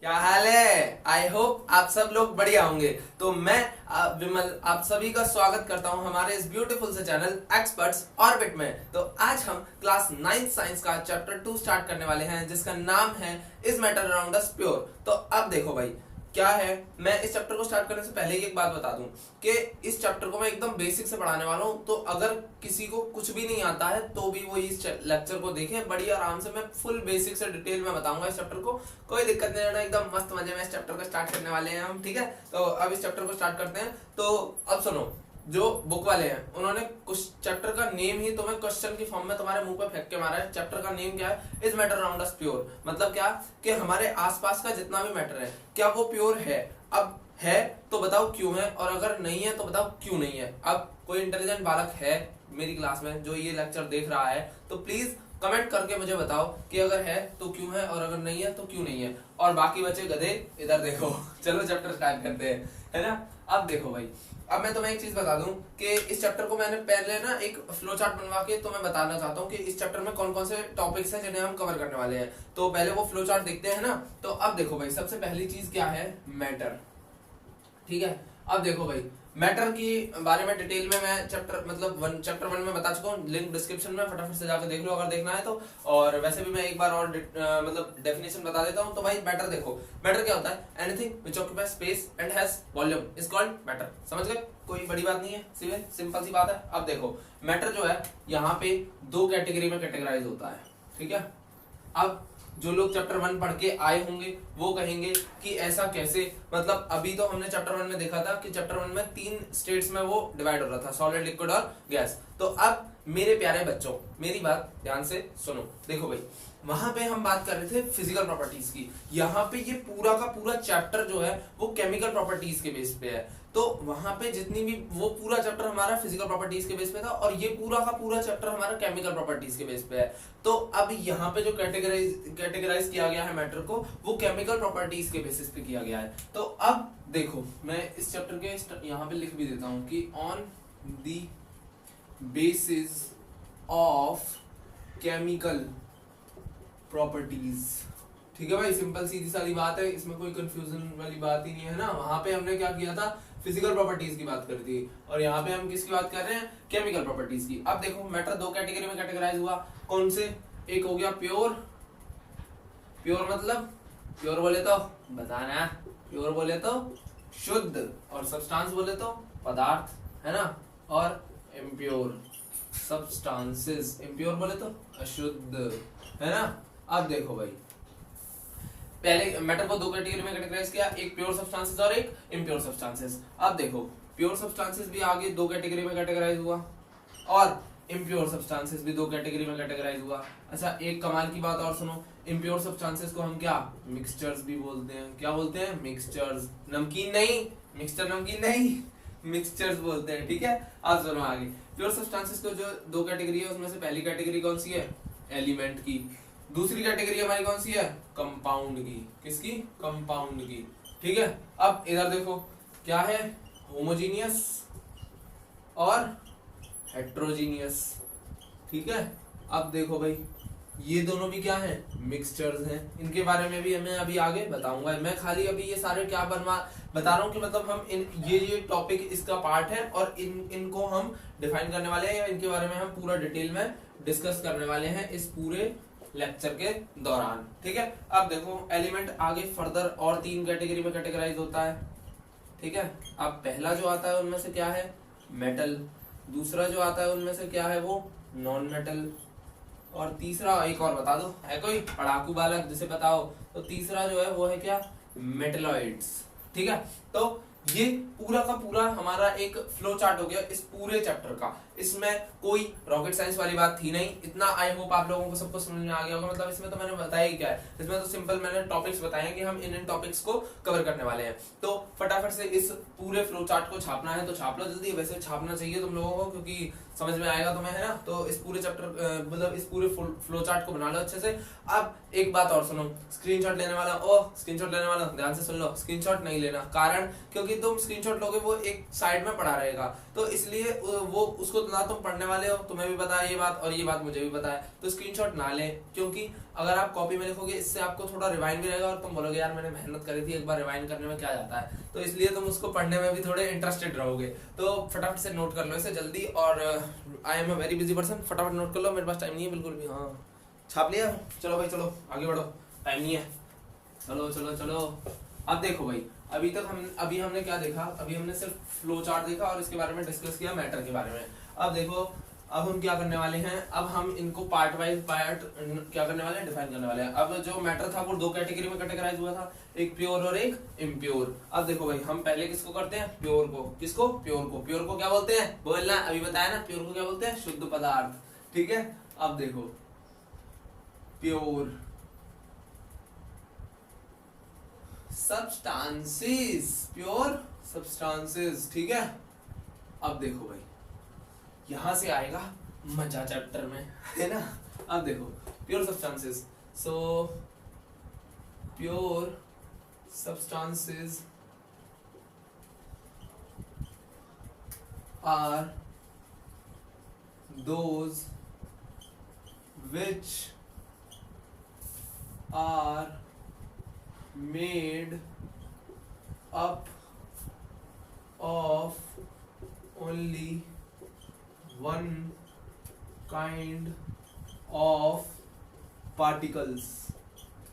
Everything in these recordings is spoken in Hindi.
क्या हाल है। आई होप आप सब लोग बढ़िया होंगे। तो मैं विमल आप सभी का स्वागत करता हूं हमारे इस ब्यूटीफुल से चैनल एक्सपर्ट्स ऑर्बिट में। तो आज हम क्लास 9 साइंस का चैप्टर 2 स्टार्ट करने वाले हैं जिसका नाम है is matter around us pure. तो अब देखो भाई क्या है, मैं इस चैप्टर को स्टार्ट करने से पहले ही एक बात बता दूं कि इस चैप्टर को मैं एकदम बेसिक से पढ़ाने वाला हूं। तो अगर किसी को कुछ भी नहीं आता है तो भी वो इस लेक्चर को देखें, बड़ी आराम से मैं फुल बेसिक से डिटेल में बताऊंगा इस चैप्टर को। कोई दिक्कत नहीं है, एकदम मस्त मजे में इस चैप्टर को स्टार्ट करने वाले हैं हम। ठीक है, तो अब इस चैप्टर को स्टार्ट करते हैं। तो अब सुनो, जो बुक वाले हैं उन्होंने कुछ चैप्टर का नेम ही तुम्हें क्वेश्चन की फॉर्म में तुम्हारे मुंह पे फेंक के मारा है। चैप्टर का नेम क्या है? Is matter around us pure. मतलब क्या कि हमारे आसपास का जितना भी मैटर है क्या वो प्योर है? अब है तो बताओ क्यों है, और अगर नहीं है तो बताओ क्यों नहीं है। अब कोई इंटेलिजेंट बालक है मेरी क्लास में जो ये लेक्चर देख रहा है तो प्लीज कमेंट करके मुझे बताओ कि अगर है तो क्यों है और अगर नहीं है तो क्यों नहीं है। और बाकी बचे गधे इधर देखो। चलो चैप्टर स्टार्ट करते हैं, है ना। अब देखो भाई, अब मैं तुम्हें एक चीज बता दूं कि इस चैप्टर को मैंने पहले ना एक फ्लो चार्ट बनवा के तुम्हें बताना चाहता हूं कि इस चैप्टर में कौन कौन से टॉपिक्स हैं जिन्हें हम कवर करने वाले हैं। तो पहले वो फ्लो चार्ट देखते हैं ना। तो अब देखो भाई, सबसे पहली चीज क्या है? मैटर। ठीक है, अब देखो भाई मैटर की बारे में डिटेल में मैं चैप्टर 1 में बता चुका हूँ। लिंक डिस्क्रिप्शन में फटाफट से जाकर देख लो अगर देखना है तो। और वैसे भी मैं एक बार और डेफिनेशन बता देता हूँ। तो भाई मैटर देखो, मैटर क्या होता है? Anything which occupies space and has volume is called matter. समझ गए? कोई बड़ी बात नहीं है, सिंपल सी बात है। अब देखो मैटर जो है यहाँ पे दो कैटेगरी में कैटेगराइज होता है। ठीक है, अब जो लोग चैप्टर 1 पढ़ के आए होंगे वो कहेंगे कि ऐसा कैसे, मतलब अभी तो हमने चैप्टर 1 में देखा था कि चैप्टर 1 में 3 स्टेट्स में वो डिवाइड हो रहा था, सॉलिड, लिक्विड और गैस। तो अब मेरे प्यारे बच्चों मेरी बात ध्यान से सुनो। देखो भाई वहां पे हम बात कर रहे थे फिजिकल प्रॉपर्टीज की, यहाँ पे ये पूरा का पूरा चैप्टर जो है वो केमिकल प्रॉपर्टीज के बेस पे है। तो वहां पे जितनी भी वो पूरा चैप्टर हमारा फिजिकल प्रॉपर्टीज के बेस पे था और ये पूरा का पूरा चैप्टर हमारा केमिकल प्रॉपर्टीज के बेस पे है। तो अब यहाँ पे जो कैटेगराइज किया गया है मैटर को वो केमिकल प्रॉपर्टीज के बेसिस पे किया गया है। तो अब देखो मैं इस चैप्टर के यहाँ पे लिख भी देता हूँ कि on the basis of chemical properties. ठीक है भाई, सिंपल सीधी सारी बात है, इसमें कोई कंफ्यूजन वाली बात ही नहीं है ना। वहां पे हमने क्या किया था? फिजिकल प्रॉपर्टीज की बात करी थी, और यहाँ पे हम किसकी बात कर रहे हैं? केमिकल प्रॉपर्टीज की। अब देखो मैटर दो कैटेगरी में कैटेगराइज हुआ। कौन से? एक हो गया प्योर। प्योर मतलब प्योर बोले तो बताना, प्योर बोले तो शुद्ध, और सब्सटेंस बोले तो पदार्थ, है ना। और इम्प्योर सब्सटेंसेस, इम्प्योर बोले तो अशुद्ध, है ना। अब देखो भाई पहले मैटर को दो कैटेगरी में कैटेगराइज किया, एक प्योर सब्सटेंसेस और एक इम्प्योर सब्सटेंसेस। अब देखो प्योर सब्सटेंसेस भी आगे दो कैटेगरी में कैटेगराइज हुआ और इम्प्योर सब्सटेंसेस भी दो कैटेगरी में कैटेगराइज हुआ। अच्छा एक कमाल की बात और सुनो, इम्प्योर सब्सटेंसेस को हम क्या मिक्सचर्स भी बोलते हैं। क्या बोलते हैं? मिक्सचर्स। नमकीन नहीं, मिक्सचर नमकीन नहीं, मिक्सचर्स बोलते हैं। ठीक है, अब सुनो आगे। प्योर सब्सटेंसेस को जो दो कैटेगरी है उसमें से पहली कैटेगरी कौन सी है? एलिमेंट की। दूसरी कैटेगरी हमारी कौन सी है? कंपाउंड की। किसकी? कंपाउंड की। ठीक है, अब इधर देखो क्या है? होमोजीनियस और हेट्रोजीनियस। ठीक है, अब देखो भाई ये दोनों भी क्या है? मिक्सचर्स हैं। इनके बारे में भी मैं अभी आगे बताऊंगा। मैं खाली अभी ये सारे क्या बता रहा हूँ कि मतलब हम ये टॉपिक इसका पार्ट है और इनको हम डिफाइन करने वाले हैं या इनके बारे में हम पूरा डिटेल में डिस्कस करने वाले हैं इस पूरे लेक्चर के दौरान। ठीक है, अब देखो एलिमेंट आगे फर्दर और 3 कैटेगरी में कैटेगराइज होता है। ठीक है, अब पहला जो आता है उनमें से क्या है? मेटल। दूसरा जो आता है उनमें से क्या है? वो नॉन मेटल। और तीसरा एक और बता दो, है कोई पढ़ाकू बालक जिसे बताओ? तो तीसरा जो है वो है क्या? मेटलॉइड्स। ठीक है, तो ये पूरा का पूरा हमारा एक फ्लो चार्ट हो गया इस पूरे चैप्टर का। इसमें कोई रॉकेट साइंस वाली बात थी नहीं। इतना आई होप आप लोगों को सबको समझ में आ गया होगा। मतलब इसमें तो मैंने बताया ही क्या है, इसमें तो सिंपल मैंने टॉपिक्स बताए कि हम इन टॉपिक्स को कवर करने वाले हैं। तो फटाफट से इस पूरे फ्लो चार्ट को छापना है तो छाप लो जल्दी। वैसे छापना चाहिए तुम लोगों को क्योंकि समझ में आएगा तुम्हें, है ना। तो इस पूरे चैप्टर मतलब इस पूरे फ्लो चार्ट को बना लो अच्छे से। अब एक बात और सुनो, स्क्रीनशॉट लेने वाला ध्यान से सुन लो। स्क्रीनशॉट नहीं लेना, कारण क्योंकि कि तुम स्क्रीनशॉट लोगे वो एक साइड में पड़ा रहेगा, तो इसलिए वो उसको ना तुम पढ़ने वाले हो, तुम्हें भी पता है ये बात और ये बात मुझे भी पता है, तो स्क्रीनशॉट ना लें, क्योंकि अगर आप कॉपी में लिखोगे इससे आपको थोड़ा रिवाइंड भी रहेगा और तुम बोलोगे यार मैंने मेहनत करी थी, एक बार रिवाइंड करने में क्या जाता है, तो इसलिए तुम उसको पढ़ने में भी थोड़े इंटरेस्टेड रहोगे। तो फटाफट से नोट कर लो इसे जल्दी, और I am a very busy person, फटाफट नोट कर लो, मेरे पास टाइम नहीं है बिल्कुल भी। हाँ छाप लिया, चलो भाई चलो आगे बढ़ो, टाइम नहीं है, चलो चलो चलो। अब देखो भाई, अभी हमने क्या देखा, अभी हमने सिर्फ फ्लो चार्ट देखा और इसके बारे में डिस्कस किया, मैटर के बारे में। अब देखो अब हम क्या करने वाले हैं, अब हम इनको पार्ट वाइज पार्ट क्या करने वाले हैं, डिफाइन करने वाले हैं। अब जो मैटर था वो दो कैटेगरी में कैटेगराइज हुआ था, एक प्योर और एक इम्प्योर। अब देखो भाई हम पहले किसको करते हैं, प्योर को। किसको, प्योर को। प्योर को क्या बोलते हैं, बोलना अभी बताया ना, प्योर को क्या बोलते हैं, शुद्ध पदार्थ, ठीक है। अब देखो प्योर सब्सटेंसेस, प्योर सब्सटेंसेस, ठीक है। अब देखो भाई यहां से आएगा मजा चैप्टर में, है ना। अब देखो pure substances, so pure substances are those which are made up of only one kind of particles।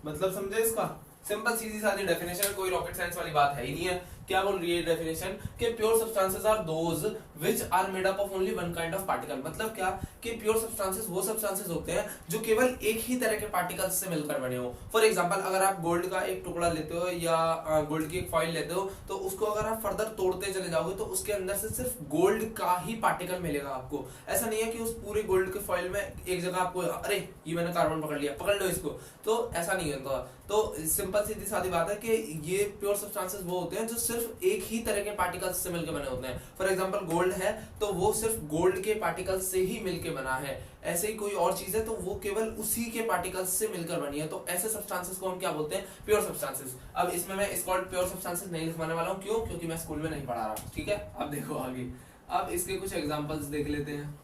मतलब समझे इसका, सिंपल सीधी सादी डेफिनेशन, कोई रॉकेट साइंस वाली बात है ही नहीं है। क्या बोल रही है डेफिनेशन, कि pure substances are those which are made up of only one kind of particle. मतलब क्या कि प्योर सब्सटेंसेस वो सब्सटेंसेस होते हैं जो केवल एक ही तरह के पार्टिकल्स से मिलकर बने हो। फॉर एग्जांपल अगर आप गोल्ड का एक टुकड़ा लेते हो या गोल्ड की एक फॉइल लेते हो, तो उसको अगर आप फर्दर तोड़ते चले जाओगे तो उसके अंदर से सिर्फ गोल्ड का ही पार्टिकल मिलेगा आपको। ऐसा नहीं है कि उस पूरे गोल्ड के फॉइल में एक जगह आपको अरे ये मैंने कार्बन पकड़ लिया, पकड़ लो इसको, तो ऐसा नहीं होता। तो सिंपल सीधी सादी बात है कि ये प्योर सब्सटेंसेस वो होते हैं जो सिर्फ एक ही तरह के पार्टिकल्स से मिलकर बने होते हैं। फॉर एग्जांपल गोल्ड है तो वो सिर्फ गोल्ड के पार्टिकल्स से ही मिलकर बना है। ऐसे ही कोई और चीज है तो वो केवल उसी के पार्टिकल्स से मिलकर बनी है। तो ऐसे सब्सटेंसेस को हम क्या बोलते हैं, प्योर सब्सटेंसेस। अब इसमें मैं इसको प्योर सब्सटेंसेस नहीं लिखवाने वाला हूँ, क्यों, क्योंकि मैं स्कूल में नहीं पढ़ा रहा, ठीक है। अब देखो आगे, अब इसके कुछ एग्जांपल्स देख लेते हैं,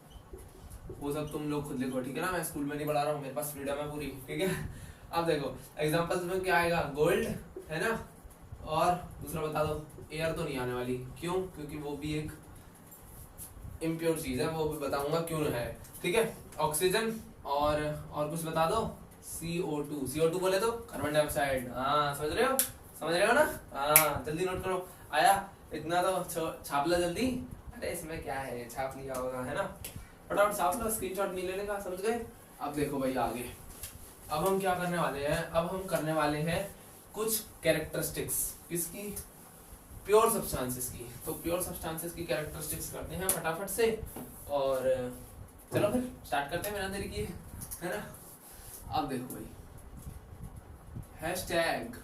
वो सब तुम लोग खुद लिखो, ठीक है ना। मैं स्कूल में नहीं पढ़ा रहा हूँ, मेरे पास फ्रीडम है पूरी, ठीक है। अब देखो एग्जांपल्स में क्या आएगा, गोल्ड है ना, और दूसरा बता दो, एयर तो नहीं आने वाली, क्यों, क्योंकि वो भी एक इम्प्योर चीज है, वो भी बताऊंगा क्यों है, ठीक है। ऑक्सीजन और कुछ बता दो, CO2, CO2 बोले तो कार्बन डाइऑक्साइड। हाँ समझ रहे हो ना, हाँ जल्दी नोट करो। आया इतना तो छाप लो जल्दी, अरे इसमें क्या है, छाप लिया होगा, है ना, फटाफट छाप लो, स्क्रीनशॉट नहीं लेने का, समझ गए। अब देखो भाई आगे, अब हम क्या करने वाले हैं, अब हम करने वाले हैं कुछ कैरेक्टरिस्टिक्स, किसकी, प्योर सब्सटेंसेस की। तो प्योर सब्सटेंसेस की कैरेक्टरिस्टिक्स करते हैं फटाफट से, और चलो फिर स्टार्ट करते हैं बिना देरी किए, है ना। अब देखो भाई, hashtag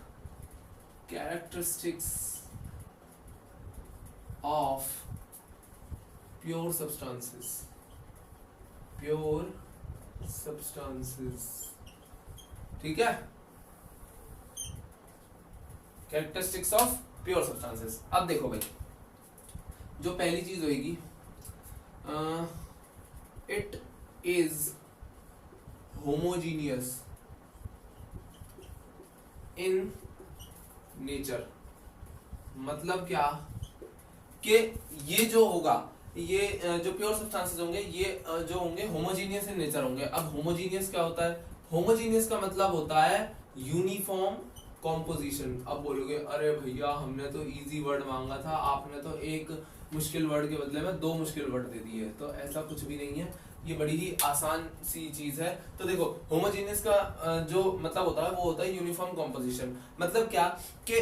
characteristics of pure substances, pure substances, ठीक है। Characteristics of pure substances. अब देखो भाई, जो पहली चीज होगी, it is homogeneous in nature. मतलब क्या कि ये जो होगा, ये जो प्योर सब्सटेंसेस होंगे ये जो होंगे होमोजीनियस इन नेचर होंगे। अब होमोजीनियस क्या होता है, होमोजीनियस का मतलब होता है यूनिफॉर्म कॉम्पोजिशन। अब बोलोगे अरे भैया हमने तो इजी वर्ड मांगा था, आपने तो एक मुश्किल वर्ड के बदले में 2 मुश्किल वर्ड दे दिए। तो ऐसा कुछ भी नहीं है, ये बड़ी ही आसान सी चीज है। तो देखो होमोजेनियस का जो मतलब होता है वो होता है यूनिफॉर्म कॉम्पोजिशन। मतलब क्या कि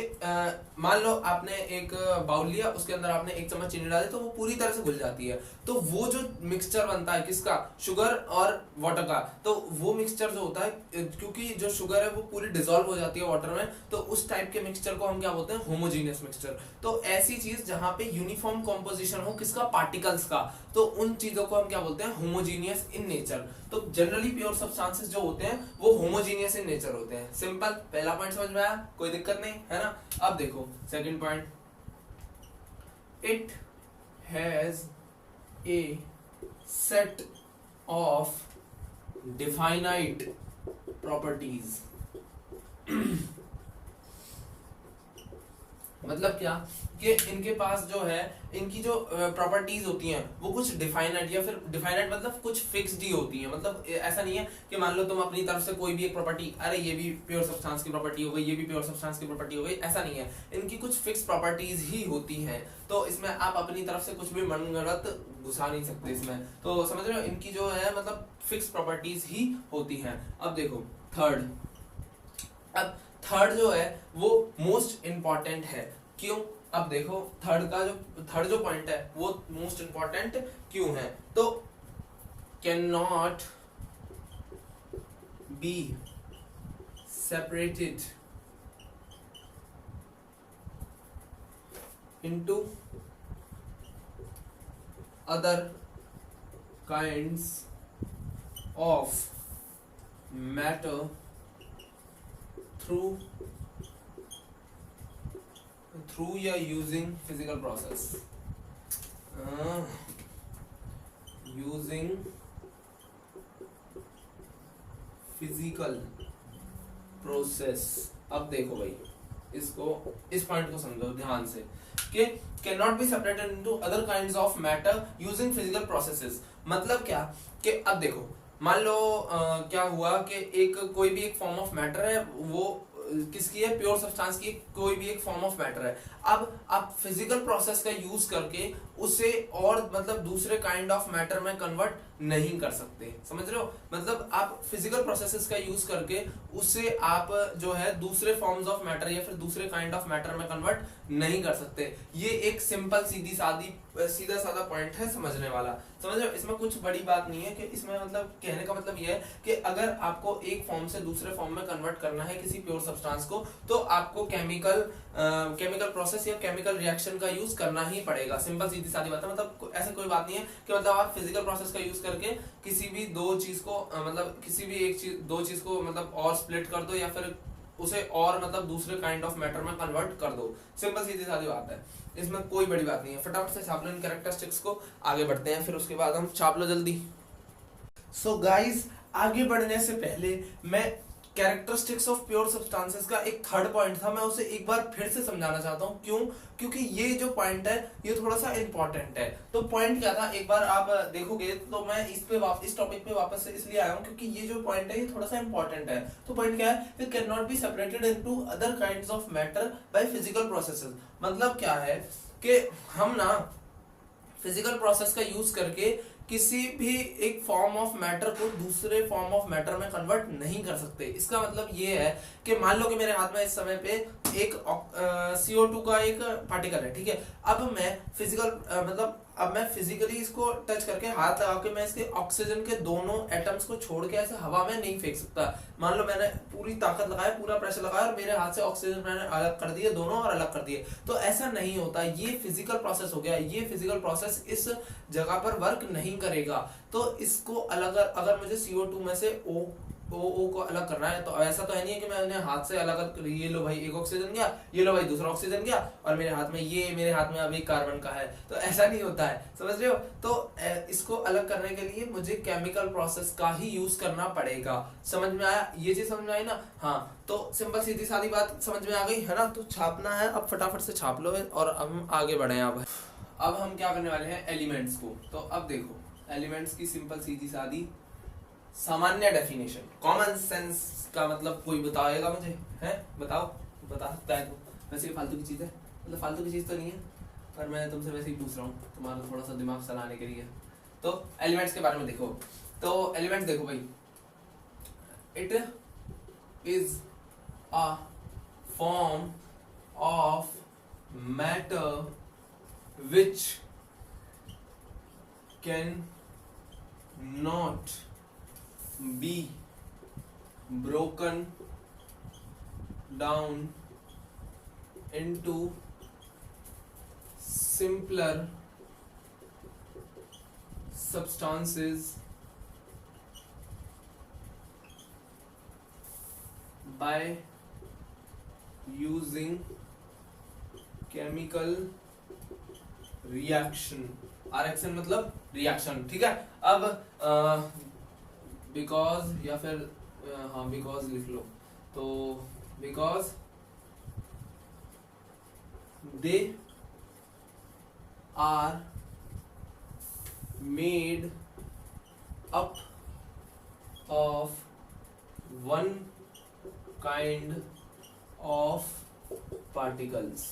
मान लो आपने एक बाउल लिया, उसके अंदर आपने 1 चम्मच चीनी डाली तो वो पूरी तरह से घुल जाती है। तो वो जो मिक्सचर बनता है किसका, शुगर और वाटर का, तो वो मिक्सचर जो होता है, क्योंकि जो शुगर है वो पूरी डिसॉल्व हो जाती है वाटर में, तो उस टाइप के मिक्सचर को हम क्या बोलते हैं, होमोजेनियस मिक्सचर। तो ऐसी चीज जहां पे यूनिफॉर्म कॉम्पोजिशन हो किसका, पार्टिकल्स का, तो उन चीजों को हम क्या बोलते हैं, होमोजेनियस इन नेचर। तो जनरली प्योर सब्सटेंसेस जो होते हैं वो होमोजेनियस इन नेचर होते हैं। सिंपल, पहला पॉइंट समझ में आया, कोई दिक्कत नहीं, है ना। अब देखो second point, it has a set of definite properties. मतलब क्या कि इनके पास जो है इनकी जो प्रॉपर्टीज होती हैं वो कुछ डिफाइनाइट या फिर डिफाइनाइट मतलब कुछ फिक्स्ड ही होती हैं। मतलब ऐसा नहीं है कि मान लो तुम अपनी तरफ से कोई भी एक प्रॉपर्टी, अरे ये भी प्योर सब्सटेंस की प्रॉपर्टी हो गई, ये भी प्योर सब्सटेंस की प्रॉपर्टी हो गई, ऐसा नहीं है। इनकी कुछ फिक्स प्रॉपर्टीज ही होती हैं, तो इसमें आप अपनी तरफ से कुछ भी मनगढ़ंत घुसा नहीं सकते इसमें। तो समझ रहे हो, इनकी जो है मतलब फिक्स प्रॉपर्टीज ही होती हैं। अब देखो थर्ड, अब थर्ड जो है वो मोस्ट इंपॉर्टेंट है। क्यों? अब देखो थर्ड जो पॉइंट है वो मोस्ट इंपॉर्टेंट क्यों है? तो can not be separated into other kinds of matter through या using physical process, using physical process। अब देखो भाई इसको, इस पॉइंट को समझो ध्यान से कि can not be separated into other kinds of matter using physical processes. मतलब क्या कि अब देखो मान लो क्या हुआ कि एक कोई भी एक फॉर्म ऑफ मैटर है, वो किसकी है? प्योर सब्सटेंस की कोई भी एक फॉर्म ऑफ मैटर है। अब आप फिजिकल प्रोसेस का यूज करके उसे और मतलब दूसरे काइंड ऑफ मैटर में कन्वर्ट नहीं कर सकते, समझ रहे हो? मतलब आप फिजिकल प्रोसेसेस का यूज करके उसे आप जो है दूसरे फॉर्म्स ऑफ मैटर या फिर दूसरे काइंड ऑफ मैटर में कन्वर्ट नहीं कर सकते। ये एक सिंपल सीधा साधा पॉइंट है समझने वाला, समझ रहे हो? इसमें कुछ बड़ी बात नहीं है कि इसमें मतलब कहने का मतलब ये है कि अगर आपको एक फॉर्म से दूसरे फॉर्म में कन्वर्ट करना है किसी प्योर सब्सटेंस को, तो आपको केमिकल प्रोसेस या केमिकल रिएक्शन का यूज करना ही पड़ेगा। सिंपल सीधी सादी बात है। मतलब ऐसा कोई बात नहीं है कि मतलब आप फिजिकल प्रोसेस का यूज करके किसी भी दो चीज को मतलब किसी भी एक चीज दो चीज को मतलब और स्प्लिट कर दो या फिर उसे और मतलब दूसरे काइंड ऑफ मैटर में कन्वर्ट कर दो। सिंपल सीधी सादी बात है, इसमें कोई बड़ी बात नहीं है। फटाफट से छाप लो इन कैरेक्टरिस्टिक्स को, आगे बढ़ते हैं, फिर उसके बाद हम छाप लो जल्दी। सो गाइस, आगे बढ़ने से पहले मैं कैरेक्टरिस्टिक्स ऑफ प्योर सब्सटेंसेस का एक थर्ड पॉइंट था, मैं उसे एक बार फिर से समझाना चाहता हूँ। क्यों? क्योंकि ये जो पॉइंट है ये थोड़ा सा इंपॉर्टेंट है। तो पॉइंट क्या था, एक बार आप देखोगे तो मैं इस टॉपिक पे वापस से इसलिए आया हूँ क्योंकि ये जो पॉइंट है ये थोड़ा सा इंपॉर्टेंट है। तो पॉइंट क्या है? It can not be separated into other kinds of matter by physical processes. मतलब क्या है कि हम ना फिजिकल प्रोसेस का यूज करके किसी भी एक फॉर्म ऑफ मैटर को दूसरे फॉर्म ऑफ मैटर में कन्वर्ट नहीं कर सकते। इसका मतलब ये है कि मान लो कि मेरे हाथ में इस समय पे एक CO2 का एक पार्टिकल है, ठीक है। अब मैं फिजिकली इसको टच करके हाथ लगा के मैं इसके ऑक्सीजन के दोनों एटम्स को छोड़ के ऐसे हवा में नहीं फेंक सकता। मान लो मैंने पूरी ताकत लगाया, पूरा प्रेशर लगाया और मेरे हाथ से ऑक्सीजन मैंने अलग कर दिए दोनों और अलग कर दिए, तो ऐसा नहीं होता। ये फिजिकल प्रोसेस हो गया। ये फिजिकल प्रोसेस इस जगह पर वर्क नहीं करेगा। तो इसको अलग, अगर मुझे CO2 में से O को अलग करना है, तो ऐसा तो है नहीं है कि मैंने हाथ से अलग, ये लो भाई एक ऑक्सीजन गया, ये लो भाई दूसरा ऑक्सीजन गया और मेरे हाथ में अभी कार्बन का है, तो ऐसा नहीं होता है, समझ रहे हो? तो इसको अलग करने के लिए मुझे केमिकल प्रोसेस का ही यूज करना पड़ेगा। समझ में आया? ये चीज समझ में आई ना? हाँ, तो सिंपल सीधी सादी बात समझ में आ गई है ना? तो छापना है, अब फटाफट से छाप लो और हम आगे बढ़े। अब हम क्या करने वाले हैं? एलिमेंट्स को। तो अब देखो एलिमेंट्स की सिंपल सीधी सादी सामान्य डेफिनेशन, कॉमन सेंस का मतलब कोई बताएगा मुझे? है? बताओ, बता सकता है तो। वैसे ये फालतू की चीज है, मतलब फालतू की चीज तो नहीं है, पर मैं तुमसे वैसे ही पूछ रहा हूँ तुम्हारा थोड़ा सा दिमाग चलाने के लिए। तो एलिमेंट्स के बारे में देखो। तो एलिमेंट्स देखो भाई, it is a form of matter which can not be broken down into simpler substances by using chemical reaction, RXN मतलब रिएक्शन, ठीक है। अब बिकॉज या फिर हाँ बिकॉज लिख लो, तो because they are made up of one kind of particles.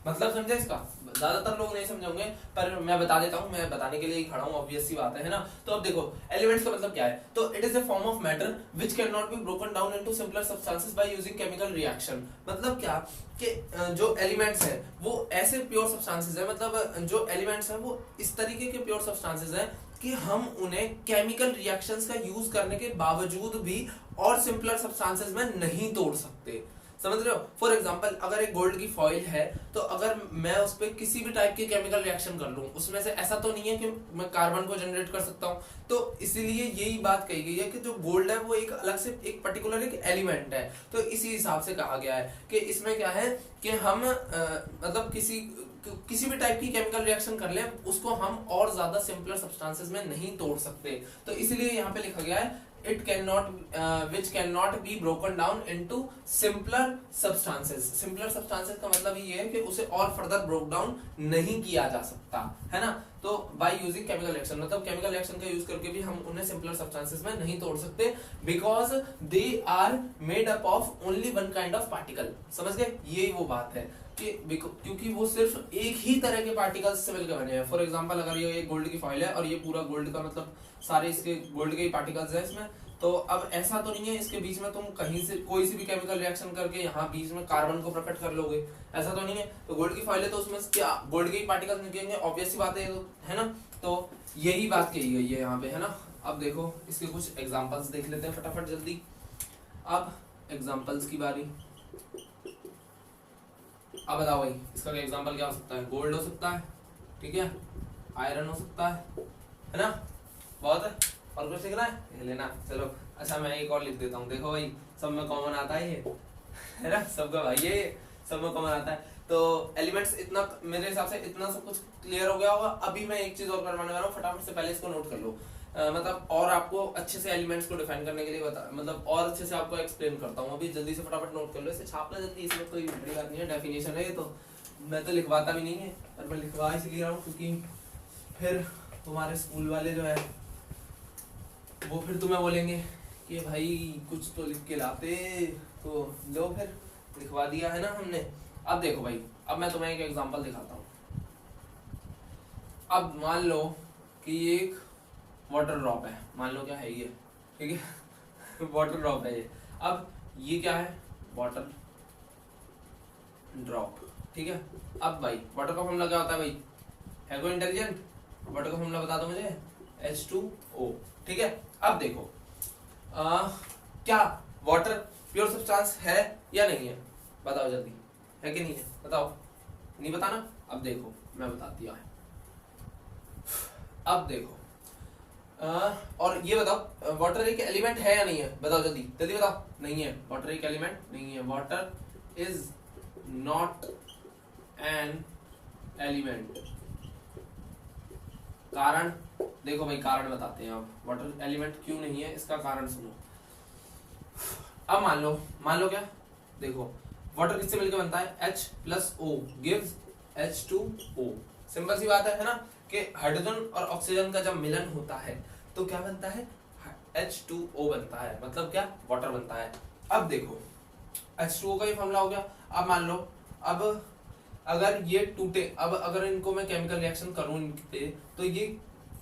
मतलब समझे इसका? ज्यादातर लोग नहीं समझेंगे पर मैं बता देता हूँ, मैं बताने के लिए ही खड़ा हूँ, ऑब्वियस सी बात है ना। तो अब देखो एलिमेंट्स का मतलब क्या है, तो it is a form of matter which can not be broken down into simpler substances by using chemical reaction. मतलब क्या कि जो एलिमेंट्स हैं वो ऐसे प्योर सब्सटेंसेस है, मतलब जो एलिमेंट्स हैं वो इस तरीके के प्योर सब्सटेंसेस हैं कि हम उन्हें केमिकल रिएक्शंस का यूज करने के बावजूद भी और सिंपलर सब्सटेंसेस में नहीं तोड़ सकते। समझ रहे हो? फॉर एग्जाम्पल अगर एक गोल्ड की फॉइल है, तो अगर मैं उस पर किसी भी टाइप की केमिकल रिएक्शन कर लूं, उसमें से ऐसा तो नहीं है कि मैं कार्बन को जनरेट कर सकता हूं। तो इसीलिए यही बात कही गई है कि जो गोल्ड है वो एक अलग से एक पर्टिकुलर एक एलिमेंट है। तो इसी हिसाब से कहा गया है कि इसमें क्या है कि हम मतलब किसी भी टाइप की केमिकल रिएक्शन कर ले, उसको हम और ज्यादा सिंपलर सब्सटेंसेस में नहीं तोड़ सकते। तो इसलिए यहाँ पे लिखा गया है it cannot which cannot be broken down into simpler substances। simpler substances का मतलब ये है कि उसे और फर्दर ब्रोक डाउन नहीं किया जा सकता है ना। तो by using chemical reaction मतलब केमिकल रिएक्शन का यूज करके भी हम उन्हें सिंपलर सब्सटेंसेस में नहीं तोड़ सकते, because they are made up of only one kind of particle. समझ गए? यही वो बात है कि क्योंकि वो सिर्फ एक ही तरह के पार्टिकल्स से मिलकर बने हैं। फॉर एग्जांपल अगर ये एक गोल्ड की फॉइल है और ये पूरा गोल्ड का मतलब सारे इसके गोल्ड के ही पार्टिकल्स हैं इसमें, तो अब ऐसा तो नहीं है इसके बीच में तुम कहीं से कोई सी भी केमिकल रिएक्शन करके यहाँ बीच में कार्बन को प्रकट कर लोगे, ऐसा तो नहीं है। तो गोल्ड की फॉइल है तो उसमें क्या गोल्ड के ही पार्टिकल्स निकलेंगे, ऑब्वियस सी बात है ना। तो यही बात कही गई है यहाँ पे, है ना। अब देखो इसके कुछ एग्जाम्पल्स देख लेते हैं फटाफट जल्दी। अब एग्जाम्पल्स की बारी। अब बताओ भाई इसका एग्जाम्पल क्या हो सकता है? गोल्ड हो सकता है, ठीक है, आयरन हो सकता है ना, बहुत है। और कुछ लिखना है लेना, चलो अच्छा मैं एक और लिख देता हूँ। देखो भाई सब में कॉमन आता है ये, है ना, सबका भाई ये सब में कॉमन आता है। तो एलिमेंट्स इतना मेरे हिसाब से इतना सब कुछ क्लियर हो गया होगा। अभी मैं एक चीज और करवाने वाला हूँ, फटाफट से पहले इसको नोट कर लो। मतलब और आपको अच्छे से एलिमेंट्स को डिफाइन करने के लिए बता, मतलब और अच्छे से आपको एक्सप्लेन करता हूँ। अभी जल्दी से फटाफट नोट कर लो, इसे छापना जल्दी, इसमें कोई बड़ी बात नहीं है, डेफिनेशन है ये। तो मैं तो लिखवाता भी नहीं है, पर मैं लिखवा इसलिए रहा हूँ क्योंकि फिर तुम्हारे स्कूल वाले जो है वो फिर तुम्हें बोलेंगे कि भाई कुछ तो लिख के लाते, तो लो फिर लिखवा दिया है ना हमने। अब देखो भाई, अब मैं तुम्हें एक एग्जांपल दिखाता हूँ। अब मान लो कि एक वाटर ड्रॉप है, मान लो क्या है ये, ठीक है वाटर ड्रॉप है ये। अब ये क्या है? वाटर ड्रॉप, ठीक है। अब भाई वाटर का फॉर्मूला क्या होता है भाई? है कोई इंटेलिजेंट? वाटर का फॉर्मूला बता दो मुझे, H2O, ठीक है। अब देखो क्या वाटर प्योर सब्सटेंस है या नहीं है? बताओ जल्दी, है कि नहीं है? बताओ, नहीं बताना? अब देखो मैं बता दिया है। अब देखो और ये बताओ वाटर एक एलिमेंट है या नहीं है? बताओ जल्दी जल्दी बताओ। नहीं है, वाटर एक एलिमेंट नहीं है। Water is not an element. कारण देखो भाई, कारण बताते हैं अब वाटर एलिमेंट क्यों नहीं है, इसका कारण सुनो। अब मान लो क्या, देखो वाटर किससे मिलकर बनता है? H+O gives H2O। सिंपल सी बात है ना, कि हाइड्रोजन और ऑक्सीजन का जब मिलन होता है तो क्या बनता है? H2O बनता है, मतलब क्या? वाटर बनता है। अब देखो H2O का ही फॉर्मूला हो गया। अब मान लो, अब अगर ये टूटे, अब अगर इनको मैं केमिकल रिएक्शन करूं इनके, तो ये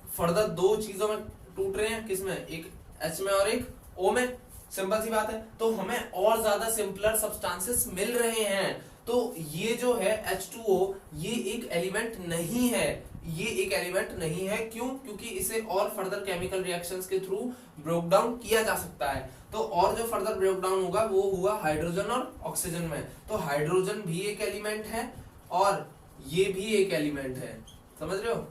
फर्दर दो चीजों में टूट रहे हैं, किसमें? एक H में और एक O में। सिंपल सी बात है, तो हमें और ज्यादा सिंपलर सब्सटेंसेस मिल रहे हैं। तो ये जो है H2O, ये एक एलिमेंट नहीं है, ये एक एलिमेंट नहीं है। क्यों? क्योंकि इसे और फर्दर केमिकल रिएक्शंस के थ्रू ब्रेक डाउन किया जा सकता है। तो और जो फर्दर ब्रेक डाउन होगा वो हुआ हाइड्रोजन और ऑक्सीजन में। तो हाइड्रोजन भी एक एलिमेंट है और ये भी एक एलिमेंट है, समझ रहे हो?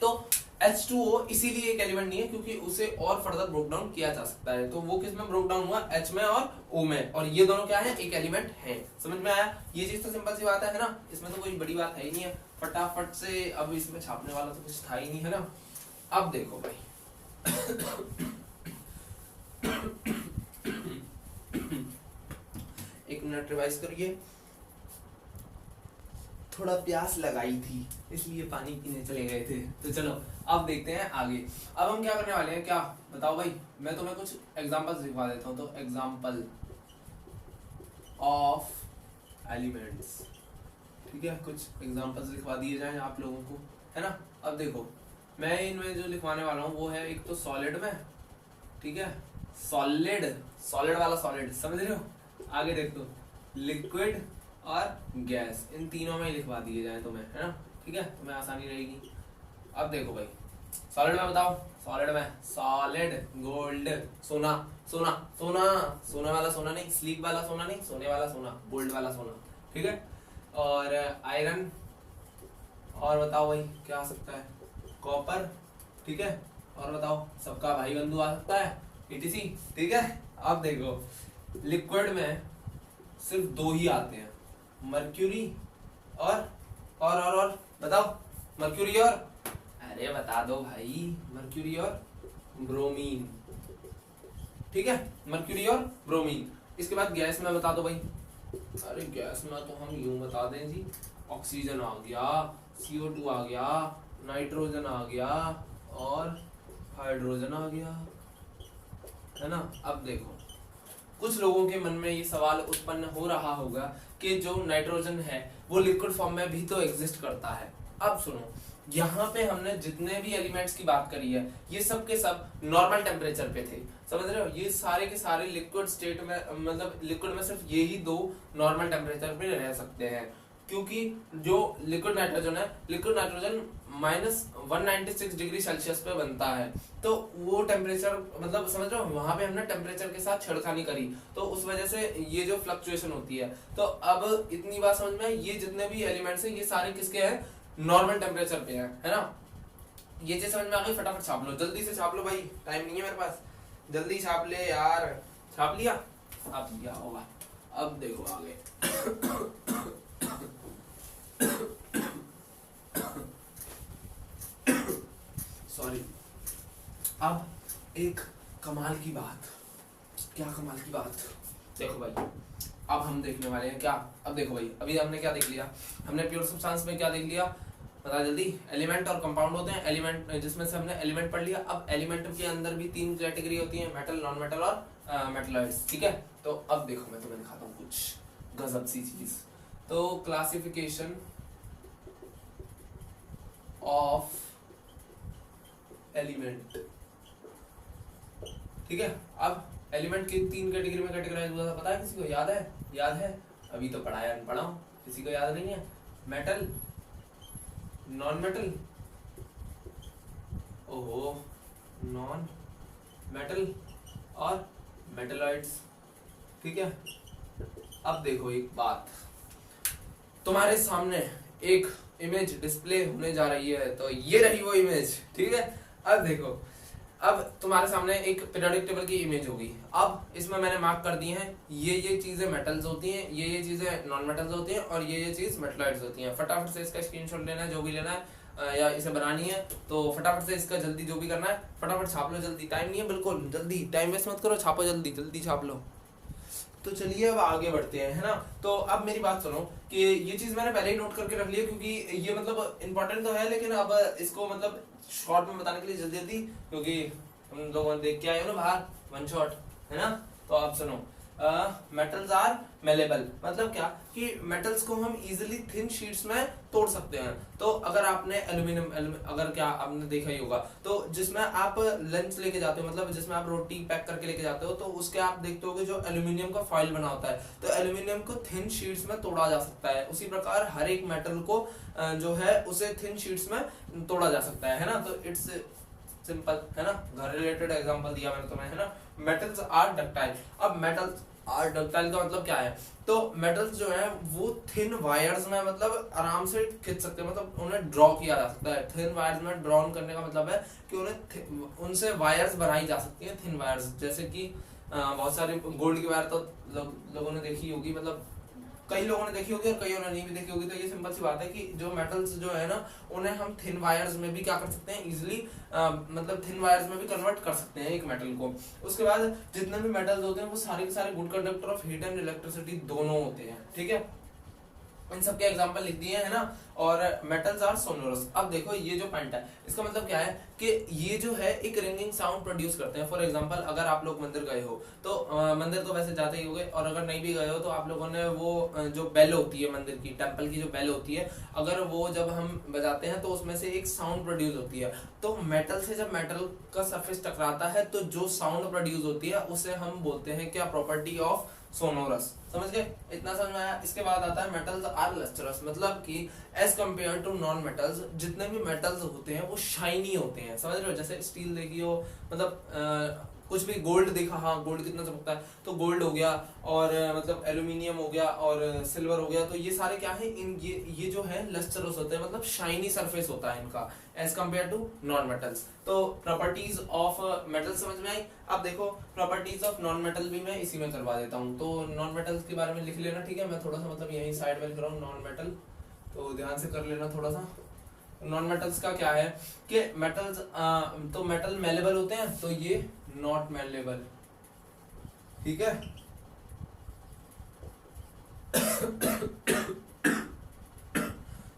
तो H2O इसीलिए एक एलिमेंट नहीं है क्योंकि उसे और फर्दर ब्रोक डाउन किया जा सकता है। तो वो किस में ब्रोक डाउन हुआ? H में और O में, और ये दोनों क्या है? एक एलिमेंट है। समझ में आया? ये चीज तो सिंपल सी बात है ना, इसमें तो कोई बड़ी बात है ही नहीं है। फटाफट से अब इसमें छापने वाला तो कुछ था ही नहीं, है ना। अब देखो भाई एक मिनट रिवाइज करिए, थोड़ा प्यास लगाई थी इसलिए पानी पीने चले गए थे। तो चलो अब देखते हैं आगे। अब हम क्या करने वाले हैं, क्या बताओ भाई। मैं तुम्हें कुछ एग्जांपल्स लिखवा देता हूँ। तो एग्जांपल ऑफ एलिमेंट्स, ठीक है, कुछ एग्जांपल्स लिखवा दिए जाएं आप लोगों को, है ना। अब देखो मैं इनमें जो लिखवाने वाला हूँ वो है एक तो सॉलिड में, ठीक है, सॉलिड, सॉलिड वाला सॉलिड, समझ रहे हो। आगे देख दो लिक्विड और गैस, इन तीनों में लिखवा दिए जाए तुम्हें, है ना, ठीक है, तुम्हें आसानी रहेगी। अब देखो भाई सॉलिड में बताओ, सॉलिड में सॉलिड गोल्ड, सोना, सोना सोना, सोना वाला सोना नहीं, स्लीप वाला सोना नहीं, सोने वाला सोना, गोल्ड वाला सोना, ठीक है। और आयरन, और बताओ भाई क्या आ सकता है, कॉपर, ठीक है, और बताओ सबका भाई बंधु आ सकता है, ETC, ठीक है। अब देखो लिक्विड में सिर्फ दो ही आते हैं, मर्क्यूरी और बताओ, मर्क्यूरी और, अरे बता दो भाई, मर्क्यूरी और ब्रोमीन, ठीक है, मर्क्यूरी और ब्रोमीन। इसके बाद गैस में बता दो भाई, अरे गैस में तो हम यूं बता दें जी, ऑक्सीजन आ गया, CO2 आ गया, नाइट्रोजन आ गया और हाइड्रोजन आ गया, है ना। अब देखो कुछ लोगों के मन में ये सवाल उत्पन्न हो रहा होगा कि जो नाइट्रोजन है वो लिक्विड फॉर्म में भी तो एग्जिस्ट करता है। अब सुनो, यहाँ पे हमने जितने भी एलिमेंट्स की बात करी है ये सब के सब नॉर्मल टेम्परेचर पे थे, समझ रहे हो। ये सारे के सारे लिक्विड स्टेट में, मतलब लिक्विड में सिर्फ यही दो नॉर्मल टेम्परेचर पे रह सकते हैं, क्योंकि जो लिक्विड नाइट्रोजन है, लिक्विड नाइट्रोजन -196 डिग्री सेल्सियस पे बनता है। तो वो टेम्परेचर, मतलब समझ रहे हो, वहां पे हमने टेम्परेचर के साथ छेड़खानी करी, तो उस वजह से ये जो फ्लक्चुएशन होती है। तो अब इतनी बात समझ में, ये जितने भी एलिमेंट्स हैं ये सारे किसके हैं, नॉर्मल टेम्परेचर पे हैं, है ना। ये चीज समझ में आ गई, फटाफट छाप लो, जल्दी से छाप लो भाई, टाइम नहीं है मेरे पास, जल्दी छाप ले यार। छाप लिया? छाप लिया होगा। अब देखो आगे सॉरी। अब एक कमाल की बात, क्या कमाल की बात, देखो भाई अब हम देखने वाले हैं क्या। अब देखो भाई, अभी हमने क्या देख लिया, हमने प्योर सब्सटेंस में क्या देख लिया, बता जल्दी। एलिमेंट और कंपाउंड होते हैं, एलिमेंट जिसमें से हमने एलिमेंट पढ़ लिया। अब एलिमेंट के अंदर भी तीन कैटेगरी होती है, मेटल, नॉन मेटल और मेटलॉइड्स, ठीक है। तो अब देखो मैं तुम्हें दिखाता हूँ कुछ गजब सी चीज। तो क्लासिफिकेशन ऑफ एलिमेंट, ठीक है। अब एलिमेंट की तीन कैटेगरी में कैटेगराइज हुआ था, पता है किसी को, याद है? याद है, अभी तो पढ़ाया पढ़ाओ, किसी को याद नहीं है। मेटल, नॉन मेटल, ओहो, नॉन मेटल और मेटलॉइड्स, ठीक है। अब देखो एक बात, तुम्हारे सामने एक इमेज डिस्प्ले होने जा रही है, तो ये रही वो इमेज, ठीक है। अब देखो, अब तुम्हारे सामने एक पीरियोडिक टेबल की इमेज होगी। अब इसमें मैंने मार्क कर दी हैं, ये चीजें मेटल्स होती हैं, ये चीजें नॉन मेटल्स होती हैं और ये चीज मेटलॉइड्स होती हैं। फटाफट से इसका स्क्रीनशॉट लेना है, जो भी लेना है या इसे बनानी है तो फटाफट से इसका जल्दी जो भी करना है फटाफट छाप लो, जल्दी, टाइम नहीं है बिल्कुल, जल्दी, टाइम वेस्ट मत करो, छापो जल्दी, जल्दी छाप लो। तो चलिए अब आगे बढ़ते हैं, है ना। तो अब मेरी बात सुनो कि ये चीज मैंने पहले ही नोट करके रख लिया, क्योंकि ये मतलब इंपॉर्टेंट तो है, लेकिन अब इसको मतलब शॉर्ट में बताने के लिए जल्दी जल्दी, क्योंकि हम लोगों ने देख के आए हो ना बाहर, वन शॉट, है ना। तो आप सुनो, मेटल्स आर मेलेबल, मतलब क्या कि मेटल्स को हम इजीली थिन शीट्स में तोड़ सकते हैं। तो अगर आपने एल्यूमिनियम, अगर क्या आपने देखा ही होगा, तो जिसमें आप लंच लेके जाते हो, मतलब जिसमें आप रोटी पैक करके लेके जाते हो, तो उसके आप देखते हो कि जो एल्यूमिनियम का फॉइल बना होता है, तो एल्यूमिनियम को थिन शीट्स में तोड़ा जा सकता है। उसी प्रकार हर एक मेटल को जो है उसे थिन शीट्स में तोड़ा जा सकता है ना। तो इट्स सिंपल, है ना, घर रिलेटेड एग्जांपल दिया मैंने तुम्हें, है ना। Metals are ductile. अब मेटल्स और डक्टाइल का मतलब क्या है, तो मेटल्स जो है वो थिन वायर्स में मतलब आराम से खींच सकते हैं, मतलब उन्हें ड्रॉ किया जा सकता है। थिन वायर्स में ड्रॉ करने का मतलब है कि उनसे वायर्स बनाई जा सकती है, थिन वायर्स। जैसे कि बहुत सारे गोल्ड की वायर तो लोगों ने देखी होगी, मतलब कई लोगों ने देखी होगी और कईयों ने नहीं भी देखी होगी। तो ये सिंपल सी बात है कि जो मेटल्स जो है ना, उन्हें हम थिन वायर्स में भी क्या कर सकते हैं, इजिली मतलब थिन वायर्स में भी कन्वर्ट कर सकते हैं एक मेटल को। उसके बाद जितने भी मेटल्स होते हैं वो सारे के सारे good conductor of heat and electricity दोनों होते हैं, ठीक है। इन सबके एग्जांपल लिख दिए है ना। और मेटल्स आर सोनोरस। अब देखो ये जो पॉइंट है इसका मतलब क्या है कि ये जो है एक रिंगिंग साउंड प्रोड्यूस करते हैं। फॉर एग्जांपल अगर आप लोग मंदिर गए हो तो मंदिर तो वैसे जाते ही होगे, और अगर नहीं भी गए हो तो आप लोगों ने वो जो बेल होती है मंदिर की, टेम्पल की जो बेल होती है, अगर वो जब हम बजाते हैं तो उसमें से एक साउंड प्रोड्यूस होती है। तो मेटल से जब मेटल का सरफेस टकराता है तो जो साउंड प्रोड्यूस होती है उसे हम बोलते हैं क्या, प्रॉपर्टी ऑफ सोनोरस। समझ गए, इतना समझ में आया। इसके बाद आता है मेटल्स आर लस्टरस, मतलब कि as compare to non metals, जितने भी मेटल्स होते हैं वो शाइनी होते हैं। समझ रहे हो, जैसे स्टील देखी हो, मतलब कुछ भी गोल्ड देखा, हाँ गोल्ड कितना चमकता है, तो गोल्ड हो गया, और मतलब एल्यूमिनियम हो गया और सिल्वर हो गया, तो ये सारे क्या है, इन ये जो है लस्टरस होते हैं, मतलब शाइनी सरफेस होता है इनका as compare to non metals. तो प्रॉपर्टीज ऑफ मेटल समझ में आई। अब देखो प्रॉपर्टीज ऑफ नॉन मेटल भी मैं इसी में करवा देता हूँ। तो नॉन मेटल्स के बारे में लिख लेना, ठीक है। मैं थोड़ा सा मतलब यही साइड में लिख रहा हूँ नॉन मेटल, तो ध्यान से कर लेना थोड़ा सा। नॉन मेटल्स का क्या है कि मेटल्स तो मेटल मेलेबल होते हैं, तो ये नॉट मेलेबल, ठीक है।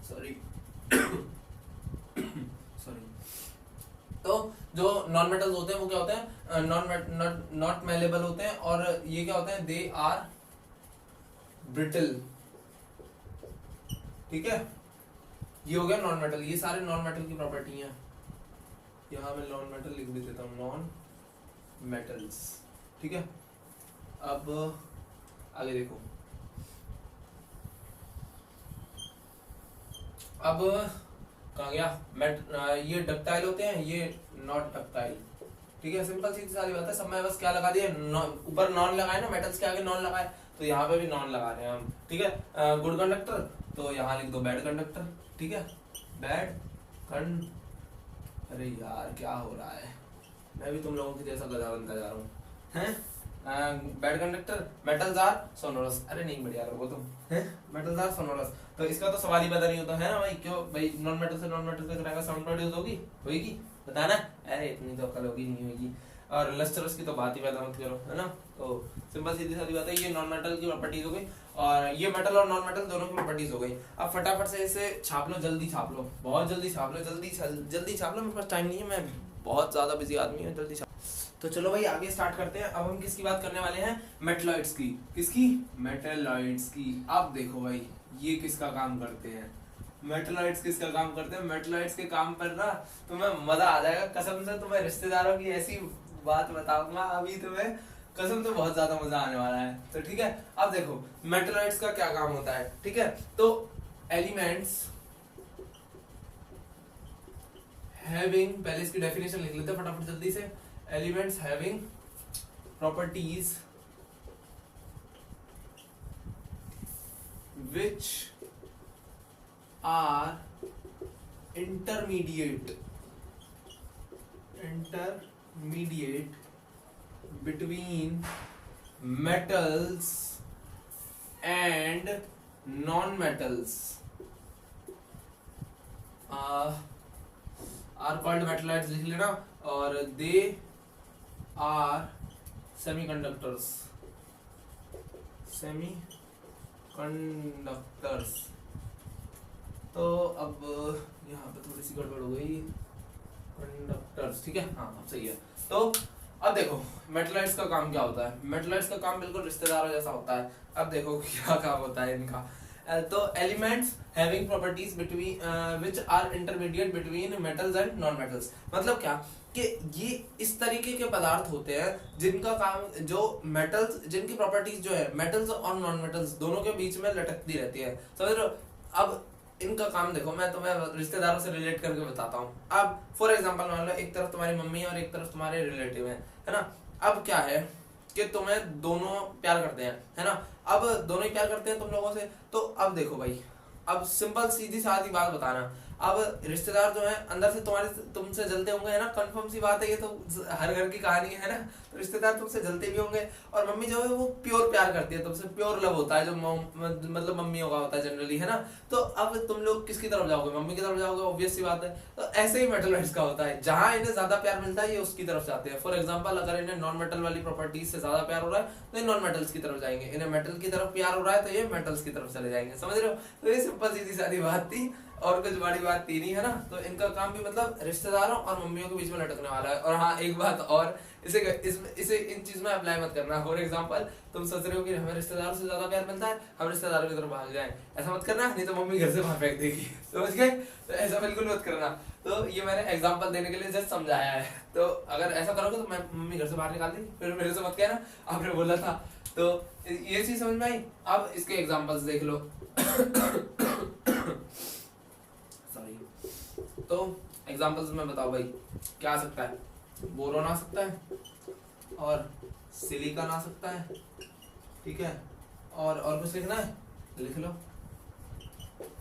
Sorry sorry. तो जो नॉन मेटल्स होते हैं वो क्या होते हैं, नॉट मेलेबल होते हैं, और ये क्या होते हैं, दे आर ब्रिटल, ठीक है। ये हो गया नॉन मेटल, ये सारे नॉन मेटल की प्रॉपर्टी हैं। यहां मैं नॉन मेटल लिख भी देता हूं, नॉन मेटल्स, ठीक है। अब आगे देखो, अब कहा गया ये डक्टाइल होते हैं, ये नॉट डक्टाइल, ठीक है। सिंपल सीधी सारी बात है। सब में बस क्या लगा दिया, ऊपर नॉन लगाए ना, मेटल्स के आगे नॉन लगाए, तो यहाँ पे भी नॉन लगा रहे हैं हम, ठीक है। गुड कंडक्टर, तो यहाँ लिख दो बैड कंडक्टर, ठीक है। बैड कंड, अरे यार क्या हो रहा है, मैं भी तुम लोगों की जैसा गधा बनता जा रहा हूँ, हैं। Bad conductor, metals are sonorous, अरे नहीं बढ़िया रहो तुम, हैं। मेटल्स आर सोनोरस, तो इसका तो सवाल ही पैदा नहीं होता है ना भाई, क्यों भाई, नॉन मेटल से नॉन मेटल टकराएगा, साउंड प्रोड्यूस होगी, होगी, बताना। अरे इतनी तो अकल होगी, नहीं होगी। और लस्टरस की तो बात ही पैदा मत करो, है ना। तो सिंपल सीधी सारी बात है, ये नॉन मेटल की प्रॉपर्टीज हो गई, और ये मेटल और नॉन मेटल दोनों की प्रॉपर्टीज हो गई। अब फटाफट से इसे छाप लो, जल्दी छाप लो, बहुत जल्दी छाप लो, जल्दी छाप लो, मेरे पास टाइम नहीं है, मैं बहुत ज्यादा बिजी आदमी हूँ, जल्दी छाप। तो चलो भाई आगे स्टार्ट करते हैं। अब हम किसकी बात करने वाले हैं, मेटलॉइड्स की। किसकी, मेटलॉइड्स की। अब देखो भाई ये किसका काम करते हैं, मेटलॉइड्स किसका काम करते हैं। मेटलॉइड्स के काम पर ना तुम्हें मजा आ जाएगा, कसम से तुम्हें रिश्तेदारों की ऐसी बात बताऊंगा अभी तुम्हें, कसम से बहुत ज्यादा मजा आने वाला है। तो ठीक है, अब देखो मेटलॉइड्स का क्या काम होता है, ठीक है। तो एलिमेंट्स हैविंग, पहले इसकी डेफिनेशन लिख लेते हैं फटाफट जल्दी से। Elements having properties which are intermediate between metals and non-metals are called metalloids, लिख लेना। और they are semiconductors, तो अब यहाँ पे थोड़ी सी गड़बड़ हो गई, कंडक्टर्स, ठीक है, हाँ अब सही है। तो अब देखो मेटलॉइड्स का काम क्या होता है, मेटलॉइड्स का काम बिल्कुल रिश्तेदारों जैसा होता है। अब देखो क्या काम होता है इनका। तो elements having properties between which are intermediate between metals and non metals, मतलब क्या कि ये इस तरीके के पदार्थ होते हैं जिनका काम, जो मेटल्स, जिनकी प्रॉपर्टीज जो है मेटल्स और नॉन मेटल्स दोनों के बीच में लटकती रहती है, समझ रहे हो। अब इनका काम देखो, मैं तुम्हें रिश्तेदारों से रिलेट करके बताता हूँ। अब फॉर एग्जांपल मान लो एक तरफ तुम्हारी मम्मी है और एक तरफ तुम्हारे रिलेटिव है ना। अब क्या है कि तुम्हें दोनों प्यार करते हैं, है ना। अब दोनों ही प्यार करते हैं तुम लोगों से, तो अब देखो भाई, अब सिंपल सीधी सादी बात बताना। अब रिश्तेदार जो है अंदर से तुम्हारे तुमसे जलते होंगे, है ना, कंफर्म सी बात है, ये तो हर घर की कहानी है ना। तो रिश्तेदार तुमसे जलते भी होंगे, और मम्मी जो है वो प्योर प्यार करती है तुमसे, प्योर लव होता है जो मतलब मम्मियों का होता है जनरली, है ना। तो अब तुम लोग किसकी तरफ जाओगे? मम्मी की तरफ जाओगे, ऑब्वियस सी बात है। तो ऐसे ही मेटल हेड्स का होता है, जहां इन्हें ज्यादा प्यार मिलता है ये उसकी तरफ जाते हैं। फॉर एग्जाम्पल, अगर इन्हें नॉन मेटल वाली प्रॉपर्टीज से ज्यादा प्यार हो रहा है तो ये नॉन मेटल्स की तरफ जाएंगे, इन्हें मेटल की तरफ प्यार हो रहा है तो ये मेटल्स की तरफ चले जाएंगे, समझ रहे हो। तो ये सिंपल सीधी सारी बात थी, और कुछ बड़ी बात थी नहीं, है ना। तो इनका काम भी मतलब रिश्तेदारों और मम्मियों के बीच में लटकने वाला है। और हाँ, एक बात और, इसे इन चीज में अप्लाई मत करना। फॉर एग्जांपल, तुम सोच रहे हो कि हमें रिश्तेदारों से ज्यादा प्यार मिलता है, हम रिश्तेदारों की तरफ भाग जाएं, ऐसा मत करना, नहीं तो मम्मी घर से बाहर फेंक देगी, समझ गए। तो ऐसा बिल्कुल मत करना। तो ये मैंने एग्जांपल देने के लिए जस्ट समझाया है। तो अगर ऐसा करोगे तो मैं मम्मी घर से बाहर निकाल देगी, फिर मेरे से मत कहना आपने बोला था। तो ये चीज समझ में आई। अब इसके एग्जांपल्स देख लो। तो एग्जांपल्स में बताओ भाई, क्या आ सकता है? बोरोन आ सकता है, और सिलिकॉन आ सकता है, ठीक है। और कुछ लिखना है? लिख लो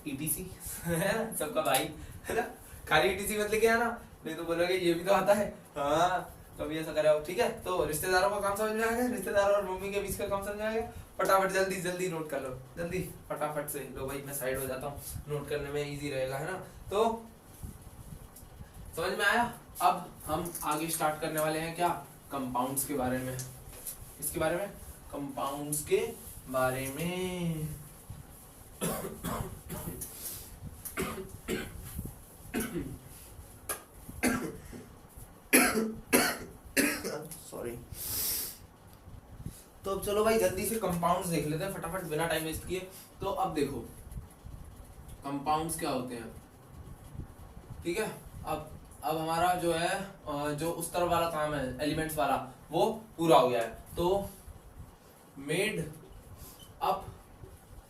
ईटीसी सबका भाई, है ना। खाली ईटीसी मत लिखे आना, नहीं तो बोलोगे ये भी तो आता है, हाँ कभी ऐसा करा हो, ठीक है। तो रिश्तेदारों का काम समझ में आएगा, रिश्तेदार और मम्मी के बीच का काम समझ में आएगा। फटाफट जल्दी जल्दी नोट कर लो, जल्दी फटाफट से। लो भाई, मैं साइड हो जाता हूँ, नोट करने में इजी रहेगा, है ना। तो समझ में आया। अब हम आगे स्टार्ट करने वाले हैं क्या? कंपाउंड्स के बारे में। इसके बारे में, कंपाउंड्स के बारे में। सॉरी। तो अब चलो भाई जल्दी से कंपाउंड्स देख लेते हैं फटाफट, बिना टाइम वेस्ट किए। तो अब देखो कंपाउंड्स क्या होते हैं, ठीक है। अब हमारा जो है जो उस तरफ वाला काम है एलिमेंट्स वाला, वो पूरा हो गया है। तो मेड अप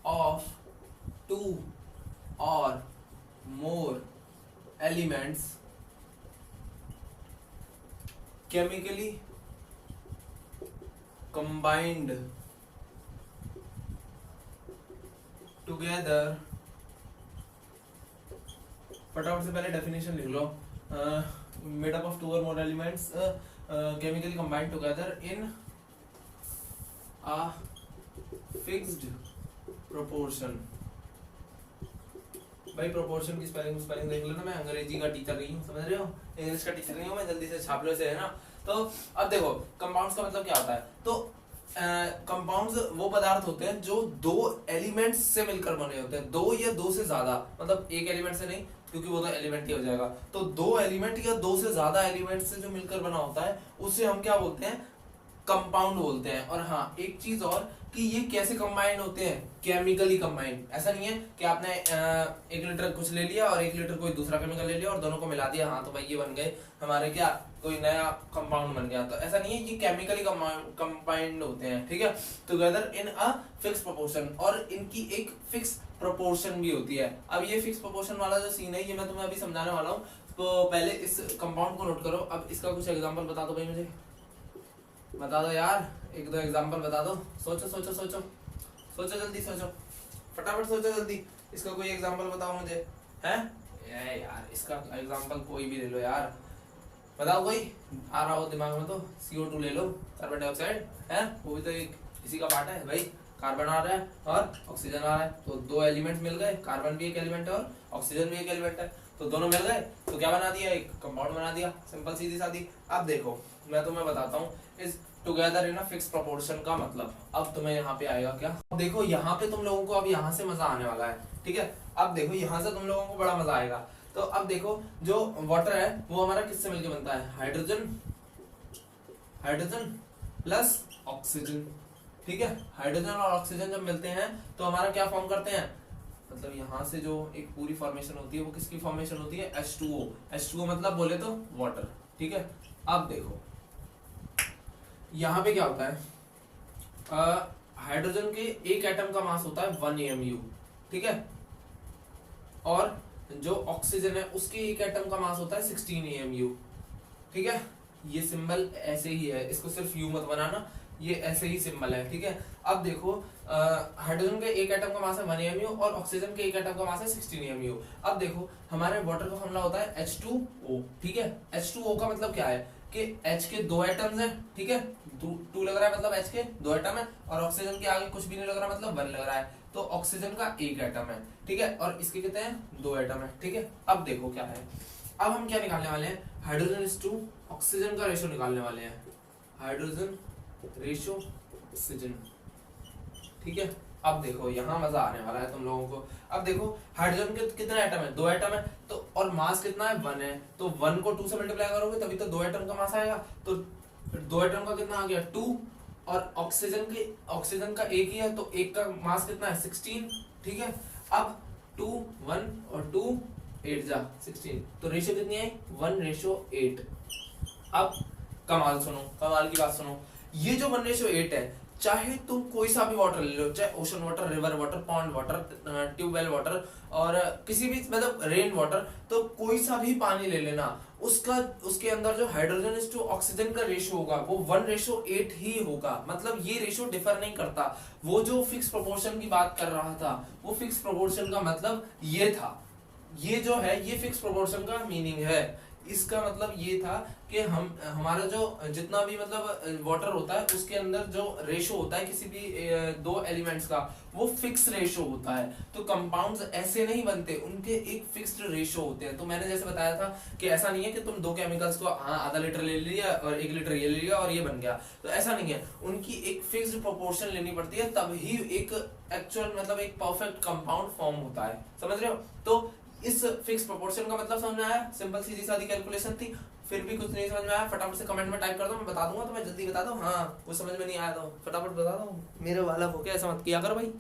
ऑफ 2 और more elements chemically combined together। फटाफट से पहले डेफिनेशन लिख लो। मेड अप ऑफ 2 और more elements chemically combined together in a fixed proportion। भाई प्रोपोर्शन की स्पेलिंग देख लो ना, मैं अंग्रेजी का टीचर नहीं हूँ, समझ रहे हो, इंग्लिश का टीचर नहीं हूँ मैं, जल्दी से छाप लो इसे, है ना। तो अब देखो कंपाउंड्स का मतलब क्या होता है। तो कंपाउंड्स वो पदार्थ होते हैं जो 2 एलिमेंट्स से मिलकर बने होते हैं, 2 या 2 से ज्यादा, मतलब एक एलिमेंट से नहीं, क्योंकि वो तो एलिमेंट ही हो जाएगा। तो 2 एलिमेंट या 2 से ज्यादा एलिमेंट से जो मिलकर बना होता है उसे हम क्या बोलते हैं? कंपाउंड बोलते हैं। और हाँ, एक चीज और कि ये कैसे कंबाइन होते हैं? Chemically combine. ऐसा नहीं है कि आपने 1 लीटर कुछ ले लिया और 1 लीटर कोई दूसरा केमिकल ले लिया और दोनों को मिला दिया, हाँ तो भाई ये बन गए हमारे क्या, कोई नया कंपाउंड बन गया। तो ऐसा नहीं है, ये केमिकली कंबाइंड होते हैं, ठीक है, together in a fix proportion. और इनकी एक फिक्स प्रोपोर्शन भी होती है। अब ये फिक्स प्रोपोर्शन वाला जो सीन है ये मैं तुम्हें अभी समझाने वाला हूँ। तो पहले इस कंपाउंड को नोट करो। अब इसका कुछ एग्जाम्पल बता दो भाई, मुझे बता दो यार, 1-2 एग्जांपल बता दो। सोचो सोचो सोचो सोचो, जल्दी सोचो, फटाफट सोचो जल्दी। इसका कोई एग्जांपल बताओ मुझे, हैं? यार इसका एग्जांपल कोई भी ले लो यार, बताओ कोई आ रहा हो दिमाग में तो। CO2 ले लो, कार्बन डाइऑक्साइड है, वो भी तो एक इसी का पार्ट है भाई। कार्बन आ रहा है और ऑक्सीजन आ रहा है, तो 2 एलिमेंट मिल गए, कार्बन भी एक एलिमेंट है और ऑक्सीजन भी एक एलिमेंट है, तो दोनों मिल गए तो क्या बना दिया? एक कंपाउंड बना दिया, सिंपल सीधी सादी। अब देखो मैं तुम्हें बताता हूँ इस together in a fix proportion का मतलब। अब तुम्हें यहाँ पे आएगा क्या? देखो यहाँ पे तुम लोगों को अब यहाँ से मजा आने वाला है, ठीक है। अब देखो यहाँ से तुम लोगों को बड़ा मजा आएगा। तो अब देखो जो वाटर है वो हमारा किससे मिलकर बनता है? हाइड्रोजन प्लस ऑक्सीजन, ठीक है। हाइड्रोजन और ऑक्सीजन जब मिलते हैं तो हमारा क्या फॉर्म करते हैं? मतलब यहाँ से जो एक पूरी फॉर्मेशन होती है वो किसकी फॉर्मेशन होती है? H2O। H2O मतलब बोले तो वाटर, ठीक है। अब देखो यहाँ पे क्या होता है? हाइड्रोजन के एक एटम का मास होता है 1 AMU, ठीक है। और जो ऑक्सीजन है उसके एक एटम का मास होता है 16 AMU, ठीक है। ये सिंबल ऐसे ही है, इसको सिर्फ U मत बनाना, ये ऐसे ही सिंबल है, ठीक है। अब देखो हाइड्रोजन के एक एटम का मास है 1 AMU और ऑक्सीजन के एक एटम का मास है 16 AMU। अब देखो हमारे वाटर का फॉर्मूला होता है H2O, ठीक है। H2O का मतलब क्या है कि H के 2 एटम्स हैं, ठीक है, 2 लग रहा है मतलब H के 2 एटम है, और ऑक्सीजन के आगे कुछ भी नहीं लग रहा मतलब 1 लग रहा है, तो ऑक्सीजन का एक एटम है, ठीक है, और इसके कितने हैं 2 एटम है, ठीक है। अब देखो क्या है, अब हम क्या निकालने वाले हैं, हाइड्रोजन इज टू ऑक्सीजन का रेशियो निकालने वाले हैं, हाइड्रोजन रेशियो ऑक्सीजन, ठीक है। अब देखो यहाँ मजा आने वाला है तुम लोगों को। अब देखो हाइड्रोजन के कितने एटम है, 2 एटम है, तो और मास कितना है 1 है, तो 1 को 2 से मल्टीप्लाई करोगे तभी तो 2 एटम का मास आएगा, तो 2 एटम का कितना आ गया 2, और ऑक्सीजन का एक ही है, तो एक का मास कितना है 16, ठीक है। अब 2 1 और 2 8 जा 16, तो रेशियो कितनी है 1:8। अब कमाल सुनो, कमाल की बात सुनो, ये जो 1:8 है, चाहे तुम कोई सा भी वाटर ले लो, चाहे ocean water, river water, pond water, tubewell water, और किसी भी मतलब रेन वाटर, तो कोई सा भी पानी ले लेना, उसके अंदर जो हाइड्रोजन इज टू ऑक्सीजन का रेशियो होगा वो 1:8 ही होगा। मतलब ये रेशियो डिफर नहीं करता। वो जो फिक्स प्रोपोर्शन की बात कर रहा था, वो फिक्स प्रोपोर्शन का मतलब ये था, ये जो है ये फिक्स प्रोपोर्शन का मीनिंग है। इसका मतलब ये था कि हमारा जो जितना भी मतलब वाटर होता है उसके अंदर जो रेशो होता है किसी भी दो एलिमेंट्स का, वो फिक्स रेशो होता है। तो कंपाउंड्स ऐसे नहीं बनते, उनके एक फिक्स्ड रेशो होते हैं। तो मैंने जैसे बताया था कि ऐसा नहीं है कि तुम 2 केमिकल्स को आधा लीटर ले लिया और 1 लीटर ये ले लिया और ये बन गया, तो ऐसा नहीं है। उनकी एक फिक्स्ड प्रोपोर्शन लेनी पड़ती है, तभी एक एक्चुअल मतलब एक परफेक्ट कंपाउंड फॉर्म होता है। समझ रहे हो? तो इस फिक्स प्रोपोर्शन का मतलब समझ में आया? सिंपल सीधी सादी कैलकुलेशन थी। फिर भी कुछ नहीं समझ में आया, फटाफट से कमेंट में टाइप कर दो, मैं बता दूंगा। तो मैं जल्दी बता दूं, हाँ कुछ समझ में नहीं आया तो फटाफट बता दो, मेरे वाला हो गया, ऐसा मत किया कर भाई।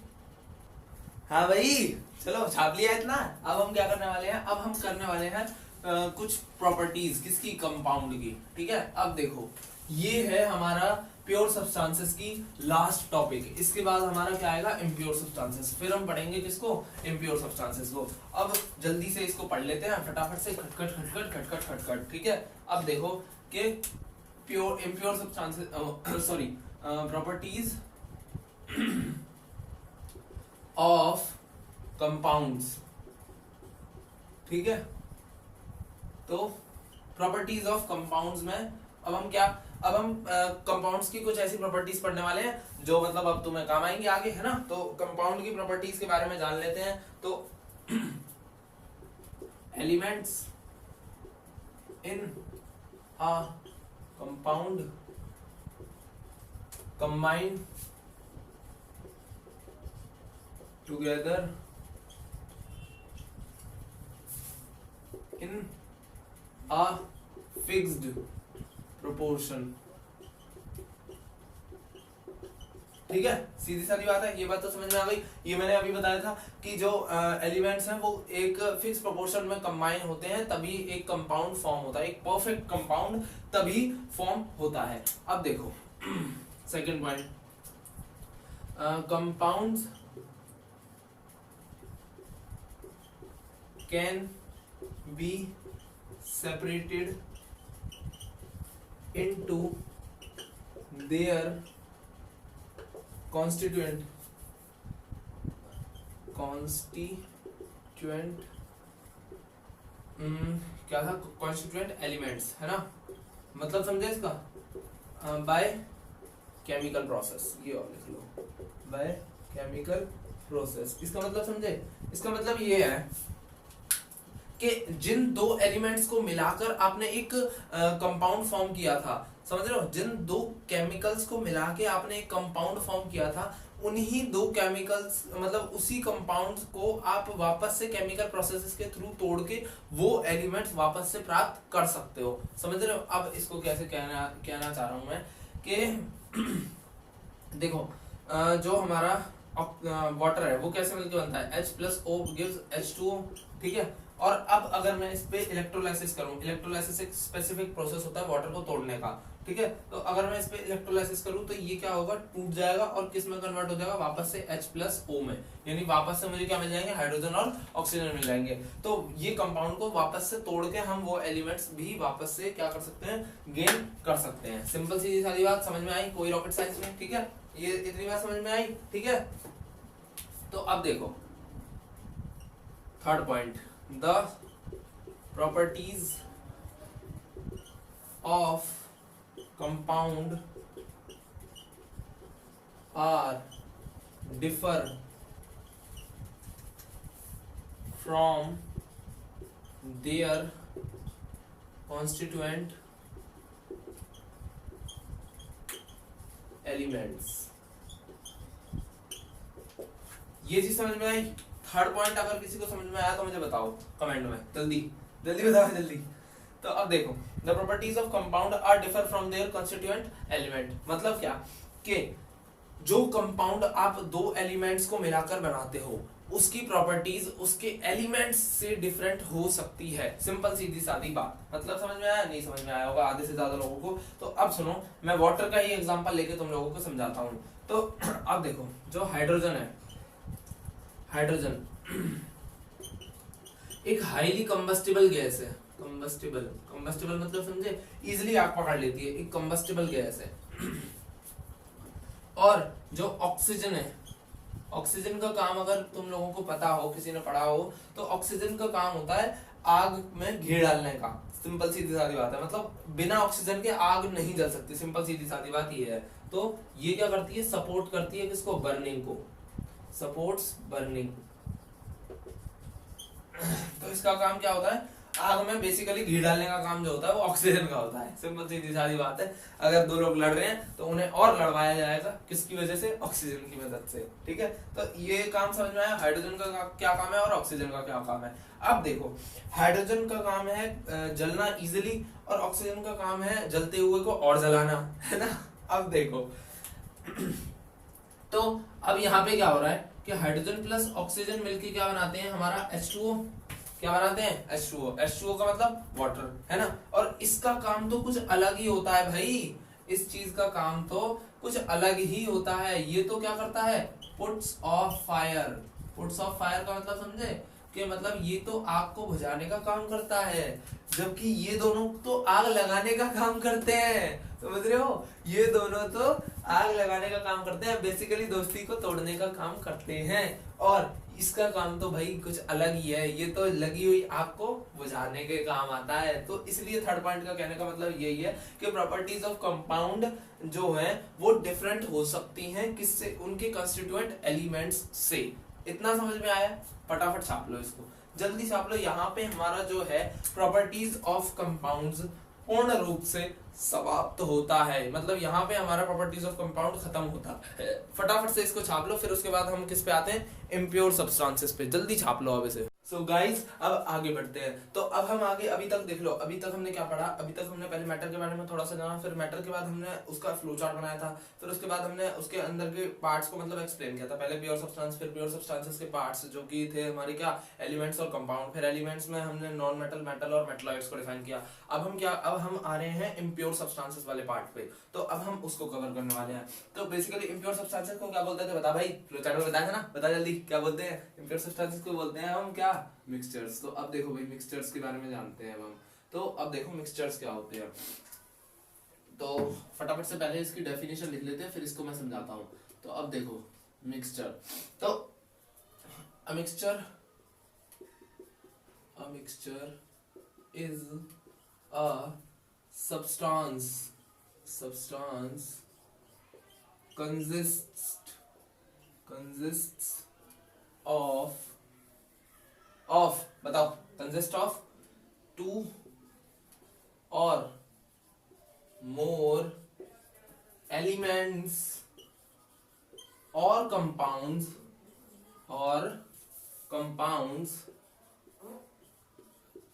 हाँ भाई चलो छाप लिया इतना। अब हम क्या करने वाले हैं, अब हम करने वाले हैं कुछ प्रॉपर्टीज किसकी, कंपाउंड की, ठीक है। अब देखो ये है हमारा प्योर सब्सटेंसेस की लास्ट टॉपिक। इसके बाद हमारा क्या आएगा, इम्प्योर सब्सटेंसेस। फिर हम पढ़ेंगे किसको, इम्प्योर सब्सटेंसेस को। अब जल्दी से इसको पढ़ लेते हैं फटाफट से, खटखट खटखट खटखट खटखट, ठीक है। अब देखो कि pure impure substances sorry properties of compounds, ठीक है। तो प्रॉपर्टीज ऑफ कंपाउंड्स में अब हम कंपाउंड्स की कुछ ऐसी प्रॉपर्टीज पढ़ने वाले हैं जो मतलब अब तुम्हें काम आएंगे आगे, है ना। तो कंपाउंड की प्रॉपर्टीज के बारे में जान लेते हैं। तो elements in a compound combine together in a fixed proportion, ठीक है। सीधी सादी बात है, ये बात तो समझ में आ गई। ये मैंने अभी बताया था कि जो एलिमेंट्स हैं वो एक फिक्स प्रोपोर्शन में कंबाइन होते हैं, तभी एक कंपाउंड फॉर्म होता है, एक परफेक्ट कंपाउंड तभी फॉर्म होता है। अब देखो second point, compounds can be separated into their constituent क्या था, constituent elements, है ना। मतलब समझे इसका, बाय केमिकल प्रोसेस, ये और लिख लो, बाय केमिकल प्रोसेस। इसका मतलब समझे, इसका मतलब ये है कि जिन 2 एलिमेंट्स को मिलाकर आपने एक कंपाउंड फॉर्म किया था, समझ रहे हो, जिन 2 केमिकल्स को मिला के आपने एक कंपाउंड फॉर्म किया था, उन्हीं 2 केमिकल्स मतलब उसी कंपाउंड को आप वापस से केमिकल प्रोसेसेस के थ्रू तोड़ के वो एलिमेंट्स वापस से प्राप्त कर सकते हो। समझ रहे हो? अब इसको कैसे कहना चाह रहा हूं मैं कि देखो जो हमारा वाटर है वो कैसे मिलकर बनता है, H+O gives H2O, ठीक है। और अब अगर मैं इस पे इलेक्ट्रोलाइसिस करूं, इलेक्ट्रोलाइसिस एक स्पेसिफिक प्रोसेस होता है वाटर को तोड़ने का, ठीक है। तो अगर मैं इस पे इलेक्ट्रोलाइसिस करूं तो ये क्या होगा, टूट जाएगा और किस में कन्वर्ट हो जाएगा, वापस से H+O में, यानी वापस से मुझे क्या मिल जाएंगे, हाइड्रोजन और ऑक्सीजन मिल जाएंगे। तो ये कंपाउंड को वापस से तोड़ के हम वो एलिमेंट्स भी वापस से क्या कर सकते हैं, गेन कर सकते हैं। सिंपल सी सारी बात समझ में आई, कोई रॉकेट साइंस में, ठीक है, ये इतनी बात समझ में आई, ठीक है। तो अब देखो third point, the properties of compound are differ from their constituent elements। ये चीज समझ में आई। थर्ड पॉइंट अगर किसी को समझ में आया तो मुझे बताओ कमेंट में, जल्दी जल्दी बताओ जल्दी। तो अब देखो, the properties of compound are differ from their constituent element, मतलब क्या कि जो कंपाउंड आप दो एलिमेंट्स को मिलाकर बनाते हो उसकी प्रॉपर्टीज उसके एलिमेंट्स से डिफरेंट हो सकती है। सिंपल सीधी सादी बात, मतलब समझ में आया, नहीं समझ में आया होगा आधे से ज्यादा लोगों को। तो अब सुनो, मैं वाटर का ही एग्जांपल लेके तुम लोगों को समझाता हूँ। तो अब देखो, जो हाइड्रोजन है, हाइड्रोजन एक हाईली कंबस्टिबल गैस है। कंबस्टिबल, कंबस्टिबल मतलब समझे, इजिली आग पकड़ लेती है, एक कंबस्टिबल गैस है। और जो ऑक्सीजन है, ऑक्सीजन का काम अगर तुम लोगों को पता हो, किसी ने पढ़ा हो, तो ऑक्सीजन का काम होता है आग में घी डालने का। सिंपल सीधी सादी बात है, मतलब बिना ऑक्सीजन के आग नहीं जल सकती, सिंपल सीधी सादी बात ये है। तो ये क्या करती है, सपोर्ट करती है किसको, बर्निंग को, सपोर्ट्स बर्निंग। तो इसका काम क्या होता है, आग में बेसिकली घी डालने का काम जो होता है वो ऑक्सीजन का होता है। सिंपल सीधी सारी बात है। अगर दो लोग लड़ रहे हैं तो उन्हें और लड़वाया जाएगा, किसकी वजह से, ऑक्सीजन की मदद से, ठीक है। तो ये काम समझ में आया, हाइड्रोजन का क्या काम है और ऑक्सीजन का क्या काम है। अब देखो, हाइड्रोजन का काम है जलना इजिली और ऑक्सीजन का काम है जलते हुए को और जलाना, है ना। अब देखो तो अब यहाँ पे क्या हो रहा है कि हाइड्रोजन प्लस ऑक्सीजन मिलके क्या बनाते हैं, हमारा H2O। क्या बनाते हैं, H2O। H2O का मतलब वाटर, है ना। और इसका काम तो कुछ अलग ही होता है भाई, इस चीज का काम तो कुछ अलग ही होता है। ये तो क्या करता है, puts of fire. Puts of fire का मतलब समझे, कि मतलब ये तो आग को बुझाने का काम करता है, जबकि ये दोनों तो आग लगाने का काम करते हैं। समझ रहे हो, ये दोनों तो आग लगाने का काम करते हैं, बेसिकली दोस्ती को तोड़ने का काम करते हैं। और इसका काम तो भाई कुछ अलग ही है, ये तो लगी हुई आग को बुझाने के काम आता है। तो इसलिए थर्ड पॉइंट का कहने का मतलब यही है कि प्रॉपर्टीज ऑफ कंपाउंड जो है वो डिफरेंट हो सकती हैं, किससे, उनके कंस्टिट्यूएंट एलिमेंट्स से। इतना समझ में आया, फटाफट छाप लो इसको, जल्दी छाप लो। यहाँ पे हमारा जो है प्रॉपर्टीज ऑफ कंपाउंड्स पूर्ण रूप से समाप्त होता है, मतलब यहाँ पे हमारा प्रॉपर्टीज ऑफ कंपाउंड खत्म होता है। फटाफट से इसको छाप लो, फिर उसके बाद हम किस पे आते हैं, इम्प्योर सब्सटेंसेस पे। जल्दी छाप लो अब इसे। सो गाइज अब आगे बढ़ते हैं। तो अब हम आगे, अभी तक देख लो, अभी तक हमने क्या पढ़ा, अभी तक हमने पहले मैटर के बारे में थोड़ा सा जाना, फिर मैटर के बाद हमने उसका फ्लो चार्ट बनाया था, फिर उसके बाद हमने उसके अंदर के पार्ट्स को मतलब एक्सप्लेन किया था। पहले प्योर सब्सटेंस, फिर प्योर सब्सटेंसेस के पार्ट्स जो कि थे हमारे क्या, एलिमेंट्स और कंपाउंड। फिर एलिमेंट्स में हमने नॉन मेटल, मेटल और मेटलॉइड्स को डिफाइन किया। अब हम क्या, अब हम आ रहे हैं इम्प्योर सब्सटेंसेस वाले पार्ट पे, तो अब हम उसको कवर करने वाले हैं। तो बेसिकली इम्प्योर सब्सटेंसेस को क्या बोलते थे, बता भाई, फ्लो चार्ट में बताया था ना, बता जल्दी क्या बोलते हैं। इम्प्योर सब्सटेंसेस को बोलते हैं हम क्या, मिक्सचर्स। तो अब देखो भाई, मिक्सचर्स के बारे में जानते हैं हम। तो अब देखो मिक्सचर्स क्या होते हैं, तो फटाफट से पहले इसकी डेफिनेशन लिख लेते हैं, फिर इसको मैं समझाता हूँ। तो अब देखो मिक्सचर, तो a mixture is a substance consists of बताओ, consists of two or more elements or compounds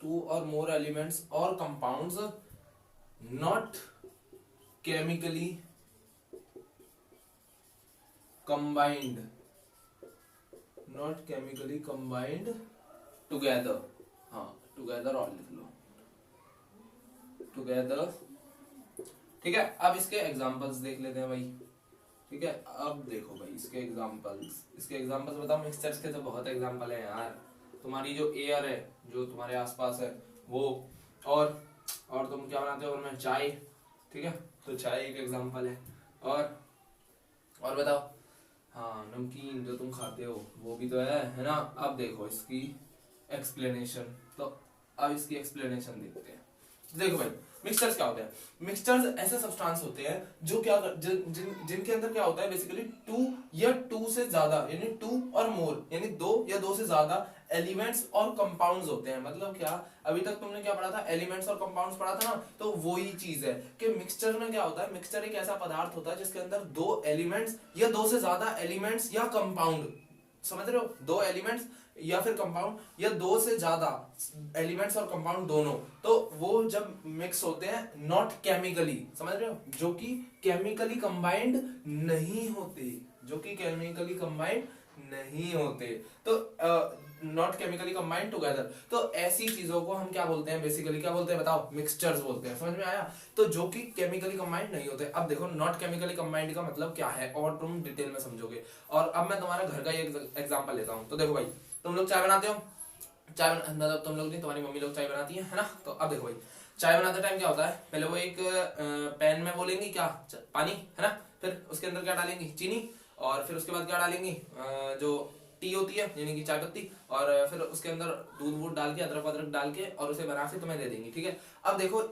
two or more elements or compounds not chemically combined together। हाँ, together और लिख लो, together ठीक है, अब इसके एग्जांपल्स देख लेते हैं भाई। ठीक है, अब देखो भाई इसके एग्जांपल्स बताओ। मिक्सचर्स के तो बहुत एग्जांपल है यार। तुम्हारी जो एयर है जो तुम्हारे आसपास है वो, और तुम क्या बनाते हो घर में, चाय। ठीक है, तो चाय एक एग्जांपल है। और बताओ, हाँ नमकीन जो तुम खाते हो वो भी तो है ना। अब देखो इसकी एक्सप्लेनेशन, तो अब इसकी एक्सप्लेनेशन देखते हैं। देखो भाई मिक्सचर्स क्या होते हैं। मिक्सचर्स ऐसे सब्सटेंस होते हैं जो क्या जिनके अंदर क्या होता है बेसिकली टू या टू से ज्यादा, यानी टू और मोर, यानी दो या दो से ज्यादा एलिमेंट्स और कंपाउंड्स होते हैं। मतलब क्या, अभी तक तुमने क्या पढ़ा था, एलिमेंट्स और कंपाउंड्स पढ़ा था ना, तो वही चीज है कि मिक्सचर में क्या होता है। मिक्सचर एक ऐसा पदार्थ होता है जिसके अंदर दो एलिमेंट्स या दो से ज्यादा एलिमेंट्स या कंपाउंड, समझ रहे हो, दो एलिमेंट्स या फिर कंपाउंड या दो से ज्यादा एलिमेंट्स और कंपाउंड दोनों, तो वो जब मिक्स होते हैं नॉट केमिकली, समझ रहे हो, जो कि केमिकली कंबाइंड नहीं होते, तो नॉट केमिकली कंबाइंड टुगेदर। तो ऐसी चीजों को हम क्या बोलते हैं, बेसिकली क्या बोलते हैं बताओ, मिक्सचर्स बोलते हैं। समझ में आया, तो जो कि केमिकली कंबाइंड नहीं होते। अब देखो नॉट केमिकली कंबाइंड का मतलब क्या है और तुम डिटेल में समझोगे। और अब मैं तुम्हारा घर का एक एग्जांपल लेता हूं। तो देखो भाई, तुम लोग चाय बनाते हो, मतलब तुम लोग नहीं, तुम्हारी मम्मी लोग चाय बनाती है ना। तो अब देखो भाई, चाय बनाते टाइम क्या होता है, पहले वो एक पैन में वो लेंगी क्या, पानी, है ना। फिर उसके अंदर क्या डालेंगी, चीनी, और फिर उसके बाद क्या डालेंगी, जो टी होती है यानी कि चाय पत्ती, और फिर उसके अंदर दूध वूध डाल के, अदरक डाल के, और उसे बना के तुम्हें दे देंगी। ठीक है, अब देखो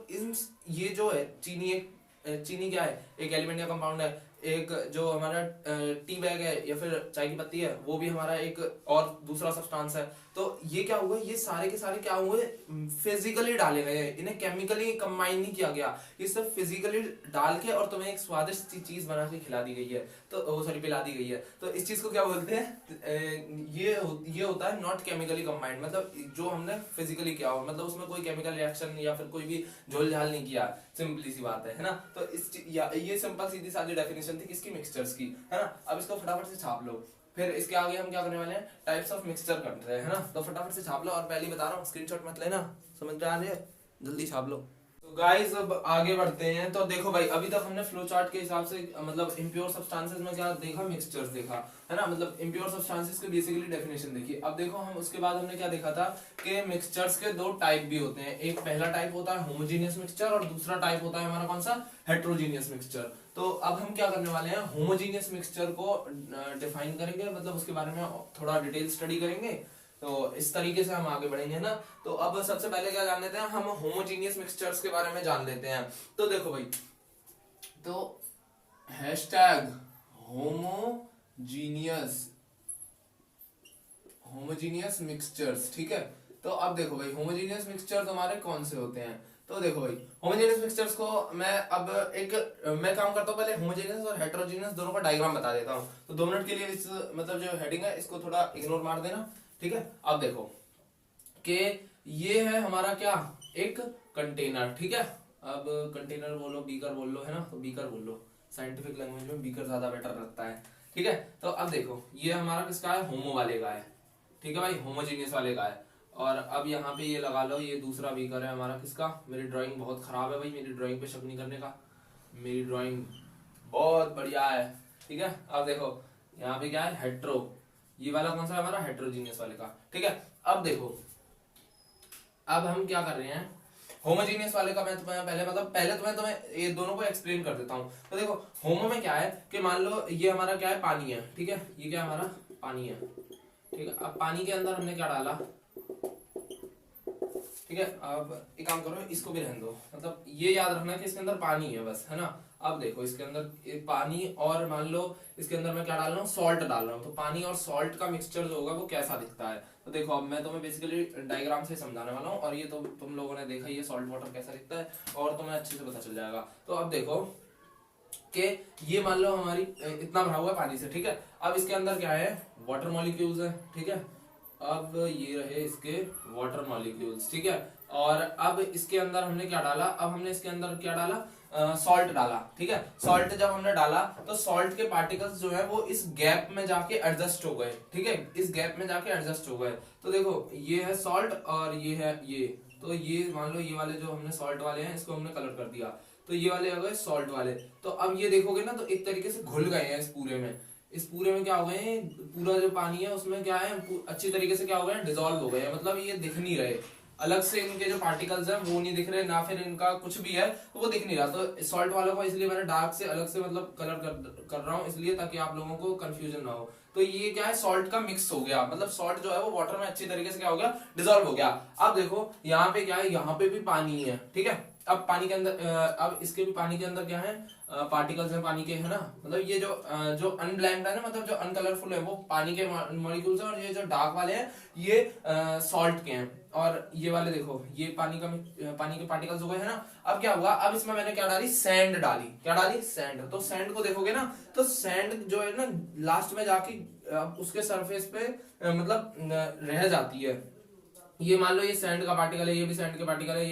ये जो है चीनी क्या है, एक एलिमेंट या कंपाउंड है। एक जो हमारा टी बैग है या फिर चाय की पत्ती है, वो भी हमारा एक और दूसरा सब्सटेंस है। तो ये क्या हुआ, ये सारे के सारे क्या हुए, फिजिकली डाले गए हैं, इन्हें केमिकली कंबाइन नहीं किया गया। ये सब फिजिकली डाल के और तुम्हें एक स्वादिष्ट सी चीज बना के खिला दी गई है, तो सॉरी पिला दी गई है। तो इस चीज को क्या बोलते हैं, ये होता है नॉट केमिकली कंबाइंड। मतलब जो हमने फिजिकली किया हो, मतलब उसमें कोई केमिकल रिएक्शन या फिर कोई भी झोल झाल नहीं किया, सिंपली सी बात है ना। तो ये सिंपल सीधी सादी डेफिनेशन थी किसकी, मिक्सचर्स की, है ना। अब इसको फटाफट से छाप लो। फिर इसके आगे हम क्या करने वाले हैं, टाइप्स ऑफ मिक्सचर कर रहे हैं ना। तो फटाफट से छाप लो, और पहले बता रहा हूँ स्क्रीनशॉट मत लेना, समझ में आ रही है, जल्दी छाप लो। तो गाइस अब आगे बढ़ते हैं। तो देखो भाई, अभी तक हमने फ्लो चार्ट के हिसाब से मतलब इम्प्योर सब्सटेंसेस में क्या देखा, मिक्सचर्स देखा, है ना। मतलब इम्प्योर सब्सटेंसेस की बेसिकली डेफिनेशन देखी। अब देखो हम उसके बाद हमने क्या देखा था कि मिक्सचर्स के दो टाइप भी होते हैं। एक पहला टाइप होता है होमोजीनियस मिक्सचर, और दूसरा टाइप होता है हमारा कौन सा, हेट्रोजीनियस मिक्सचर। तो अब हम क्या करने वाले हैं, होमोजीनियस मिक्सचर को डिफाइन करेंगे, मतलब उसके बारे में थोड़ा डिटेल स्टडी करेंगे। तो इस तरीके से हम आगे बढ़ेंगे ना। तो अब सबसे पहले क्या जान लेते हैं, हम होमोजीनियस मिक्सचर्स के बारे में जान लेते हैं। तो देखो भाई, तो हैशटैग होमोजीनियस मिक्सचर्स, ठीक है। तो अब देखो भाई, होमोजीनियस मिक्सचर्स हमारे कौन से होते हैं। तो देखो भाई, होमोजेनियस मिक्सचर्स को मैं काम करता हूँ, पहले होमोजेनियस और हेटेरोजेनियस दोनों का डायग्राम बता देता हूँ। तो 2 मिनट के लिए इस मतलब जो हेडिंग है इसको थोड़ा इग्नोर मार देना, ठीक है। अब देखो कि ये है हमारा क्या, एक कंटेनर, ठीक है। अब कंटेनर बोलो, बीकर बोल लो, है ना, तो बीकर बोल लो, साइंटिफिक लैंग्वेज में बीकर ज्यादा बेटर लगता है, ठीक है। तो अब देखो ये हमारा किसका है, होमो वाले का है, ठीक है भाई, होमोजीनियस वाले का है। और अब यहाँ पे ये लगा लो, ये दूसरा बीकर है हमारा किसका, मेरी ड्राइंग बहुत खराब है भाई, मेरी ड्राइंग पे शक नहीं करने का, मेरी ड्राइंग बहुत बढ़िया है, ठीक है। अब देखो यहाँ पे क्या है, हेट्रो, ये वाला कौन सा है हमारा, हेट्रोजीनियस वाले का, ठीक है। अब देखो, अब हम क्या कर रहे हैं, होमोजीनियस वाले का मैं तुम्हें पहले तुम्हें ये दोनों को एक्सप्लेन कर देता हूँ। तो देखो होमो में क्या है कि मान लो ये हमारा क्या है, पानी है, ठीक है, ये क्या हमारा पानी है, ठीक है। अब पानी के अंदर हमने क्या डाला, ठीक है। अब एक काम करो, इसको भी रहने दो, मतलब ये याद रखना कि इसके अंदर पानी है बस, है ना। अब देखो इसके अंदर पानी, और मान लो इसके अंदर मैं क्या डाल रहा हूँ, सॉल्ट डाल रहा हूँ। तो पानी और सॉल्ट का मिक्सचर जो होगा वो कैसा दिखता है। तो देखो अब मैं तुम्हें बेसिकली डायग्राम से समझाने वाला हूँ, और ये तो तुम लोगों ने देखा ये सॉल्ट वाटर कैसा दिखता है, और तुम्हें अच्छे से पता चल जाएगा। तो अब देखो कि ये मान लो हमारी इतना भरा हुआ है पानी से, ठीक है। अब इसके अंदर क्या है, वाटर मॉलिक्यूल्स है, ठीक है। अब ये रहे इसके वाटर मॉलिक्यूल्स, ठीक है। और अब इसके अंदर हमने क्या डाला, अब हमने इसके अंदर क्या डाला, सॉल्ट डाला, ठीक है। सॉल्ट जब हमने डाला तो सॉल्ट के पार्टिकल्स जो है वो इस गैप में जाके एडजस्ट हो गए, ठीक है, इस गैप में जाके एडजस्ट हो गए। तो देखो ये है सॉल्ट और ये है ये, तो ये मान लो ये वाले जो हमने सॉल्ट वाले हैं इसको हमने कलर कर दिया। तो ये वाले हो गए सॉल्ट वाले। तो अब ये देखोगे ना तो एक तरीके से घुल गए हैं इस पूरे में क्या हो गए हैं, पूरा जो पानी है उसमें क्या है अच्छी तरीके से क्या हो गए हैं, डिजोल्व हो गए हैं। मतलब ये दिख नहीं रहे, अलग से इनके जो पार्टिकल्स हैं वो नहीं दिख रहे, ना फिर इनका कुछ भी है तो वो दिख नहीं रहा। तो सॉल्ट वालों को इसलिए मैंने डार्क से अलग से मतलब कलर कर रहा हूँ, इसलिए ताकि आप लोगों को कंफ्यूजन ना हो। तो ये क्या है, सॉल्ट का मिक्स हो गया, मतलब सॉल्ट जो है वो वाटर में अच्छी तरीके से क्या हो गया, डिजोल्व हो गया। अब देखो यहाँ पे क्या है, यहाँ पे भी पानी है, ठीक है। अब पानी के अंदर अब इसके भी पानी के अंदर क्या है, पार्टिकल्स हैं पानी के, है ना। मतलब ये जो अनब्लेंड है ना, मतलब जो अनकलरफुल है वो पानी के मॉलिक्यूल्स हैं, और ये जो डार्क वाले हैं ये सॉल्ट के हैं। और ये वाले देखो, ये पानी के पार्टिकल्स हो गए, है ना। अब क्या हुआ, अब इसमें मैंने क्या डाली, सैंड डाली। क्या डाली, सैंड। तो सैंड को देखोगे ना तो सैंड जो है ना लास्ट में जाके उसके सरफेस पे मतलब रह जाती है। ये मान लो ये सैंड का पार्टिकल है, ये भी सैंड के पार्टिकल है,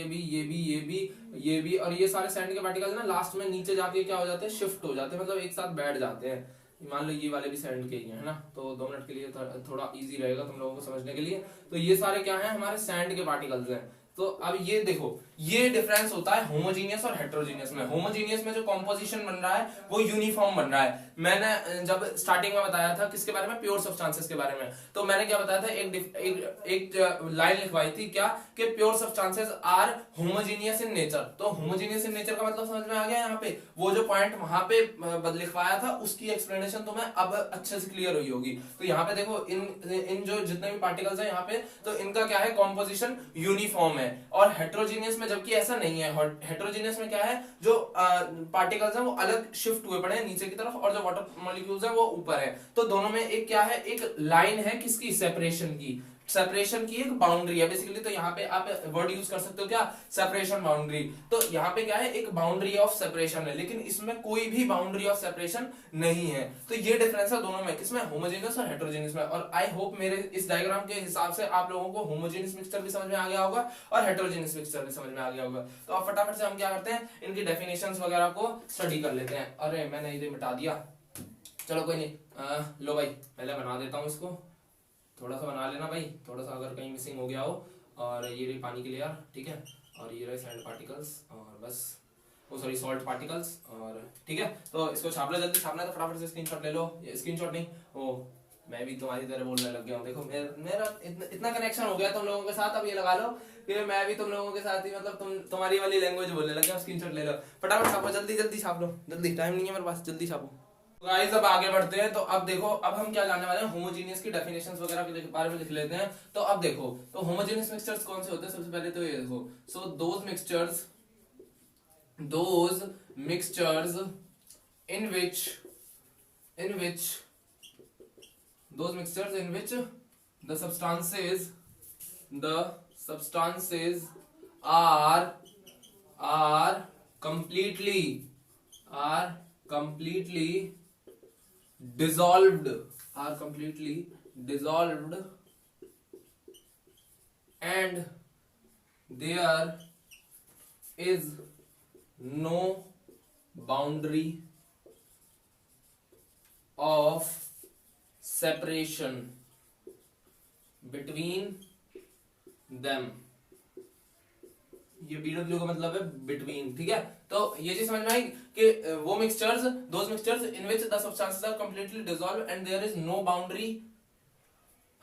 ये भी और ये सारे सैंड के पार्टिकल ना लास्ट में नीचे जाके क्या हो जाते हैं, शिफ्ट हो जाते हैं, मतलब एक साथ बैठ जाते हैं। मान लो ये वाले भी सैंड के ही हैं, है ना। तो 2 मिनट के लिए थोड़ा इजी रहेगा तुम लोगों को समझने के लिए। तो ये सारे क्या है, हमारे सैंड के पार्टिकल्स हैं। तो अब ये देखो, ये डिफरेंस होता है होमोजीनियस और हेट्रोजीनियस में। होमोजीनियस में जो कॉम्पोजिशन बन रहा है वो यूनिफॉर्म बन रहा है। मैंने जब स्टार्टिंग में बताया था किसके बारे में, प्योर सब्सटेंसेस के बारे में, तो मैंने क्या बताया था, एक लाइन लिखवाई थी क्या, कि pure substances are homogeneous in nature. तो होमोजीनियस इन नेचर का मतलब समझ में आ गया। यहाँ पे वो जो पॉइंट वहां पे लिखवाया था उसकी एक्सप्लेनेशन तुम्हें अब अच्छे से क्लियर हुई होगी। तो यहाँ पे देखो, इन जो जितने भी पार्टिकल्स हैं यहाँ पे, तो इनका क्या है, कॉम्पोजिशन यूनिफॉर्म है। और हेट्रोजीनियस में जबकि ऐसा नहीं है। हेट्रोजीनियस में क्या है, जो पार्टिकल्स हैं वो अलग शिफ्ट हुए पड़े हैं नीचे की तरफ, और जो वाटर मॉलिक्यूल्स हैं वो ऊपर है। तो दोनों में एक क्या है, एक लाइन है किसकी, सेपरेशन की एक बाउंड्री है बेसिकली। तो यहाँ पे आप वर्ड यूज कर सकते हो क्या, सेपरेशन बाउंड्री। तो यहाँ पे क्या है, एक बाउंड्री ऑफ सेपरेशन है, लेकिन इसमें कोई भी बाउंड्री ऑफ सेपरेशन नहीं है। तो ये डिफरेंस है दोनों में, किसमें, होमोजेनियस और हेट्रोजेनियस में। और आई होप मेरे इस डायग्राम के हिसाब से आप लोगों को होमोजेनियस मिक्सचर भी समझ में आ गया होगा और हेट्रोजेनियस मिक्सचर भी समझ में आ गया होगा। तो अब फटाफट से हम क्या करते हैं, इनकी डेफिनेशंस वगैरह को स्टडी कर लेते हैं। अरे मैंने इधर मिटा दिया, चलो कोई नहीं। लो भाई पहले बना देता हूँ इसको, थोड़ा सा बना लेना भाई, थोड़ा सा अगर कहीं मिसिंग हो गया हो। और ये रही पानी की लेयर, ठीक है, और ये रहे सैंड पार्टिकल्स, और बस वो सॉरी सॉल्ट पार्टिकल्स, और ठीक है। तो इसको छाप लो, जल्दी छापना है तो फटाफट से स्क्रीनशॉट ले लो। स्क्रीनशॉट नहीं, वो मैं भी तुम्हारी तरह बोलने लग गया हूँ। देखो मेरा इतना कनेक्शन हो गया तुम लोगों के साथ, अब ये लगा लो कि मैं भी तुम लोगों के साथ ही मतलब तुम्हारी वाली लैंग्वेज बोलने लग गया। स्क्रीनशॉट ले लो, फटाफट छापो, जल्दी छाप लो, जल्दी, टाइम नहीं है मेरे पास, जल्दी छापो। गाइस अब आगे बढ़ते हैं। तो अब देखो, अब हम क्या जानने वाले हैं, होमोजेनियस की डेफिनेशंस वगैरह के बारे में लिख लेते हैं। तो अब देखो, तो होमोजेनियस मिक्सचर्स कौन से होते हैं, सबसे पहले तो ये देखो, so those mixtures in which the substances are completely dissolved and there is no boundary of separation between them। ये BW का मतलब है बिटवीन, ठीक है। तो ये चीज समझ में आई कि वो mixtures, those mixtures in which the substances are completely dissolve and there is no boundary,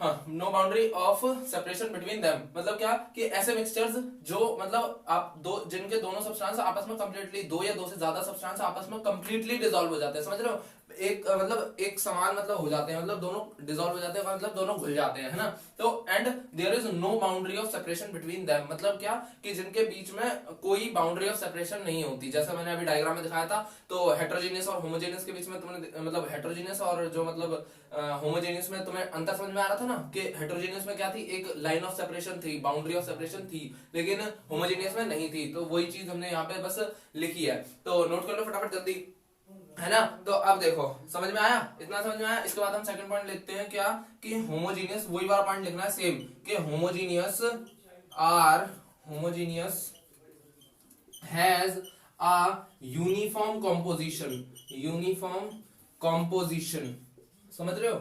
no boundary of separation between them. मतलब क्या, कि ऐसे मिक्सचर्स जो मतलब आप जिनके दोनों सब्सटेंस आपस में कंप्लीटली, दो या दो से ज्यादा सब्सटेंस आपस में कंप्लीटली डिसॉल्व हो जाते हैं, समझ रहे हो, मतलब एक समान मतलब हो जाते हैं, मतलब दोनों डिसॉल्व हो जाते हैं, मतलब दोनों घुल जाते हैं, है ना। तो and there is no boundary of separation between them, मतलब क्या, कि जिनके बीच में कोई बाउंड्री ऑफ सेपरेशन नहीं होती। जैसा मैंने अभी डायग्राम में दिखाया था, तो हेट्रोजेनियस और होमोजेनियस के बीच में तुमने मतलब हेट्रोजेनियस और जो मतलब होमोजेनियस में तुम्हें अंतर समझ में आ रहा था ना, कि हेट्रोजेनियस में क्या थी, एक लाइन ऑफ सेपरेशन थी, बाउंड्री ऑफ सेपरेशन थी, लेकिन होमोजेनियस में नहीं थी। तो वही चीज हमने यहाँ पे बस लिखी है, तो नोट कर लो फटाफट जल्दी, है ना। तो अब देखो समझ में आया, इतना समझ में आया। इसके बाद हम सेकंड पॉइंट लिखते हैं क्या, कि होमोजीनियस, वही वाला पॉइंट लिखना है सेम, कि homogeneous has a uniform composition. समझ रहे हो,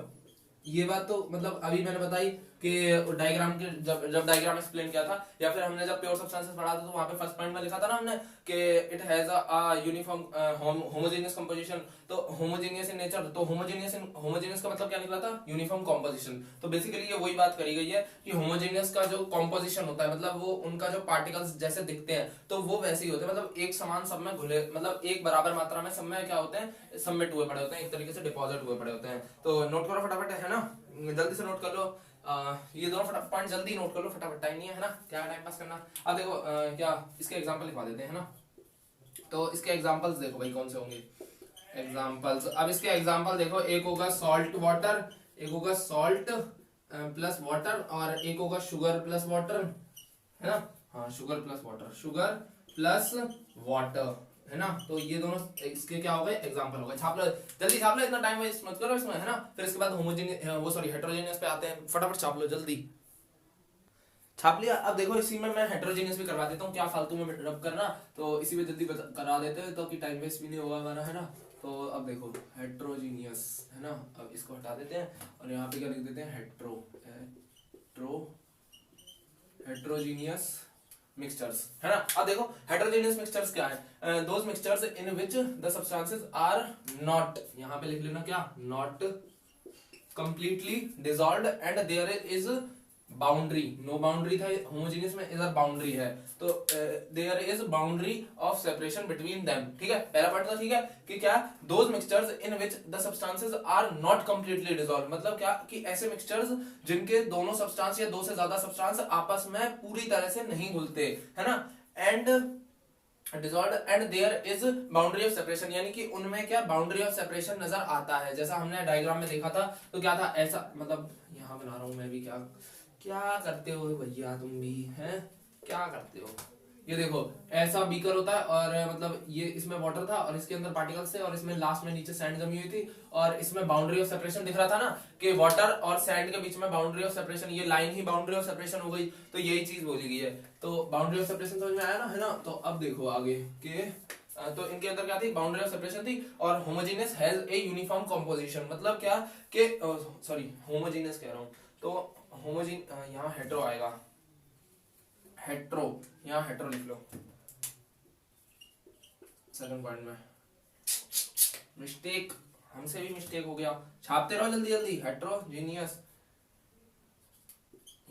ये बात तो मतलब अभी मैंने बताई कि डायग्राम के जब डायग्राम एक्सप्लेन किया था, या फिर हमने जब प्योर सब्सटेंसेस पढ़ा था तो वहां पे फर्स्ट पॉइंट में लिखा था ना हमने कि it has a uniform homogeneous composition. तो होमोजेनियस इन नेचर, तो होमोजेनियस का मतलब क्या निकला था? Uniform composition. तो बेसिकली ये वही बात करी गई है कि होमोजेनियस का जो कंपोजिशन होता है, मतलब वो उनका जो पार्टिकल्स जैसे दिखते हैं तो वो वैसे ही होते हैं, मतलब एक समान सब में घुले, मतलब एक बराबर मात्रा में सब में क्या होते हैं? सबमिट हुए पड़े होते हैं, एक तरीके से डिपॉजिट हुए पड़े होते हैं। तो नोट करो फटाफट, है ना, जल्दी से नोट कर लो। ये दोनों फटाफट पॉइंट जल्दी नोट कर लो फटाफट, टाइम नहीं है ना, क्या टाइम पास करना। अब देखो क्या इसके एग्जांपल लिखवा देते हैं ना। तो इसके एग्जांपल्स देखो भाई कौन से होंगे एग्जांपल्स। अब इसके एग्जांपल देखो, एक होगा सॉल्ट वाटर, एक होगा सॉल्ट प्लस वाटर, और एक होगा शुगर प्लस वाटर, है ना। हाँ, sugar plus water, sugar plus water, है ना। तो ये दोनों इसके क्या हो गए? एग्जांपल हो गए। छाप लो जल्दी, छाप लो, इतना टाइम वेस्ट मत करो इसमें, है ना। फिर इसके बाद हेटेरोजेनियस पे आते हैं, फटाफट छाप लो जल्दी। छाप लिया? अब देखो इसी में मैं हेटेरोजेनियस भी करवा देता हूँ, क्या फालतू में रब करना, तो इसी में जल्दी करा देते हैं तो कि टाइम वेस्ट भी नहीं होगा हमारा, है ना। तो अब देखो हेटेरोजेनियस, है ना, अब इसको हटा देते हैं और यहाँ पे क्या लिख देते हैं? हेटेरोजेनियस मिक्सचर्स, है ना। अब देखो हेटेरोजेनियस मिक्सचर्स क्या है? Those mixtures in which the substances are not, यहाँ पे लिख लेना क्या? Not completely dissolved and there is boundary, no boundary था homogeneous में, इधर boundary है, तो there is boundary of separation between them, ठीक है। पहला पार्ट था, ठीक है, कि क्या? those mixtures in which the substances are not completely dissolved, मतलब क्या कि ऐसे मिक्सचर्स जिनके दोनों सब्सटेंस या दो से ज्यादा सब्सटेंस आपस में पूरी तरह से नहीं घुलते, है ना। And disorder and there is boundary of separation, यानी कि उनमें क्या बाउंड्री ऑफ सेपरेशन नजर आता है, जैसा हमने डायग्राम में देखा था। तो क्या था ऐसा, मतलब यहाँ बना रहा हूं मैं भी, क्या क्या करते हो भैया तुम भी, हैं क्या करते हो? ये देखो ऐसा बीकर होता है और मतलब ये इसमें वाटर था और इसके अंदर पार्टिकल्स थे और इसमें लास्ट में नीचे सैंड जमी हुई थी और इसमें बाउंड्री ऑफ सेपरेशन दिख रहा था ना कि वाटर और सैंड के बीच में बाउंड्री ऑफ सेपरेशन, ये line he boundary of separation हो गई। तो यही चीज बोली गई है। तो बाउंड्री ऑफ सेपरेशन समझ में आया ना, है ना। तो अब देखो आगे के, तो इनके अंदर क्या थी? बाउंड्री ऑफ सेपरेशन थी और homogeneous has a uniform composition, मतलब क्या कि सॉरी होमोजेनियस कह रहा हूं, तो होमोजेन यहाँ हेटेरो आएगा, हेट्रो, यहाँ हेट्रो लिख लो सेकंड पॉइंट में। मिस्टेक, हमसे भी मिस्टेक हो गया, छापते रहो जल्दी जल्दी। हेट्रोजीनियस,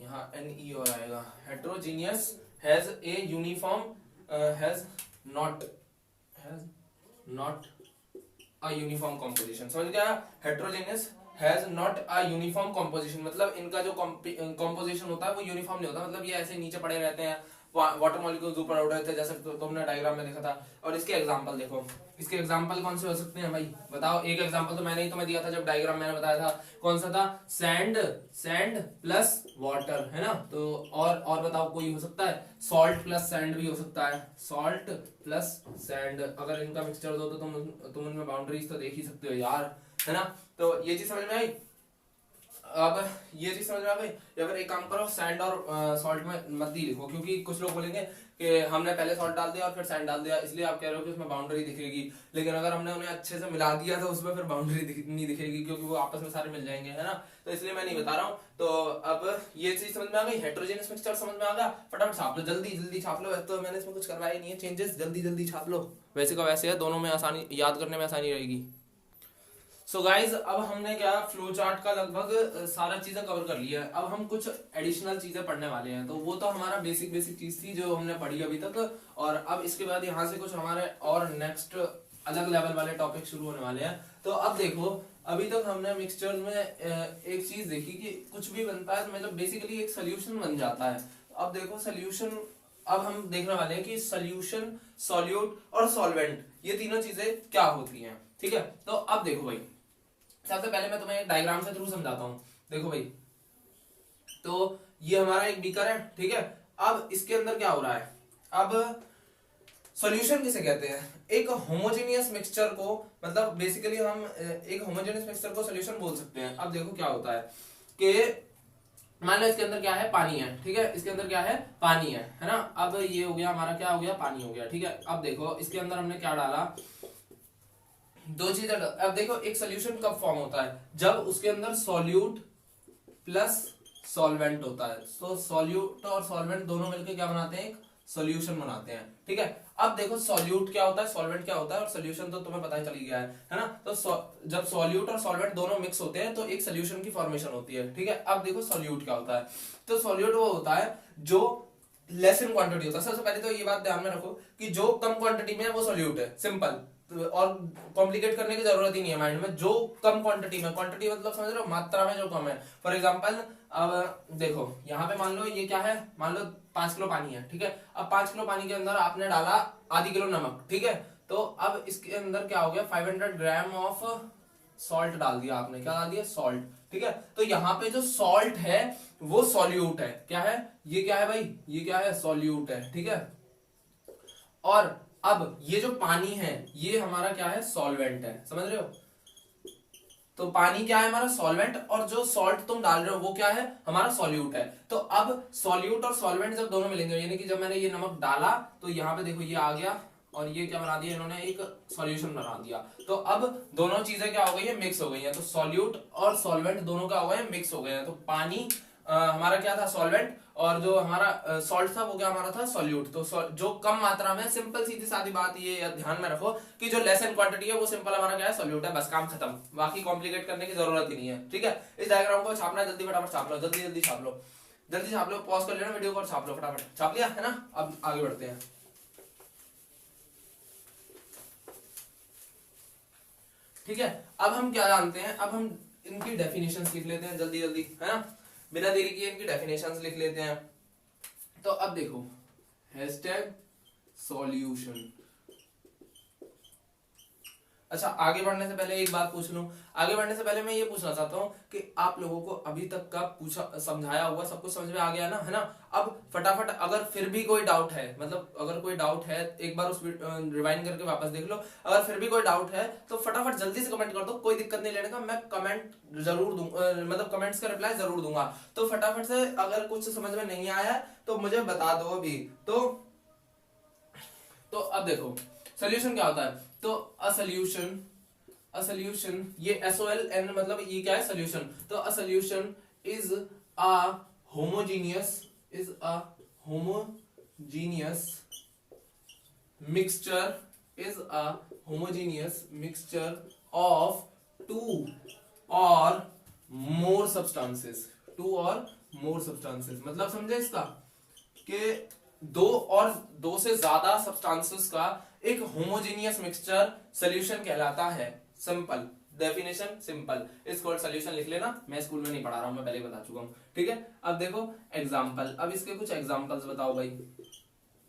यहाँ NE और आएगा। Heterogeneous has a uniform, has not a uniform composition, समझ गया। Heterogeneous has not a uniform composition, मतलब इनका जो कंपोजिशन होता है वो यूनिफॉर्म नहीं होता, मतलब ये ऐसे नीचे पड़े रहते हैं, वाटर मॉलिक्यूल्स ऊपर उड़ रहे थे जैसे तुमने डायग्राम में देखा था। और इसके एग्जांपल देखो, इसके एग्जांपल कौन से हो सकते हैं भाई बताओ? एक एग्जांपल तो मैंने ही तुम्हें दिया था जब डायग्राम मैंने बताया था, कौन सा था? सैंड प्लस वाटर, है ना। तो और बताओ कोई हो सकता है? सॉल्ट प्लस सैंड भी हो सकता है, सॉल्ट प्लस सैंड। अगर इनका मिक्सचर दो तो तुम उनमें बाउंड्रीज तो देख ही सकते हो यार, है ना। तो ये चीज समझ में आई? अब ये चीज समझ में आ गई? या फिर एक काम करो, सैंड और सॉल्ट में मत ही लिखो, क्योंकि कुछ लोग बोलेंगे कि हमने पहले सॉल्ट डाल दिया और फिर सैंड डाल दिया, इसलिए आप कह रहे हो कि उसमें बाउंड्री दिखेगी। लेकिन अगर हमने उन्हें अच्छे से मिला दिया तो उसमें फिर बाउंड्री नहीं दिखेगी, क्योंकि वो आपस में सारे मिल जाएंगे, है ना। तो इसलिए मैं नहीं बता रहा हूँ। तो अब ये चीज समझ में आ गई, हेटेरोजेनियस मिक्सचर समझ में आ गया। फटाफट छाप लो, जल्दी जल्दी छाप लो, तो मैंने इसमें कुछ करवाया नहीं है चेंजेस, जल्दी जल्दी छाप लो। वैसे का वैसे है, दोनों में आसानी, याद करने में आसानी रहेगी। सो गाइज, अब हमने क्या फ्लो चार्ट का लगभग सारा चीजें कवर कर लिया है। अब हम कुछ एडिशनल चीजें पढ़ने वाले हैं, तो वो तो हमारा बेसिक चीज थी जो हमने पढ़ी अभी तक। और अब इसके बाद यहाँ से कुछ हमारे और नेक्स्ट अलग लेवल वाले टॉपिक शुरू होने वाले हैं। तो अब देखो, अभी तक हमने मिक्सचर में एक चीज देखी कि कुछ भी बनता है तो मतलब बेसिकली एक सोल्यूशन बन जाता है। अब देखो सोल्यूशन, अब हम देखने वाले हैं कि सोल्यूशन, सॉल्यूट और सॉल्वेंट, ये तीनों चीजें क्या होती हैं, ठीक है। तो अब देखो भाई, सबसे पहले मैं तुम्हें एक डायग्राम के थ्रू समझाता हूं। देखो भाई, तो ये हमारा एक बीकर है, ठीक है। अब इसके अंदर क्या हो रहा है? अब सॉल्यूशन किसे कहते हैं? एक होमोजेनियस मिक्सचर को, मतलब बेसिकली हम एक होमोजेनियस मिक्सचर को सॉल्यूशन बोल सकते हैं। अब देखो क्या होता है कि मान लो इसके अंदर क्या है? पानी है, ठीक है। इसके अंदर क्या है? पानी है ना। अब ये हो गया हमारा, क्या हो गया? पानी हो गया, ठीक है। अब देखो इसके अंदर हमने क्या डाला? दो चीजें। अब देखो एक सोल्यूशन कब फॉर्म होता है? जब उसके अंदर सॉल्यूट प्लस सॉल्वेंट होता है। तो सॉल्यूट और सॉल्वेंट दोनों मिलकर क्या बनाते हैं, एक सॉल्यूशन बनाते हैं। ठीक है, अब देखो सॉल्यूट क्या होता है, सॉल्वेंट क्या होता है और सॉल्यूशन तो तुम्हें पता ही चली गया है ना। तो जब सॉल्यूट और सॉल्वेंट दोनों मिक्स होते हैं तो एक सॉल्यूशन की फॉर्मेशन होती है। ठीक है, अब देखो सॉल्यूट क्या होता है। तो सॉल्यूट वो होता है जो लेस इन क्वांटिटी होता है। सबसे पहले तो ये बात ध्यान में रखो कि जो कम क्वांटिटी में है वो सॉल्यूट है, सिंपल, और कॉम्प्लिकेट करने की जरूरत ही नहीं है माइंड में। जो कम क्वांटिटी में, क्वांटिटी मतलब समझ रहे हो, मात्रा में जो कम है। फॉर एग्जांपल अब देखो यहाँ पे मान लो ये क्या है, मान लो 5 किलो पानी है। ठीक है, अब 5 किलो पानी के अंदर आपने डाला आधी किलो नमक। ठीक है, तो अब इसके अंदर क्या हो गया, 500 ग्राम ऑफ सॉल्ट डाल दिया आपने। क्या डाल दिया, सॉल्ट। ठीक है, तो यहाँ पे जो सॉल्ट है वो सॉल्यूट है। क्या है, ये क्या है भाई, ये क्या है, सॉल्यूट है। ठीक है, और अब ये जो पानी है ये हमारा क्या है, सॉल्वेंट है। समझ रहे हो, तो पानी क्या है हमारा, सॉल्वेंट, और जो सॉल्ट तुम डाल रहे हो वो क्या है, हमारा सॉल्यूट है। तो अब सॉल्यूट और सॉल्वेंट जब दोनों मिलेंगे, यानी कि जब मैंने ये नमक डाला तो यहाँ पे देखो ये आ गया, और ये क्या बना दिया इन्होंने, एक सॉल्यूशन बना दिया। तो अब दोनों चीजें क्या हो गई है, मिक्स हो गई है। तो सॉल्यूट और सॉल्वेंट दोनों क्या हो गए, मिक्स हो गए हैं। तो पानी हमारा क्या था, सॉल्वेंट, और जो हमारा सॉल्ट था वो क्या हमारा था, सॉल्यूट। तो जो कम मात्रा में, सिंपल सीधी सादी बात ये ध्यान में रखो कि जो लेस इन क्वांटिटी है वो सिंपल हमारा क्या है, सॉल्यूट है। बस काम खत्म, बाकी कॉम्प्लिकेट करने की जरूरत ही नहीं है। ठीक है, इस डायग्राम को छापना है, जल्दी फटाफट छाप लो, जल्दी जल्दी छाप लो, जल्दी छाप लो, पॉज कर लेना वीडियो को और छाप लो फटाफट। छाप लिया है ना, अब आगे बढ़ते हैं। ठीक है, अब हम क्या जानते हैं, अब हम इनकी डेफिनेशंस लिख लेते हैं जल्दी जल्दी, है ना, बिना देरी किए इनकी डेफिनेशंस लिख लेते हैं। तो अब देखो, हैशटैग सॉल्यूशन। अच्छा, आगे बढ़ने से पहले एक बात पूछ लूं, आगे बढ़ने से पहले मैं ये पूछना चाहता हूं कि आप लोगों को अभी तक का पूछा समझाया हुआ सब कुछ समझ में आ गया ना, है ना। अब फटाफट अगर फिर भी कोई डाउट है, मतलब अगर कोई डाउट है एक बार उस रिवाइंड करके वापस देख लो। अगर फिर भी कोई डाउट है तो फटाफट जल्दी से कमेंट कर दो, कोई दिक्कत नहीं लेने का, मैं कमेंट जरूर दूंगा, मतलब कमेंट्स का रिप्लाई जरूर दूंगा। तो फटाफट से अगर कुछ समझ में नहीं आया तो मुझे बता दो अभी। तो अब देखो सोल्यूशन क्या होता है। तो अ सोल्यूशन ये SOLN मतलब ये क्या है, सोल्यूशन। तो a solution is a homogeneous mixture of two और मोर सब्सटेंसेस। मतलब समझे इसका कि दो से ज्यादा सब्सटेंसेस का एक होमोजेनियस मिक्सचर सॉल्यूशन कहलाता है। Simple definition, simple is called solution. लिख लेना, मैं स्कूल में नहीं पढ़ा रहा हूं, मैं पहले बता चुका हूं। ठीक है, अब देखो एग्जांपल, अब इसके कुछ एग्जांपल्स बताओ भाई।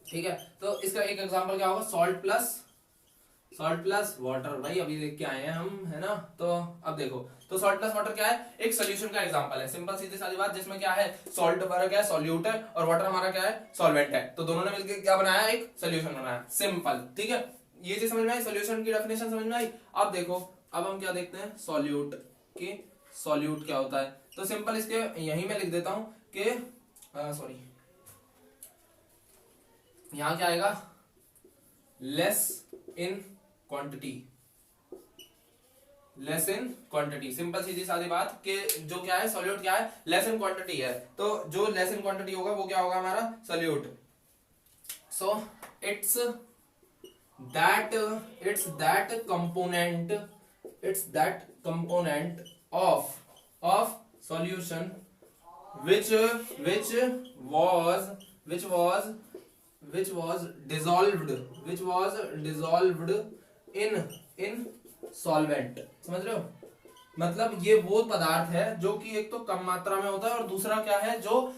ठीक है, तो इसका एक एग्जांपल क्या होगा, सॉल्ट प्लस वाटर। भाई अभी देख के आए हैं हम, है ना। तो अब देखो, तो सॉल्ट प्लस वाटर क्या है, एक सोल्यूशन का एग्जांपल है, सिंपल सीधी सादी बात, जिसमें क्या है, सॉल्ट हमारा क्या है, सॉल्यूट है, और वाटर हमारा क्या है, सॉल्वेंट है। तो दोनों ने मिलकर क्या बनाया, एक सोल्यूशन बनाया, सिंपल। ठीक है, ये चीज समझ में आई, सोल्यूशन की डेफिनेशन समझ में आई। अब देखो, अब हम क्या देखते हैं, सॉल्यूट क्या होता है। तो सिंपल इसके यही मैं लिख देता हूं कि सॉरी, यहां क्या आएगा, लेस इन क्वांटिटी। सिंपल सीधी सादी बात कि जो क्या है, सॉल्यूट क्या है, लेस इन क्वांटिटी है। तो जो लेस इन क्वांटिटी होगा वो क्या होगा, हमारा solute. So it's that component of solution which was dissolved in solvent। समझ रहे हो, मतलब ये वो पदार्थ है जो कि एक तो कम मात्रा में होता है और दूसरा क्या है, जो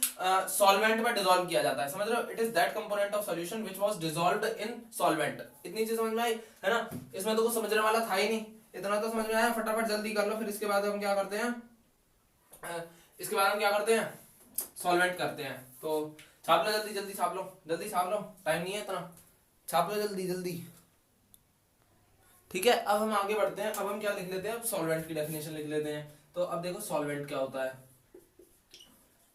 सॉल्वेंट में डिसॉल्व किया जाता है। समझ रहे हो, it is that component of solution which was dissolved in solvent. इतनी चीज समझ में आई, है ना। इसमें तो कुछ समझने वाला था ही नहीं, इतना तो समझ में आया। फटाफट जल्दी कर लो, फिर इसके बाद हम क्या करते हैं, सॉल्वेंट करते हैं। तो छाप लो जल्दी छाप लो, टाइम नहीं है इतना, छाप लो जल्दी। ठीक है, अब हम आगे बढ़ते हैं। अब हम क्या लिख लेते हैं, अब सॉल्वेंट की डेफिनेशन लिख लेते हैं। तो अब देखो सॉल्वेंट क्या होता है,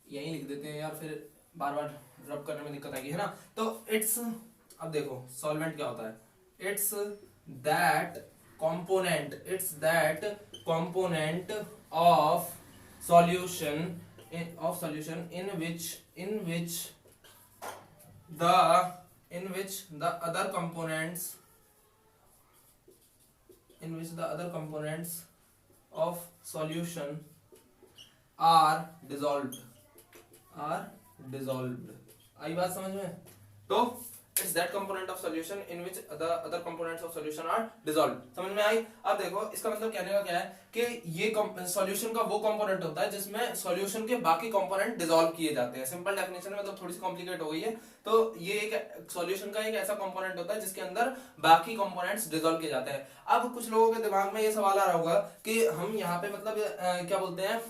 यही लिख देते हैं यार, फिर बार बार रब करने में दिक्कत आएगी, है ना। तो इट्स, अब देखो सॉल्वेंट क्या होता है, it's that component of solution of solution in which the other components of solution are dissolved। आई बात समझ में? तो it's that component of solution in which the other components of solution are dissolved. समझ में आई? अब देखो इसका मतलब कहने का क्या है कि ये सॉल्यूशन का वो कंपोनेंट होता है जिसमें सॉल्यूशन के बाकी कंपोनेंट डिसॉल्व किए जाते हैं। सिंपल डेफिनेशन में मतलब थोड़ी सी कॉम्प्लिकेट हो गई है। तो ये एक सॉल्यूशन का एक ऐसा कंपोनेंट होता है जिसके अंदर बाकी कंपोनेंट्स डिसॉल्व किए जाते हैं। अब कुछ लोगों के दिमाग में ये सवाल आ रहा होगा कि हम यहाँ पे मतलब क्या बोलते हैं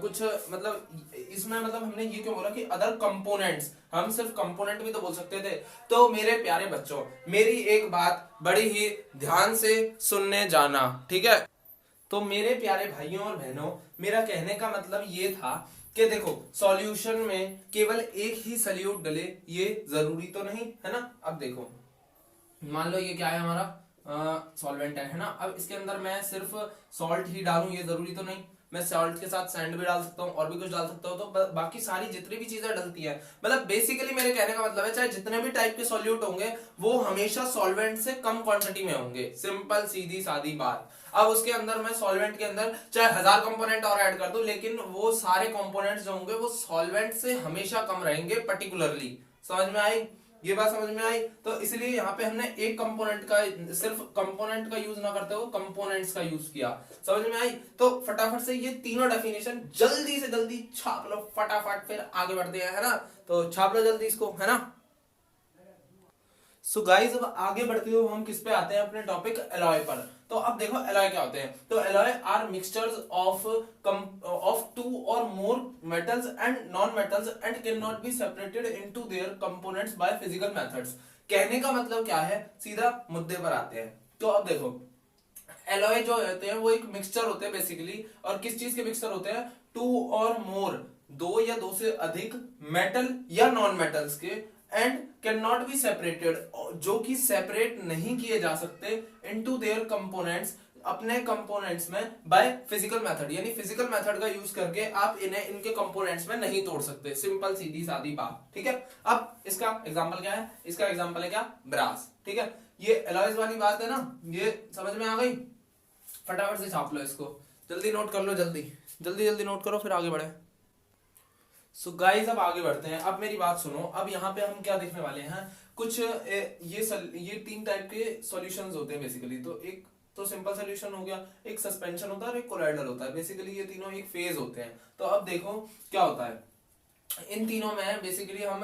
कुछ मतलब इसमें मतलब हमने ये क्यों बोला कि अदर कंपोनेंट्स, हम सिर्फ कंपोनेंट भी तो बोल सकते थे। तो मेरे प्यारे बच्चों, मेरी एक बात बड़ी ही ध्यान से सुनने जाना, ठीक है? तो मेरे प्यारे भाइयों और बहनों, मेरा कहने का मतलब ये था कि देखो सॉल्यूशन में केवल एक ही सॉल्यूट डले ये जरूरी तो नहीं है ना। अब देखो मान लो ये क्या है हमारा सॉल्वेंट है ना। अब इसके अंदर मैं सिर्फ सॉल्ट ही डालूं ये जरूरी तो नहीं, मैं सॉल्ट के साथ सैंड भी डाल सकता हूँ और भी कुछ डाल सकता हूँ। तो बाकी सारी जितनी भी चीजें डलती है, मतलब बेसिकली मेरे कहने का मतलब है चाहे जितने भी टाइप के सॉल्यूट होंगे वो हमेशा सॉल्वेंट से कम क्वांटिटी में होंगे। सिंपल सीधी सादी बात। अब उसके अंदर मैं सॉल्वेंट के अंदर चाहे 1000 कंपोनेंट और ऐड कर दूं, लेकिन वो सारे कंपोनेंट्स जो होंगे वो सॉल्वेंट से हमेशा कम रहेंगे पर्टिकुलरली। समझ में आई? ये बात समझ में आई? तो इसलिए यहाँ पे हमने एक कंपोनेंट का, सिर्फ कंपोनेंट का यूज ना करते हुए कंपोनेंट्स का यूज किया। समझ में आई? तो फटाफट से ये तीनों डेफिनेशन जल्दी से जल्दी छाप लो फटाफट, फिर आगे बढ़ते हैं, है ना? तो छाप लो जल्दी इसको, है ना? सो गाइस अब आगे बढ़ते हुए हम किस पे आते हैं अपने टॉपिक एलॉय पर। तो अब देखो एलॉय क्या होते हैं। तो alloy are mixtures of two और more metals and non metals and can not be separated into their components by physical methods. कहने का मतलब क्या है, सीधा मुद्दे पर आते हैं। तो अब देखो एलॉय जो होते हैं वो एक मिक्सचर होते हैं बेसिकली। और किस चीज के मिक्सचर होते हैं? टू और मोर, दो या दो से अधिक मेटल या नॉन मेटल्स के, and can not be separated, जो कि सेपरेट नहीं किए जा सकते, इनटू देयर कंपोनेंट्स, अपने कंपोनेंट्स में, बाय फिजिकल मेथड, यानी फिजिकल मेथड का यूज करके आप इन्हें इनके कंपोनेंट्स में नहीं तोड़ सकते। सिंपल सीधी सादी बात, ठीक है? अब इसका एग्जांपल क्या है? इसका एग्जांपल है क्या? ब्रास, ठीक है? ये एलॉयज वाली बात है ना, ये समझ में आ गई? फटाफट से छाप लो इसको, जल्दी नोट कर लो, जल्दी जल्दी जल्दी नोट करो, फिर आगे बढ़े। सो गाइस अब आगे बढ़ते हैं। अब मेरी बात सुनो, अब यहाँ पे हम क्या देखने वाले हैं, कुछ ये तीन टाइप के सॉल्यूशंस होते हैं बेसिकली। तो एक तो सिंपल सॉल्यूशन हो गया, एक सस्पेंशन होता है और एक कोलाइडल होता है। बेसिकली ये तीनों एक फेज होते हैं। तो अब देखो क्या होता है इन तीनों में। बेसिकली हम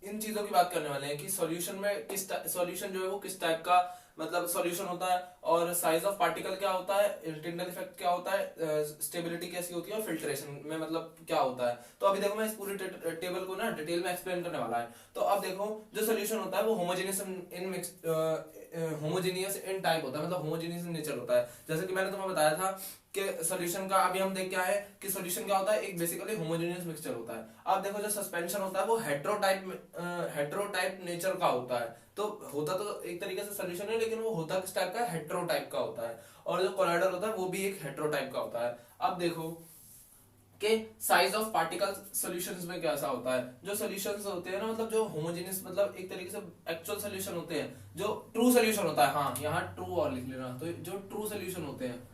इन चीजों की बात करने वाले हैं कि सॉल्यूशन में किस सॉल्यूशन जो है वो किस टाइप का मतलब सॉल्यूशन होता है, और साइज ऑफ पार्टिकल क्या होता है, टिंडल इफेक्ट क्या होता है, स्टेबिलिटी कैसी होती है, और फिल्ट्रेशन में मतलब क्या होता है। तो अभी देखो मैं इस पूरी टेबल को ना डिटेल में एक्सप्लेन करने वाला है। तो अब देखो जो सॉल्यूशन होता है वो होमोजेनियस इन टाइप होता है, मतलब होमोजेनियस इन नेचर होता है। जैसे कि मैंने तुम्हें बताया था कि सॉल्यूशन का अभी हम देख क्या है कि सॉल्यूशन क्या होता है, एक बेसिकली होमोजेनियस मिक्सचर होता है। अब देखो जो सस्पेंशन होता है वो हेट्रोटाइप नेचर का होता है। तो होता तो एक तरीके से सॉल्यूशन है, लेकिन वो होता किस टाइप का? हेट्रोटाइप का होता है। और जो कोलाइडल होता है वो भी एक हेट्रोटाइप का होता है। अब देखो कि साइज ऑफ पार्टिकल सॉल्यूशंस में कैसा होता है। जो सॉल्यूशंस होते हैं ना, मतलब जो होमोजेनियस, मतलब एक तरीके से एक्चुअल सॉल्यूशन होते हैं, जो ट्रू सॉल्यूशन होता है, हाँ यहाँ ट्रू और लिख लेना। तो जो ट्रू सॉल्यूशन होते हैं,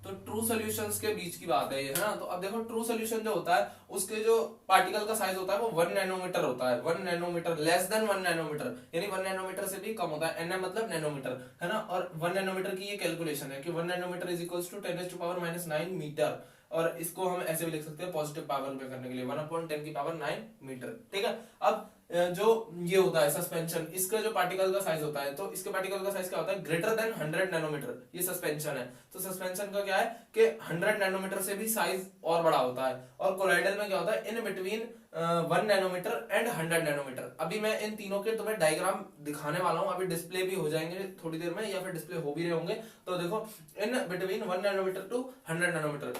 तो ट्रू सॉल्यूशंस के बीच की बात है ये, है ना? तो अब देखो ट्रू सॉल्यूशन जो होता है उसके जो पार्टिकल का साइज होता है वो 1 नैनोमीटर होता है। 1 नैनोमीटर, लेस देन 1 नैनोमीटर, यानी 1 नैनोमीटर से भी कम होता है। nm मतलब नैनोमीटर, है ना? और 1 नैनोमीटर की ये कैलकुलेशन है कि 1 nanometre is equals to 10⁻⁹ metre. और इसको हम ऐसे भी लिख सकते हैं पॉजिटिव पावर में करने के लिए 1/10⁹ मीटर, ठीक है? अब जो ये होता है सस्पेंशन, इसका जो पार्टिकल का साइज होता है, तो इसके पार्टिकल का साइज क्या होता है? ग्रेटर देन 100 नैनोमीटर, ये सस्पेंशन है। तो सस्पेंशन का क्या है कि 100 नैनोमीटर से भी साइज और बड़ा होता है। और कोलाइडल में क्या होता है? In between 1 nanometre and 100 nanometre. अभी मैं इन तीनों के तुम्हें डायग्राम दिखाने वाला हूं, अभी डिस्प्ले भी हो जाएंगे थोड़ी देर में, या फिर डिस्प्ले हो भी रहे होंगे। तो देखो in between 1 nanometre to 100 nanometre.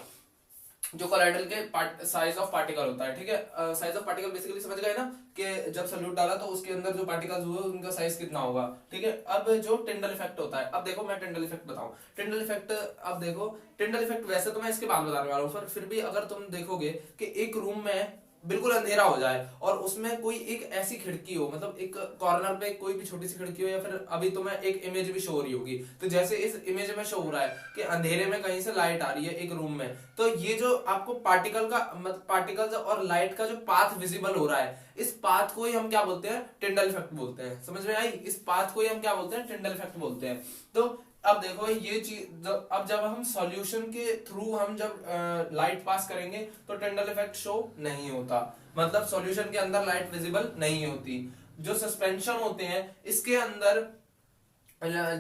जो कोलाइडल के साइज ऑफ पार्टिकल होता है, ठीक है। साइज ऑफ पार्टिकल बेसिकली समझ गए ना कि जब सॉल्यूट डाला तो उसके अंदर जो पार्टिकल्स हुए उनका साइज कितना होगा, ठीक है। अब जो टिंडल इफेक्ट होता है, अब देखो मैं टिंडल इफेक्ट बताऊं। टिंडल इफेक्ट, अब देखो टिंडल इफेक्ट वैसे तो मैं इसके बाद बताने वाला हूँ, पर फिर भी अगर तुम देखोगे कि एक रूम में बिल्कुल अंधेरा हो जाए और उसमें कोई एक ऐसी खिड़की हो, मतलब एक कॉर्नर पे कोई भी छोटी सी खिड़की हो, या फिर अभी तुम्हें एक इमेज भी शो हो रही होगी, तो जैसे इस इमेज में शो हो रहा है कि अंधेरे में कहीं से लाइट आ रही है एक रूम में, तो ये जो आपको पार्टिकल का मतलब पार्टिकल्स और लाइट का जो पाथ विजिबल हो रहा है, इस पाथ को ही हम क्या बोलते हैं, टिंडल इफेक्ट बोलते हैं। समझ में आई? इस पाथ को ही हम क्या बोलते हैं, टिंडल इफेक्ट बोलते हैं। तो अब देखो ये चीज, अब जब हम सॉल्यूशन के थ्रू हम जब लाइट पास करेंगे तो टिंडल इफेक्ट शो नहीं होता, मतलब सॉल्यूशन के अंदर लाइट विजिबल नहीं होती। जो सस्पेंशन होते हैं इसके अंदर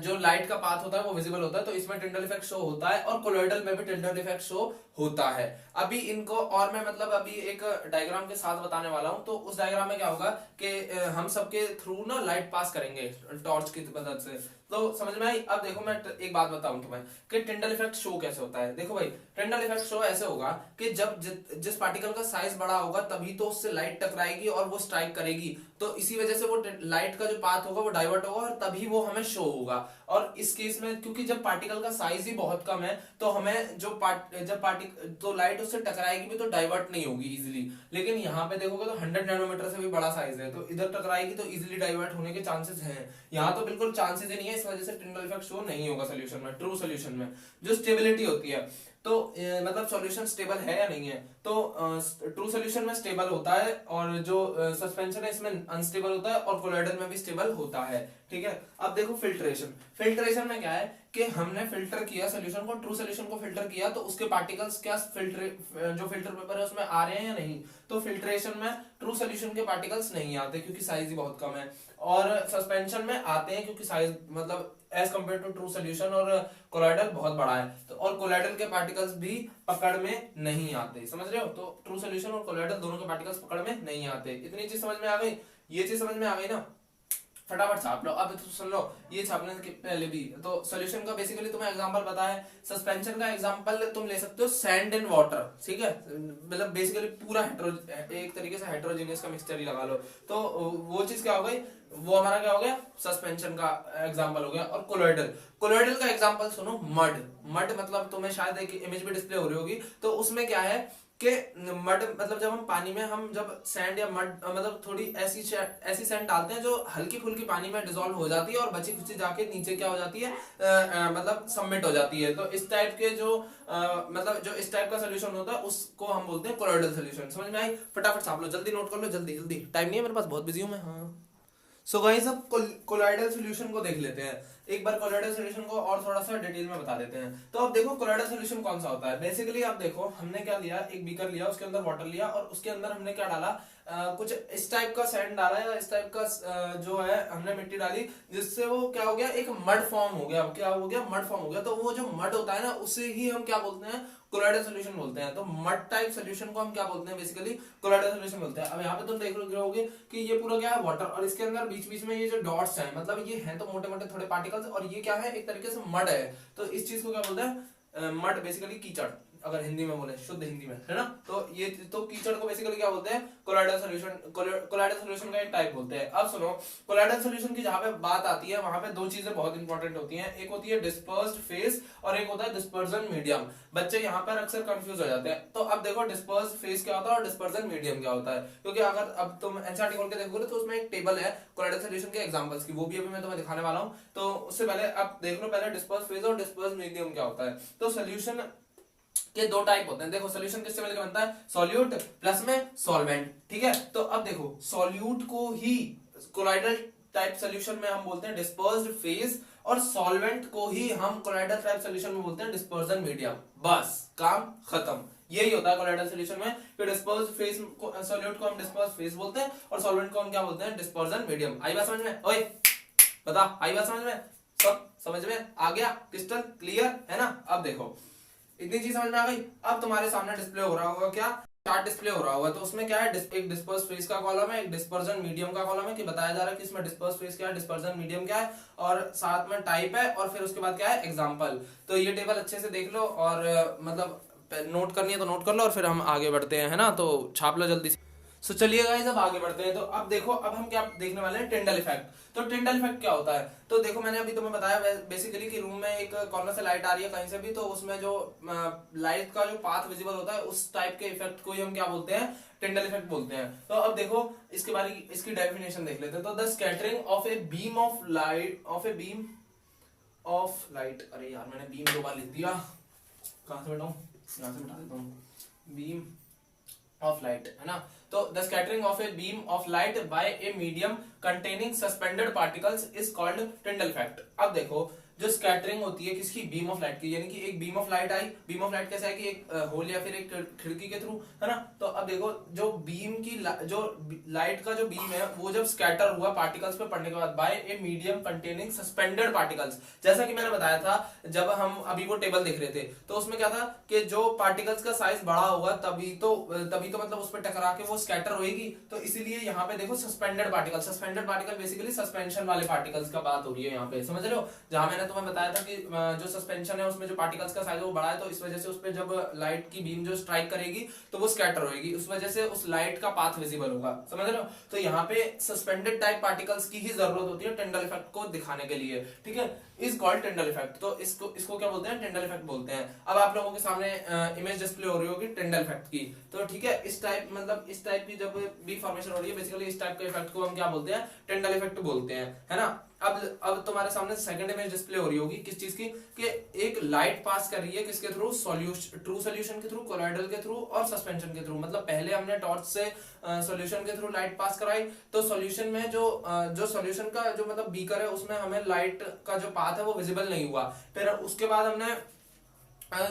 जो लाइट का पाथ होता है वो विजिबल होता है, तो इसमें टिंडल इफेक्ट शो होता है, और कोलॉइडल में भी टिंडल इफेक्ट शो होता है। अभी इनको और मैं मतलब अभी एक डायग्राम के साथ बताने वाला हूं। तो उस डायग्राम में क्या होगा कि हम सबके थ्रू ना लाइट पास करेंगे टॉर्च की मदद से, तो समझ में आई? अब देखो मैं एक बात बताऊं तुम्हें कि टिंडल इफेक्ट शो कैसे होता है। देखो भाई, टिंडल इफेक्ट शो ऐसे होगा कि जब जिस पार्टिकल का साइज बड़ा होगा तभी तो उससे लाइट टकराएगी और वो स्ट्राइक करेगी, तो इसी वजह से वो लाइट का जो पाथ होगा वो डाइवर्ट होगा और तभी वो हमें शो होगा। और इस केस में क्योंकि जब पार्टिकल का साइज ही बहुत कम है तो हमें जो तो लाइट उससे टकराएगी भी तो डाइवर्ट नहीं होगी इजीली। लेकिन यहाँ पे देखोगे तो 100 नैनोमीटर से भी बड़ा साइज है, तो इधर टकराएगी तो इजीली डाइवर्ट होने के चांसेस हैं। यहाँ तो बिल्कुल चांसेस ही नहीं है, इस वजह से टिंडल इफेक्ट शो नहीं होगा सोल्यूशन में। ट्रू सोल्यूशन में जो स्टेबिलिटी होती है, तो मतलब सॉल्यूशन स्टेबल है या नहीं है, तो ट्रू सॉल्यूशन में स्टेबल होता है, और जो सस्पेंशन है इसमें अनस्टेबल होता है, और कोलॉइडल में भी स्टेबल होता है, ठीक है। अब देखो फिल्ट्रेशन, फिल्ट्रेशन में क्या है कि हमने फिल्टर किया सॉल्यूशन को, ट्रू सॉल्यूशन को फिल्टर किया, तो उसके पार्टिकल्स क्या जो फिल्टर पेपर है उसमें आ रहे हैं या नहीं, तो फिल्ट्रेशन में ट्रू सॉल्यूशन के पार्टिकल्स नहीं आते क्योंकि साइज ही बहुत कम है, और सस्पेंशन में आते हैं क्योंकि साइज मतलब as compare to true solution और कोलॉइडल बहुत बड़ा है, तो और कोलॉइडल के पार्टिकल्स भी पकड़ में नहीं आते। समझ रहे हो? तो ट्रू सोल्यूशन और कोलॉइडल दोनों के पार्टिकल्स पकड़ में नहीं आते। इतनी चीज समझ में आ गई? ये चीज समझ में आ गई ना? फटाफट छाप लो। अब तो सुन लो, ये छापने के पहले भी तो सॉल्यूशन का बेसिकली तुम्हें एग्जांपल पता है। सस्पेंशन का एग्जांपल तुम ले सकते हो सैंड एंड वाटर, ठीक है, मतलब बेसिकली पूरा एक तरीके से हेटेरोजेनियस का मिक्सचर ही लगा लो, तो वो चीज क्या हो गई, वो हमारा क्या हो गया, सस्पेंशन का एग्जांपल हो गया। और कोलॉइडल, कोलॉइडल का एग्जांपल सुनो, मड। मड मतलब तुम्हें शायद एक इमेज भी डिस्प्ले हो रही होगी, तो उसमें क्या है कि मड मतलब जब हम पानी में हम जब सैंड या मड मतलब थोड़ी ऐसी सैंड डालते हैं जो हल्की फुल्की पानी में डिसॉल्व हो जाती है और बची खुची जाके नीचे क्या हो जाती है, मतलब सबमिट हो जाती है। तो इस टाइप के जो मतलब जो इस टाइप का सोल्यूशन होता है उसको हम बोलते हैं कोलॉइडल सोल्यूशन। समझ में आई? फटाफट छाप लो, जल्दी नोट कर लो, जल्दी जल्दी, टाइम नहीं है मेरे पास, बहुत बिजी हूं मैं। हाँ, सो गाइस अब कोलॉइडल सॉल्यूशन को देख लेते हैं एक बार। कोलॉइडल सॉल्यूशन को और थोड़ा सा डिटेल में बता देते हैं। तो अब देखो कोलॉइडल सॉल्यूशन कौन सा होता है। बेसिकली अब देखो हमने क्या लिया, एक बीकर लिया, उसके अंदर वाटर लिया, और उसके अंदर हमने क्या डाला, कुछ इस टाइप का सैंड डाला, या इस टाइप का जो है हमने मिट्टी डाली, जिससे वो क्या हो गया, एक मड फॉर्म हो गया। क्या हो गया? मड फॉर्म हो गया। तो वो जो मड होता है ना, उसे ही हम क्या बोलते हैं, कोलॉइडल सॉल्यूशन बोलते हैं। तो मड टाइप सॉल्यूशन को हम क्या बोलते हैं, बेसिकली कोलॉइडल सॉल्यूशन बोलते हैं। अब यहाँ पे तुम देख रहोगे कि ये पूरा क्या है, वाटर, और इसके अंदर बीच बीच में ये जो डॉट्स हैं, मतलब ये हैं तो मोटे मोटे थोड़े पार्टिकल्स, और ये क्या है, एक तरीके से मड है। तो इस चीज को क्या बोलते हैं, मड, बेसिकली कीचड़, अगर हिंदी में बोले, शुद्ध हिंदी में, है ना। तो ये तो कीचड़ को बेसिकली क्या बोलते हैं, कोलॉइडल सॉल्यूशन। कोलॉइडल सॉल्यूशन का एक टाइप बोलते हैं। अब सुनो, कोलॉइडल सॉल्यूशन की जहां पे बात आती है वहां पे दो चीजें बहुत इंपॉर्टेंट होती हैं। एक होती है डिस्पर्स्ड फेज और एक होता है डिस्पर्जन मीडियम। बच्चे यहाँ पर अक्सर कंफ्यूज हो जाते हैं। तो अब देखो डिस्पर्स्ड फेज क्या होता है और डिस्पर्जन मीडियम क्या होता है, क्योंकि अगर अब तुम एनसीईआरटी खोल के देखोगे तो उसमें एक टेबल है कोलॉइडल सॉल्यूशन के एग्जांपल्स की, वो भी अभी मैं तुम्हें दिखाने वाला हूँ। तो उससे पहले अब देख लो पहले डिस्पर्स्ड फेज और डिस्पर्स्ड मीडियम क्या होता है। तो सोल्यूशन के दो टाइप होते हैं। देखो सोल्यूशन किससे मिलकर बनता है, सॉल्यूट प्लस में सॉल्वेंट, ठीक है। तो अब देखो सॉल्यूट को ही कोलॉइडल टाइप सोल्यूशन में हम बोलते हैं डिस्पर्स्ड फेज, और सॉल्वेंट को ही हम कोलॉइडल टाइप सोल्यूशन में बोलते हैं डिस्पर्जन मीडियम। बस काम खत्म। यही होता है कोलॉइडल सोल्यूशन में कि डिस्पर्स्ड फेज को, सॉल्यूट को हम डिस्पर्स्ड फेज बोलते हैं और सॉल्वेंट को हम क्या बोलते हैं, डिस्पर्जन मीडियम। आई बात समझ में? ओए बता, आई बात समझ में? सब समझ में आ गया? क्रिस्टल क्लियर है ना? अब देखो इतनी चीज समझ में आ गई। अब तुम्हारे सामने डिस्प्ले हो रहा होगा क्या, चार्ट डिस्प्ले हो रहा होगा। तो उसमें क्या है, एक डिस्पर्स फेज का कॉलम है, एक डिस्पर्जन मीडियम का कॉलम है, कि बताया जा रहा है कि इसमें डिस्पर्स फेज क्या है, डिस्पर्जन मीडियम क्या है, और साथ में टाइप है, और फिर उसके बाद क्या है, एग्जांपल। तो ये टेबल अच्छे से देख लो, और मतलब नोट करनी है तो नोट कर लो और फिर हम आगे बढ़ते हैं, है ना, तो छाप लो जल्दी से। सो चलिए गाइस अब आगे बढ़ते हैं। तो अब देखो, अब हम क्या देखने वाले हैं, टिंडल इफेक्ट। तो टिंडल इफेक्ट क्या होता है? तो देखो मैंने अभी तुम्हें बताया बेसिकली कि रूम में एक कॉर्नर से लाइट आ रही है कहीं से भी, तो उसमें जो लाइट का जो पाथ विजिबल होता है उस टाइप के इफेक्ट को ही हम क्या बोलते हैं, टिंडल इफेक्ट बोलते हैं। तो अब देखो इसके बारे इसकी डेफिनेशन देख लेते हैं। तो the scattering of a beam of light अरे यार मैंने बीम दो बार लिख दिया, कहां से बैठाऊं, यहां से बैठा देता हूं, बीम ऑफ लाइट, है ना। तो the scattering of a beam of light by a medium containing suspended particles is called Tyndall effect. अब देखो जो स्कैटरिंग होती है किसकी, बीम ऑफ लाइट की, यानी कि एक beam of light I, beam of light कैसे आएगी, एक होल या फिर एक खिड़की के थ्रू, है ना। तो अब देखो जो बीम की जो लाइट का जो बीम है वो जब स्कैटर हुआ पार्टिकल्स पे पड़ने के बाद by a medium containing suspended particles, जैसा कि मैंने बताया था जब हम अभी वो टेबल देख रहे थे, तो उसमें क्या था कि जो पार्टिकल्स का साइज बड़ा होगा तभी तो मतलब उस पर टकरा के वो स्कैटर होगी। तो इसीलिए यहाँ पे देखो सस्पेंडेड पार्टिकल बेसिकली सस्पेंशन वाले पार्टिकल्स का बात हो रही है यहाँ पे, समझ रहे हो। जहां मैंने तुम्हें बताया था कि जो सस्पेंशन है उसमें जो पार्टिकल्स का साइज है वो बड़ा है, तो इस वजह से उस पर जब लाइट की बीम जो स्ट्राइक करेगी तो वो स्कैटर होगी, उस वजह से उस लाइट का पाथ विजिबल होगा, समझ रहे हो। तो यहाँ पे सस्पेंडेड टाइप पार्टिकल्स की ही जरूरत होती है टिंडल इफेक्ट को दिखाने के लिए, ठीक है, इज कॉल्ड टिंडल इफेक्ट। तो इसको क्या बोलते हैं, टिंडल इफेक्ट बोलते हैं। अब आप लोगों के सामने इमेज डिस्प्ले हो रही होगी टिंडल इफेक्ट की, तो ठीक है, इस टाइप की जब भी फॉर्मेशन हो रही है बेसिकली इस टाइप के इफेक्ट को हम क्या बोलते हैं, टिंडल इफेक्ट बोलते हैं, है ना। अब तुम्हारे सामने सेकंड इमेज डिस्प्ले हो रही होगी किस चीज की, कि एक लाइट पास कर रही है किसके थ्रू, ट्रू सॉल्यूशन के थ्रू, कोलॉइडल के थ्रू और सस्पेंशन के थ्रू। मतलब पहले हमने टॉर्च से सॉल्यूशन के थ्रू लाइट पास कराई, तो सॉल्यूशन में जो सॉल्यूशन का जो मतलब बीकर है उसमें हमें लाइट का जो पाथ है वो विजिबल नहीं हुआ। फिर उसके बाद हमने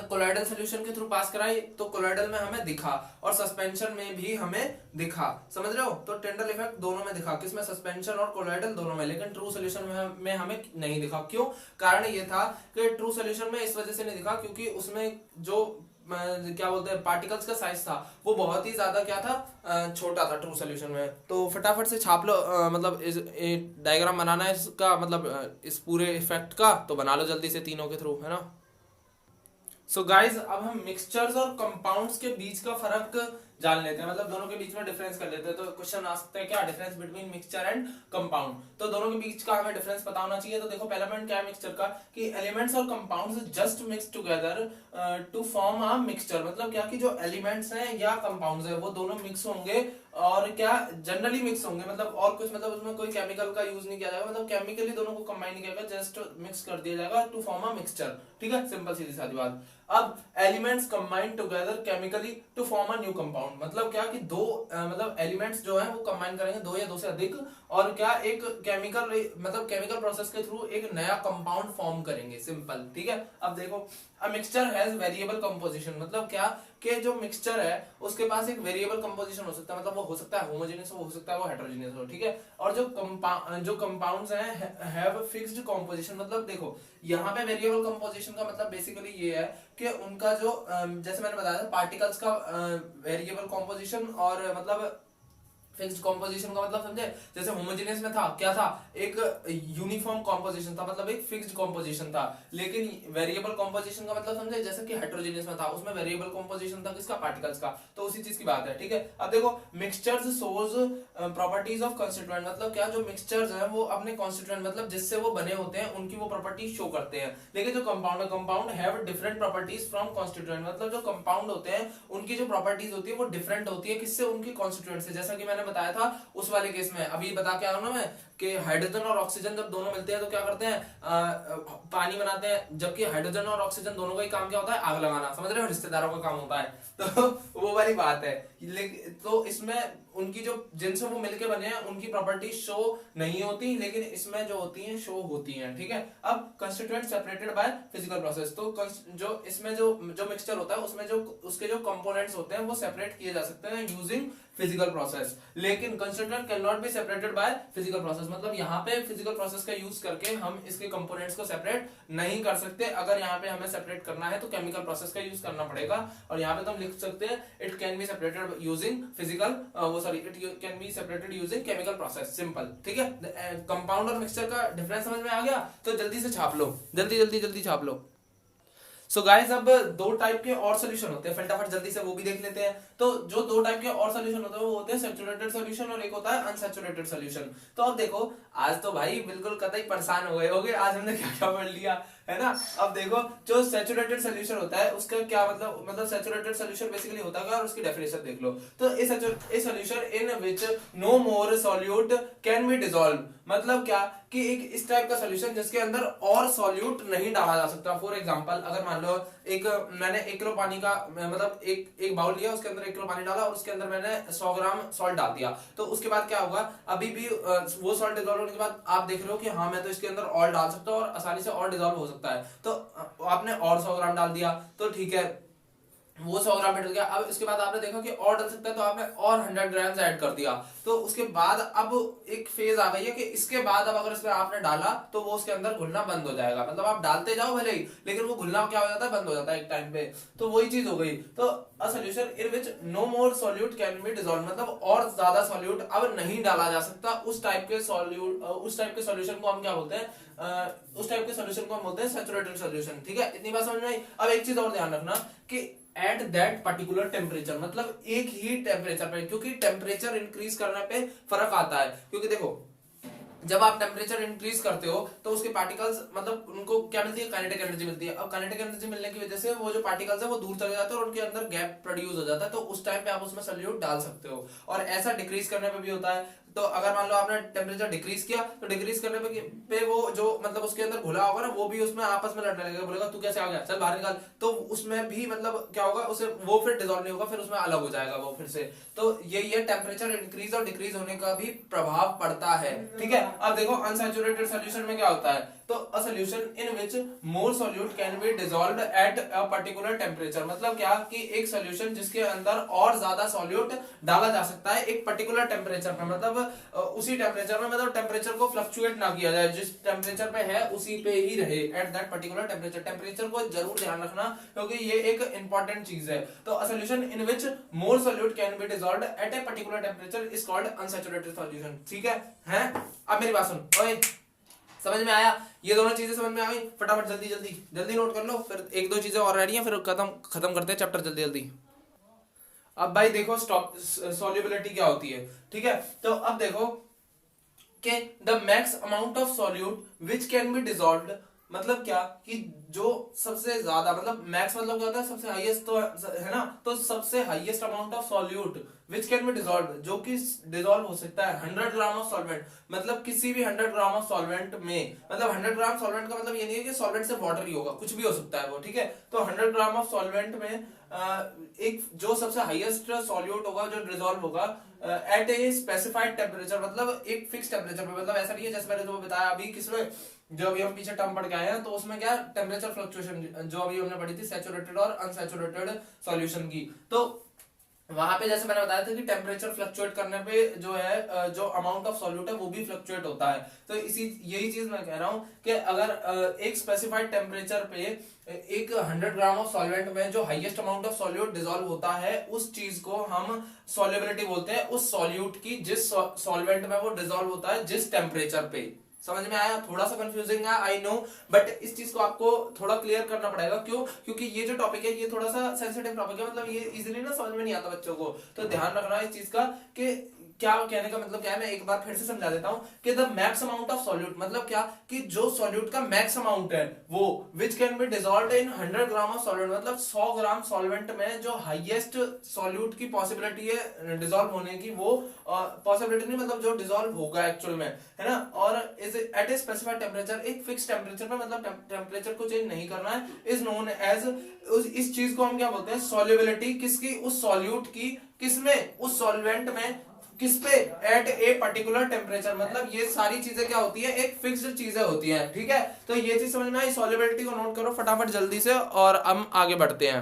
कोलॉइडल सॉल्यूशन के थ्रू पास कराई, तो कोलॉइडल में हमें दिखा और सस्पेंशन में भी हमें दिखा, समझ रहे हो। तो टिंडल इफेक्ट दोनों में दिखा, किसमें, सस्पेंशन और कोलॉइडल दोनों में, लेकिन ट्रू सॉल्यूशन में हमें नहीं दिखा। क्यों? कारण ये था कि ट्रू सॉल्यूशन में इस वजह से नहीं दिखा क्योंकि उसमें जो क्या बोलते हैं पार्टिकल्स का साइज था वो बहुत ही ज्यादा क्या था, छोटा था ट्रू सॉल्यूशन में। तो फटाफट से छाप लो, मतलब इस डायग्राम बनाना है इसका, मतलब इस पूरे इफेक्ट का, तो बना लो जल्दी से तीनों के थ्रू, है ना। सो गाइज अब हम मिक्सचर्स और कंपाउंड्स के बीच का फर्क जान लेते हैं, मतलब दोनों के बीच में डिफरेंस कर लेते हैं। तो क्वेश्चन आ सकता है क्या, difference between mixture and compound. तो दोनों के बीच का हमें डिफरेंस पता होना चाहिए। तो देखो पहला पॉइंट क्या है मिक्सचर का, कि एलिमेंट्स और compounds just mix together to form a mixture. मतलब क्या कि जो एलिमेंट्स हैं या कंपाउंड्स हैं वो दोनों मिक्स होंगे और क्या जनरली मिक्स होंगे, मतलब और कुछ मतलब उसमें कोई केमिकल का यूज नहीं किया जाएगा, मतलब केमिकली दोनों को कंबाइन नहीं किया जाएगा, जस्ट मिक्स कर दिया जाएगा टू फॉर्म अ मिक्सचर, ठीक है, सिंपल सीधी सादी बात। अब elements combine together chemically to form a new compound, मतलब क्या कि दो मतलब एलिमेंट्स जो है वो कंबाइन करेंगे, दो या दो से अधिक, और क्या एक केमिकल प्रोसेस के थ्रू एक नया कंपाउंड फॉर्म करेंगे, सिंपल, ठीक है। अब देखो a mixture has variable composition, मतलब क्या कि जो मिक्सचर है उसके पास एक वेरिएबल कंपोजिशन हो सकता है, मतलब वो हो सकता है होमोजेनियस हो सकता है वो हेटेरोजेनियस हो, ठीक है। और जो कंपाउंड्स हैं हैव फिक्स्ड कंपोजिशन, मतलब देखो यहाँ पे वेरिएबल कंपोजिशन का मतलब बेसिकली ये है कि उनका जो जैसे मैंने बताया था पार्टिकल्स का वेरिएबल कंपोजिशन और मतलब फिक्स्ड कॉम्पोजिशन का मतलब समझे, जैसे होमोजेनियस में था क्या था, एक यूनिफॉर्म कॉम्पोजिशन था, मतलब एक फिक्स्ड कॉम्पोजिशन था। लेकिन वेरिएबल कॉम्पोजिशन का मतलब समझे, जैसे कि हेटेरोजेनियस में था उसमें वेरिएबल कॉम्पोजिशन था किसका, पार्टिकल्स का। तो उसी चीज की बात है, ठीक है। अब देखो mixtures shows properties of constituent, मतलब क्या जो मिक्सचर्स हैं वो अपने कंस्टिट्यूएंट मतलब जिससे वो बने होते हैं उनकी वो प्रॉपर्टीज शो करते हैं। लेकिन जो compound have different properties from constituent, मतलब जो कंपाउंड होते हैं उनकी जो प्रॉपर्टीज होती है वो डिफरेंट होती है किससे, उनकी कंस्टिट्यूएंट से। जैसा कि मैंने बताया था उस वाले केस में, अभी बता के आया ना मैं, कि हाइड्रोजन और ऑक्सीजन जब दोनों मिलते हैं तो क्या करते हैं, पानी बनाते हैं, जबकि हाइड्रोजन और ऑक्सीजन दोनों का ही काम क्या होता है, आग लगाना, समझ रहे हो, रिश्तेदारों का काम होता है। तो वो वाली बात है। तो इसमें उनकी जो जिनसे वो मिलके बने हैं उनकी प्रॉपर्टी शो नहीं होती, लेकिन इसमें जो होती हैं शो होती हैं, ठीक है। अब constituent separated by physical process, तो जो इसमें जो मिक्सचर होता है उसमें जो उसके जो कंपोनेंट्स होते हैं वो सेपरेट किए जा सकते हैं यूजिंग फिजिकल प्रोसेस, लेकिन constituent can not be separated by physical process, मतलब यहाँ पे फिजिकल प्रोसेस का यूज करके हम इसके कंपोनेंट्स को सेपरेट नहीं कर सकते। अगर यहाँ पे हमें सेपरेट करना है तो केमिकल प्रोसेस का यूज करना पड़ेगा, और यहाँ पे तो हम लिख सकते हैं it can be separated using it can be separated using chemical process, simple, ठीक है। कंपाउंड और मिक्सचर का डिफरेंस समझ में आ गया, तो जल्दी से छाप लो, जल्दी छाप लो। सो गाइस अब दो टाइप के और सोल्यूशन होते हैं, फटाफट जल्दी से वो भी देख लेते हैं। तो जो दो टाइप के और सोल्यूशन होते हैं वो होते हैं सैचुरेटेड सोल्यूशन और एक होता है अनसैचुरेटेड सोल्यूशन। तो अब देखो, आज तो भाई बिल्कुल कतई परेशान हो गए होगे, आज हमने क्या क्या पढ़ लिया है ना। अब देखो, जो सैचुरेटेड सोल्यूशन होता है उसका क्या मतलब सैचुरेटेड सोल्यूशन बेसिकली होता है और उसकी डेफिनेशन देख लो। तो a solution in which no more solute can be dissolve, मतलब क्या कि एक इस टाइप का सोल्यूशन जिसके अंदर और सॉल्यूट नहीं डाला जा सकता। फॉर एग्जांपल, अगर मान लो मैंने 1 किलो पानी का मतलब एक बाउल लिया, उसके अंदर 1 किलो पानी डाला और उसके अंदर मैंने 100 ग्राम सॉल्ट डाल दिया, तो उसके बाद क्या होगा, अभी भी वो सॉल्ट डिसॉल्व होने के बाद आप देख रहे हो कि हाँ मैं तो इसके अंदर और डाल सकता हूँ और आसानी से और डिसॉल्व हो सकता है। तो आपने और 100 ग्राम डाल दिया तो ठीक है, वो 100 ग्राम डल गया। अब इसके बाद आपने देखा कि और डल सकता है तो आपने और 100 ग्राम ऐड कर दिया। तो उसके बाद अब एक फेज आ गई है कि इसके बाद अब अगर इसमें आपने डाला तो वो उसके अंदर घुलना बंद हो जाएगा, मतलब आप डालते जाओ भले ही, लेकिन वो घुलना क्या हो जाता है, बंद हो जाता है एक टाइम पे। तो वही चीज हो गई। तो a solution in which no more solute can be dissolve, मतलब और ज्यादा सॉल्यूट अब नहीं डाला जा सकता। उस टाइप के सॉल्यूशन को हम क्या बोलते हैं, उस टाइप के सॉल्यूशन को हम बोलते हैं सैचुरेटेड सॉल्यूशन। ठीक है, इतनी बात समझ में आई। अब एक चीज और ध्यान रखना कि एट दैट पर्टिकुलर टेम्परेचर, मतलब एक ही टेम्परेचर पे, क्योंकि टेम्परेचर इंक्रीज करने पे फर्क आता है। क्योंकि देखो, जब आप टेम्परेचर इंक्रीज करते हो तो उसके पार्टिकल्स मतलब उनको क्या मिलती है, काइनेटिक एनर्जी मिलती है। अब काइनेटिक एनर्जी मिलने की वजह से वो जो पार्टिकल्स है वो दूर चले जाते हैं और उनके अंदर गैप प्रोड्यूस हो जाता है। तो उस टाइम पे आप उसमें सॉल्यूट डाल सकते हो। और ऐसा डिक्रीज करने पे भी होता है। तो अगर मान लो आपने टेम्परेचर डिक्रीज किया तो डिक्रीज करने पे वो जो मतलब उसके अंदर घुला होगा ना, वो भी उसमें आपस में लड़ने लगेगा, बोलेगा तू कैसे आ गया, चल बाहर निकाल। तो उसमें भी मतलब क्या होगा, उसे वो फिर डिसॉल्व नहीं होगा, फिर उसमें अलग हो जाएगा वो फिर से। तो ये टेम्परेचर इंक्रीज और डिक्रीज होने का भी प्रभाव पड़ता है। ठीक है, अब देखो अनसैचुरेटेड सोल्यूशन में क्या होता है। तो a solution in which more solute can be dissolved at a particular temperature, मतलब क्या कि एक सोल्यूशन जिसके अंदर और ज्यादा सॉल्यूट डाला जा सकता है एक पर्टिकुलर टेम्परेचर पे, मतलब उसी टेम्परेचर में, मतलब टेम्परेचर को फ्लक्चुएट ना किया जाए, जिस टेम्परेचर पे है उसी पे ही रहे at that particular temperature. Temperature को जरूर ध्यान रखना क्योंकि ये एक इंपॉर्टेंट चीज है। तो a solution in which more solute can be dissolved at a particular temperature is called unsaturated solution. ठीक है, हैं? अब मेरी बात सुन, ओए समझ में आया? ये दोनों चीजें समझ में आ गई? फटाफट जल्दी जल्दी जल्दी नोट कर लो, फिर एक दो चीजें और रह रही हैं, फिर खत्म करते हैं चैप्टर जल्दी जल्दी। अब भाई देखो, स्टॉप सॉल्युबिलिटी क्या होती है। ठीक है, तो अब देखो कि the max amount of solute which can be dissolved, मतलब क्या कि जो सबसे ज्यादा, मतलब मैक्स मतलब क्या होता है, सबसे हाईएस्ट तो है ना। तो सबसे highest amount of solute which can be dissolve, जो कि डिसॉल्व हो सकता है 100 ग्राम ऑफ सॉल्वेंट, मतलब किसी भी 100 ग्राम ऑफ सॉल्वेंट में, मतलब 100 ग्राम सॉल्वेंट का मतलब ये नहीं है कि सॉल्वेंट से वाटर ही होगा, कुछ भी हो सकता है वो। ठीक है, तो 100 ग्राम ऑफ सॉल्वेंट में एक जो सबसे हाईएस्ट सॉल्यूट होगा जो डिसॉल्व होगा एट ए स्पेसिफाइड टेम्परेचर, मतलब एक फिक्स टेम्परेचर पे। मतलब ऐसा नहीं है जैसे मैंने तुम्हें बताया अभी किसमें, जो अभी हम पीछे टर्म पढ़ के आए हैं, तो उसमें क्या टेम्परेचर फ्लक्चुएशन जो अभी हमने पढ़ी थी सैचुरेटेड और अनसैचुरेटेड सॉल्यूशन की। तो वहां पे जैसे मैंने बताया था कि टेम्परेचर फ्लक्चुएट करने पे जो है जो अमाउंट ऑफ सॉल्यूट है वो भी फ्लक्चुएट होता है। तो इसी यही चीज मैं कह रहा हूं कि अगर एक स्पेसिफाइड टेम्परेचर पे एक 100 ग्राम ऑफ सॉल्वेंट में जो highest amount of solute dissolve होता है, उस चीज को हम सॉल्युबिलिटी बोलते हैं, उस सॉल्यूट की जिस सॉल्वेंट में वो डिसॉल्व होता है जिस टेम्परेचर पे। समझ में आया? थोड़ा सा कंफ्यूजिंग है आई नो, बट इस चीज को आपको थोड़ा क्लियर करना पड़ेगा। क्यों? क्योंकि ये जो टॉपिक है ये थोड़ा सा सेंसिटिव टॉपिक है, मतलब ये इजीली ना समझ में नहीं आता बच्चों को। तो ध्यान रखना इस चीज का कि क्या कहने का मतलब क्या है। मैं एक बार फिर से समझा देता हूं कि the max amount of solute, मतलब क्या कि जो सॉल्यूट का मैक्स अमाउंट है वो which can be dissolved in 100 gram of solvent, मतलब 100 ग्राम सॉल्वेंट में जो हाईएस्ट सॉल्यूट की पॉसिबिलिटी है डिसॉल्व होने की, वो पॉसिबिलिटी नहीं, मतलब जो डिसॉल्व होगा एक्चुअल में, है ना। और is at a specified temperature, एक फिक्स टेम्परेचर पे, मतलब टेम्परेचर को चेंज नहीं करना है, इज नोन एज, इस चीज को हम क्या बोलते हैं, सॉल्युबिलिटी किसकी, उस सॉल्यूट की, किसमें, उस सॉल्वेंट में, किस पे, एट ए पर्टिकुलर टेम्परेचर। मतलब ये सारी चीजें क्या होती है, एक फिक्स्ड चीजें होती हैं। ठीक है, तो ये चीज समझ में आई। सॉल्युबिलिटी को नोट करो फटाफट जल्दी से और हम आगे बढ़ते हैं।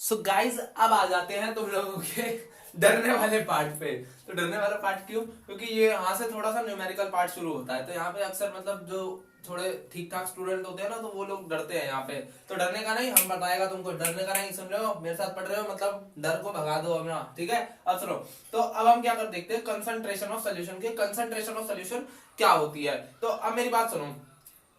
सो गाइज अब आ जाते हैं तुम लोगों के डरने वाले पार्ट पे। तो डरने वाला पार्ट क्यों? क्योंकि ये यहाँ से थोड़ा सा न्यूमेरिकल पार्ट शुरू होता है। तो यहाँ पे अक्सर मतलब जो थोड़े ठीक ठाक स्टूडेंट होते हैं ना, तो वो लोग डरते हैं यहाँ पे। तो डरने का नहीं, हम बताएगा तुमको, डरने का नहीं। सुन रहे हो, मेरे साथ पढ़ रहे हो, मतलब डर को भगा दो अपना। ठीक है, अब सुनो। तो अब हम क्या कर देखते हैं कंसंट्रेशन ऑफ सोल्यूशन के। कंसंट्रेशन ऑफ सोल्यूशन क्या होती है? तो अब मेरी बात सुनो,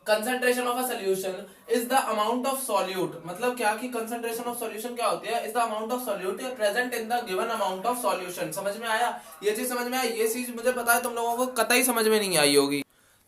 concentration of a solution is the amount of solute, मतलब क्या कि कंसंट्रेशन ऑफ सॉल्यूशन क्या होती है, is the amount of solute present in the given amount of solution. समझ में आया? ये चीज समझ में आई? ये चीज मुझे पता है तुम लोगों को कतई समझ में नहीं आई होगी,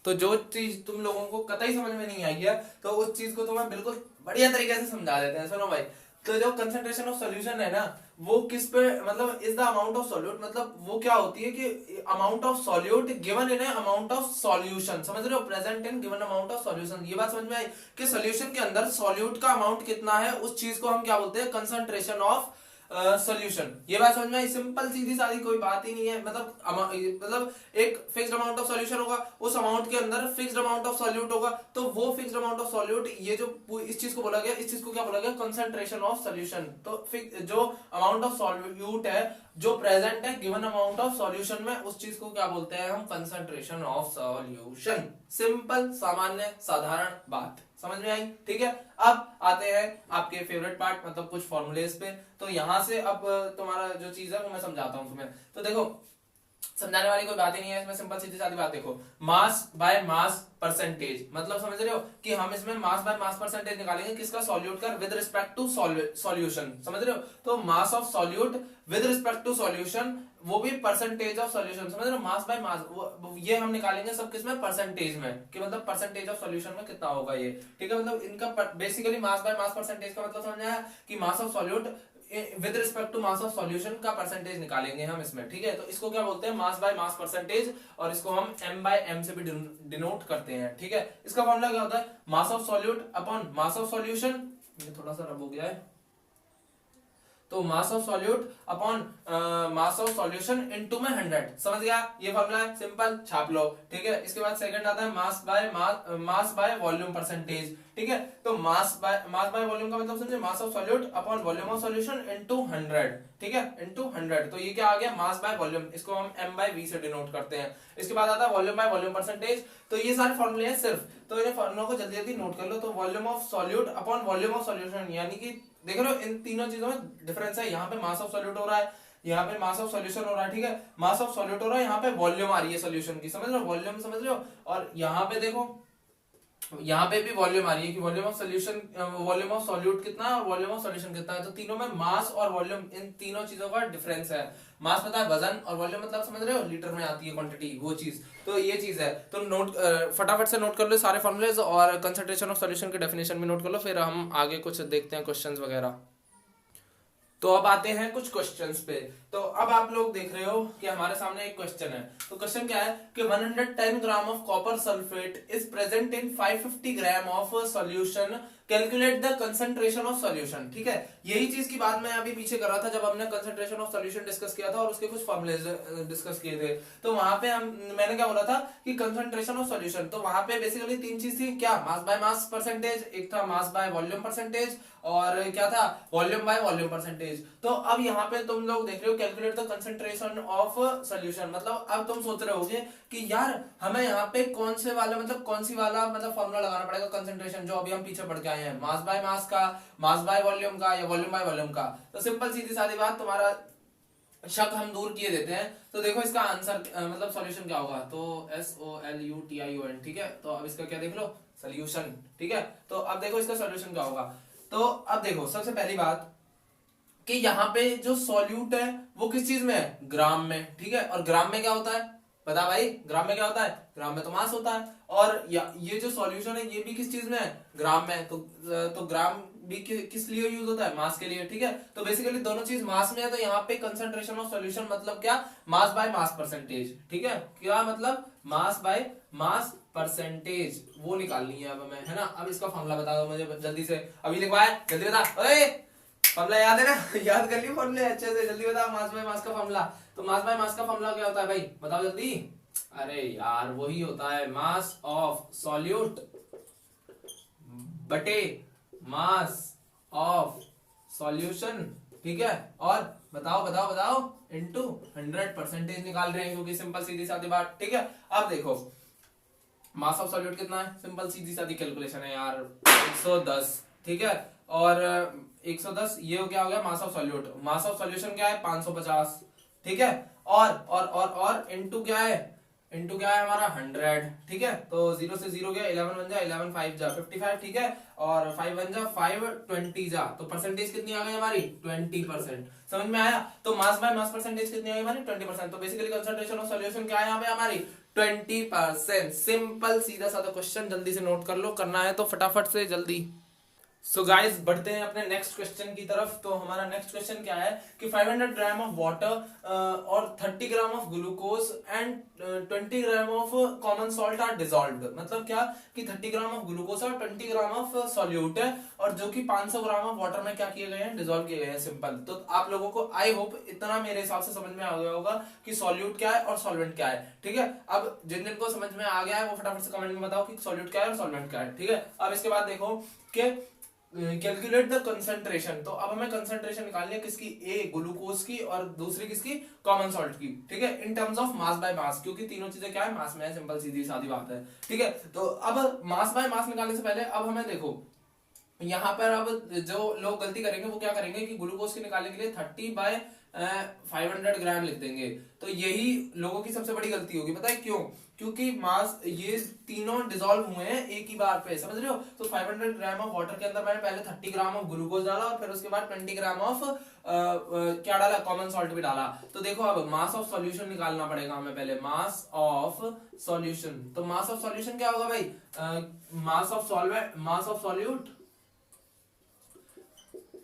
तो जो चीज तुम लोगों को कतई समझ में नहीं आई है तो उस चीज को तुम्हें बिल्कुल बढ़िया तरीके से समझा देते हैं। सुनो भाई, तो जो कंसंट्रेशन ऑफ सॉल्यूशन है ना, वो किस पे, मतलब is the amount of solute, मतलब वो क्या होती है कि amount of solute given in amount of solution. समझ रहे हो? Present in given amount of solution. ये बात समझ में आई कि सॉल्यूशन के अंदर सॉल्यूट का अमाउंट कितना है, उस चीज को हम क्या बोलते हैं, कंसंट्रेशन ऑफ सॉल्यूशन। ये बात समझ में आई? सिंपल सीधी सारी, कोई बात ही नहीं है। मतलब एक फिक्स्ड अमाउंट ऑफ सॉल्यूशन होगा, उस अमाउंट के अंदर फिक्स्ड अमाउंट ऑफ सॉल्यूट होगा, तो वो फिक्स्ड अमाउंट ऑफ सॉल्यूट, ये जो इस चीज को बोला गया, इस चीज को क्या बोला गया, कंसंट्रेशन ऑफ सॉल्यूशन। तो जो अमाउंट ऑफ सॉल्यूट है जो प्रेजेंट है गिवन अमाउंट ऑफ सॉल्यूशन में, उस चीज को क्या बोलते हैं हम, कंसंट्रेशन ऑफ सॉल्यूशन। सिंपल, सामान्य, साधारण बात समझ में आई? ठीक है। अब आते हैं आपके फेवरेट पार्ट, मतलब कुछ फॉर्मूलेस पे। तो यहां से अब तुम्हारा जो चीज है वो मैं समझाता हूं तुम्हें। तो देखो, समझाने वाली कोई बात ही नहीं है इसमें, सिंपल सीधी सादी बात। देखो, मास बाय मास परसेंटेज, मतलब समझ रहे हो कि हम इसमें मास बाय मास परसेंटेज निकालेंगे किसका, सॉल्यूट का, विद रिस्पेक्ट टू सॉल्यूशन। समझ रहे हो? तो mass of solute with respect to solution, वो भी परसेंटेज ऑफ सॉल्यूशन। समझ रहे हो? मास बाय मास, ये हम निकालेंगे सब किसमें, परसेंटेज में, कि मतलब परसेंटेज ऑफ सॉल्यूशन में कितना होगा ये। ठीक है, मतलब इनका basically mass by mass percentage का मतलब समझ आया कि mass of solute with respect to mass of solution का परसेंटेज निकालेंगे हम इसमें। ठीक है, तो इसको क्या बोलते हैं, मास बाय मास परसेंटेज, और इसको हम m बाय m से भी डिनोट करते हैं। ठीक है, इसका फॉर्मूला क्या होता है, मास of solute upon mass of solution. ये थोड़ा सा रब हो गया है, तो mass of solute upon mass of solution into में 100। समझ गया? ये फॉर्मूला है, सिंपल, छाप लो। ठीक है, इसके बाद सेकंड आता है मास बाय वॉल्यूम परसेंटेज। ठीक है, तो मास बाय वॉल्यूम का मतलब समझे, मास of solute upon volume of solution into 100। ठीक है, इनटू 100, तो ये क्या आ गया, मास बाय वॉल्यूम, इसको हम m बाय v से डिनोट करते हैं। इसके बाद आता है वॉल्यूम बाय वॉल्यूम परसेंटेज। तो ये सारे फॉर्मूले हैं सिर्फ, तो इन फॉर्मूलों को जल्दी जल्दी नोट कर लो। तो volume of solute upon volume of solution, यानी कि देख रहे हो इन तीनों चीजों में डिफरेंस है। यहाँ पे मास ऑफ सॉल्यूट हो रहा है, यहाँ पे मास ऑफ सॉल्यूशन हो रहा है। ठीक है, मास ऑफ सॉल्यूट हो रहा है, यहाँ पे वॉल्यूम आ रही है सॉल्यूशन की। समझ रहे हो? वॉल्यूम समझ रहे हो? और यहाँ पे देखो, यहाँ पे भी वॉल्यूम आ रही है कि volume of solution, volume of solute कितना है और वॉल्यूम ऑफ सॉल्यूशन कितना है। तो तीनों में मास और वॉल्यूम, इन तीनों चीजों का डिफरेंस है। मास पता है वजन, और वॉल्यूम मतलब समझ रहे हो, लीटर में आती है क्वांटिटी, वो चीज। तो ये चीज है, तो नोट फटाफट से नोट कर लो सारे फॉर्मूलेज, और कंसंट्रेशन ऑफ सॉल्यूशन की डेफिनेशन भी नोट कर लो, फिर हम आगे कुछ देखते हैं क्वेश्चंस वगैरह। तो अब आते हैं कुछ क्वेश्चंस पे। तो अब आप लोग देख रहे हो कि हमारे सामने एक क्वेश्चन है। तो क्वेश्चन क्या है कि 110 gram of copper sulphate is present in 550 gram of solution, calculate the concentration of solution. ठीक है, यही चीज की बात मैं अभी पीछे कर रहा था जब हमने कंसंट्रेशन ऑफ सॉल्यूशन डिस्कस किया था और उसके कुछ फॉर्मूलेज डिस्कस किए थे। तो वहां पे मैंने क्या बोला था कि कंसंट्रेशन ऑफ सॉल्यूशन, तो वहां पे बेसिकली तीन चीज थी, क्या, मास बाय मास परसेंटेज, एक था मास बाय वॉल्यूम परसेंटेज, और क्या था, वॉल्यूम बाय वॉल्यूम परसेंटेज। तो अब यहाँ पे तुम लोग देख रहे हो calculate the concentration of solution, मतलब अब तुम सोच रहे होगे कि यार हमें यहाँ पे कौन से वाला, मतलब कौन सी वाला, मतलब फॉर्मूला लगाना पड़ेगा कंसंट्रेशन, जो अभी हम पीछे पढ़ के आए हैं, मास बाय मास का, मास बाय वॉल्यूम का, या वॉल्यूम बाय वॉल्यूम का। तो सिंपल सीधी सादी बात, तुम्हारा शक हम दूर किए देते हैं। तो देखो इसका आंसर, मतलब सॉल्यूशन क्या होगा, तो SOLUTION। ठीक है, तो अब इसका क्या देख लो, सोल्यूशन। ठीक है, तो अब देखो इसका सॉल्यूशन क्या होगा। तो अब देखो सबसे पहली बात कि यहाँ पे जो सॉल्यूट है वो किस चीज में है, ग्राम में। ठीक है, और ग्राम में क्या होता है, पता भाई, ग्राम में क्या होता है, ग्राम में तो मास होता है। और ये जो सॉल्यूशन है ये भी किस चीज में है, ग्राम में। तो ग्राम भी किस लिए यूज होता है, मास के लिए। ठीक है, तो बेसिकली दोनों चीज मास में है, तो यहाँ पे कंसंट्रेशन ऑफ सॉल्यूशन मतलब क्या, मास बाय मास परसेंटेज। ठीक है, क्या मतलब, मास बाय मास परसेंटेज, वो निकालनी है अब हमें, है ना। अब इसका फॉर्मूला बता दो मुझे जल्दी से, अभी लिखवाए, जल्दी बता, ओए फॉर्मूला याद है ना, याद कर ली फॉर्मूले अच्छे से, जल्दी बता मास बाय मास का फॉर्मूला। तो मास बाय मास का फॉर्मूला क्या होता है भाई, बताओ जल्दी। अरे यार वही होता है मास ऑफ सॉल्यूट बटे मास ऑफ सॉल्यूशन। ठीक है, और बताओ बताओ बताओ इनटू 100 परसेंटेज निकाल रहे हैं, क्योंकि सिंपल सीधी सादी बात। ठीक है, अब देखो मास ऑफ सॉल्यूट कितना है, सिंपल सीधी सादी कैलकुलेशन है यार, 110। ठीक है, और 110 ये क्या हो गया, मास of solute, mass of solution क्या है, 550। ठीक है, और इनटू क्या है, इंटू क्या है हमारा 100, ठीक है। तो 0 से 0 गया, 11 बन जा, 11 5 जा 55, ठीक है। और 5 बन जा 5 20 जा, तो परसेंटेज कितनी आ गई हमारी 20%। समझ में आया। तो मास बाय मास परसेंटेज कितनी आई हमारी 20%। तो बेसिकली कंसंट्रेशन ऑफ सॉल्यूशन क्या है यहाँ पे हमारी 20%। सिंपल सीधा साधा क्वेश्चन, जल्दी से नोट कर लो, करना है तो फटाफट से जल्दी। सो गाइस बढ़ते हैं अपने नेक्स्ट क्वेश्चन की तरफ। तो हमारा नेक्स्ट क्वेश्चन क्या है कि 500 ग्राम ऑफ वाटर और 30 gram of glucose and 20 gram of common salt are dissolved. मतलब क्या कि 30 ग्राम ऑफ ग्लूकोज और 20 ग्राम ऑफ सॉल्यूट है, और जो कि 500 ग्राम ऑफ वाटर में क्या किए गए हैं, डिसॉल्व किए गए हैं। सिंपल। तो आप लोगों को आई होप इतना मेरे हिसाब से समझ में आ गया होगा कि सॉल्यूट क्या है और सॉल्वेंट क्या है, ठीक है। अब जिन जिन को समझ में आ गया है वो फटाफट से कमेंट में बताओ कि सॉल्यूट क्या है और सॉल्वेंट क्या है, ठीक है। अब इसके बाद देखो कि कैलकुलेट द कंसंट्रेशन। तो अब हमें कंसंट्रेशन निकालनी है किसकी, ए ग्लूकोज की और दूसरी किसकी, कॉमन सॉल्ट की, ठीक है। In terms of mass by मास, क्योंकि तीनों चीजें क्या है, मास में है। सिंपल सीधी सादी बात है, ठीक है। तो अब मास बाय मास निकालने से पहले अब हमें देखो यहाँ पर अब जो लोग गलती करेंगे वो क्या करेंगे कि ग्लूकोज की निकालने के लिए 30 बाय 500 ग्राम लिख देंगे। तो यही लोगों की सबसे बड़ी गलती होगी। पता है क्यों? क्योंकि मास ये तीनों डिसॉल्व हुए हैं एक ही बार पे, समझ रहे हो। तो 500 ग्राम ऑफ वाटर के अंदर मैंने पहले 30 ग्राम ऑफ ग्लूकोज डाला और फिर उसके बाद 20 ग्राम ऑफ क्या डाला, कॉमन सॉल्ट भी डाला। तो देखो अब मास ऑफ सॉल्यूशन निकालना पड़ेगा हमें पहले, मास ऑफ सॉल्यूशन। तो मास ऑफ सॉल्यूशन क्या होगा भाई, mass of solvent, mass of solute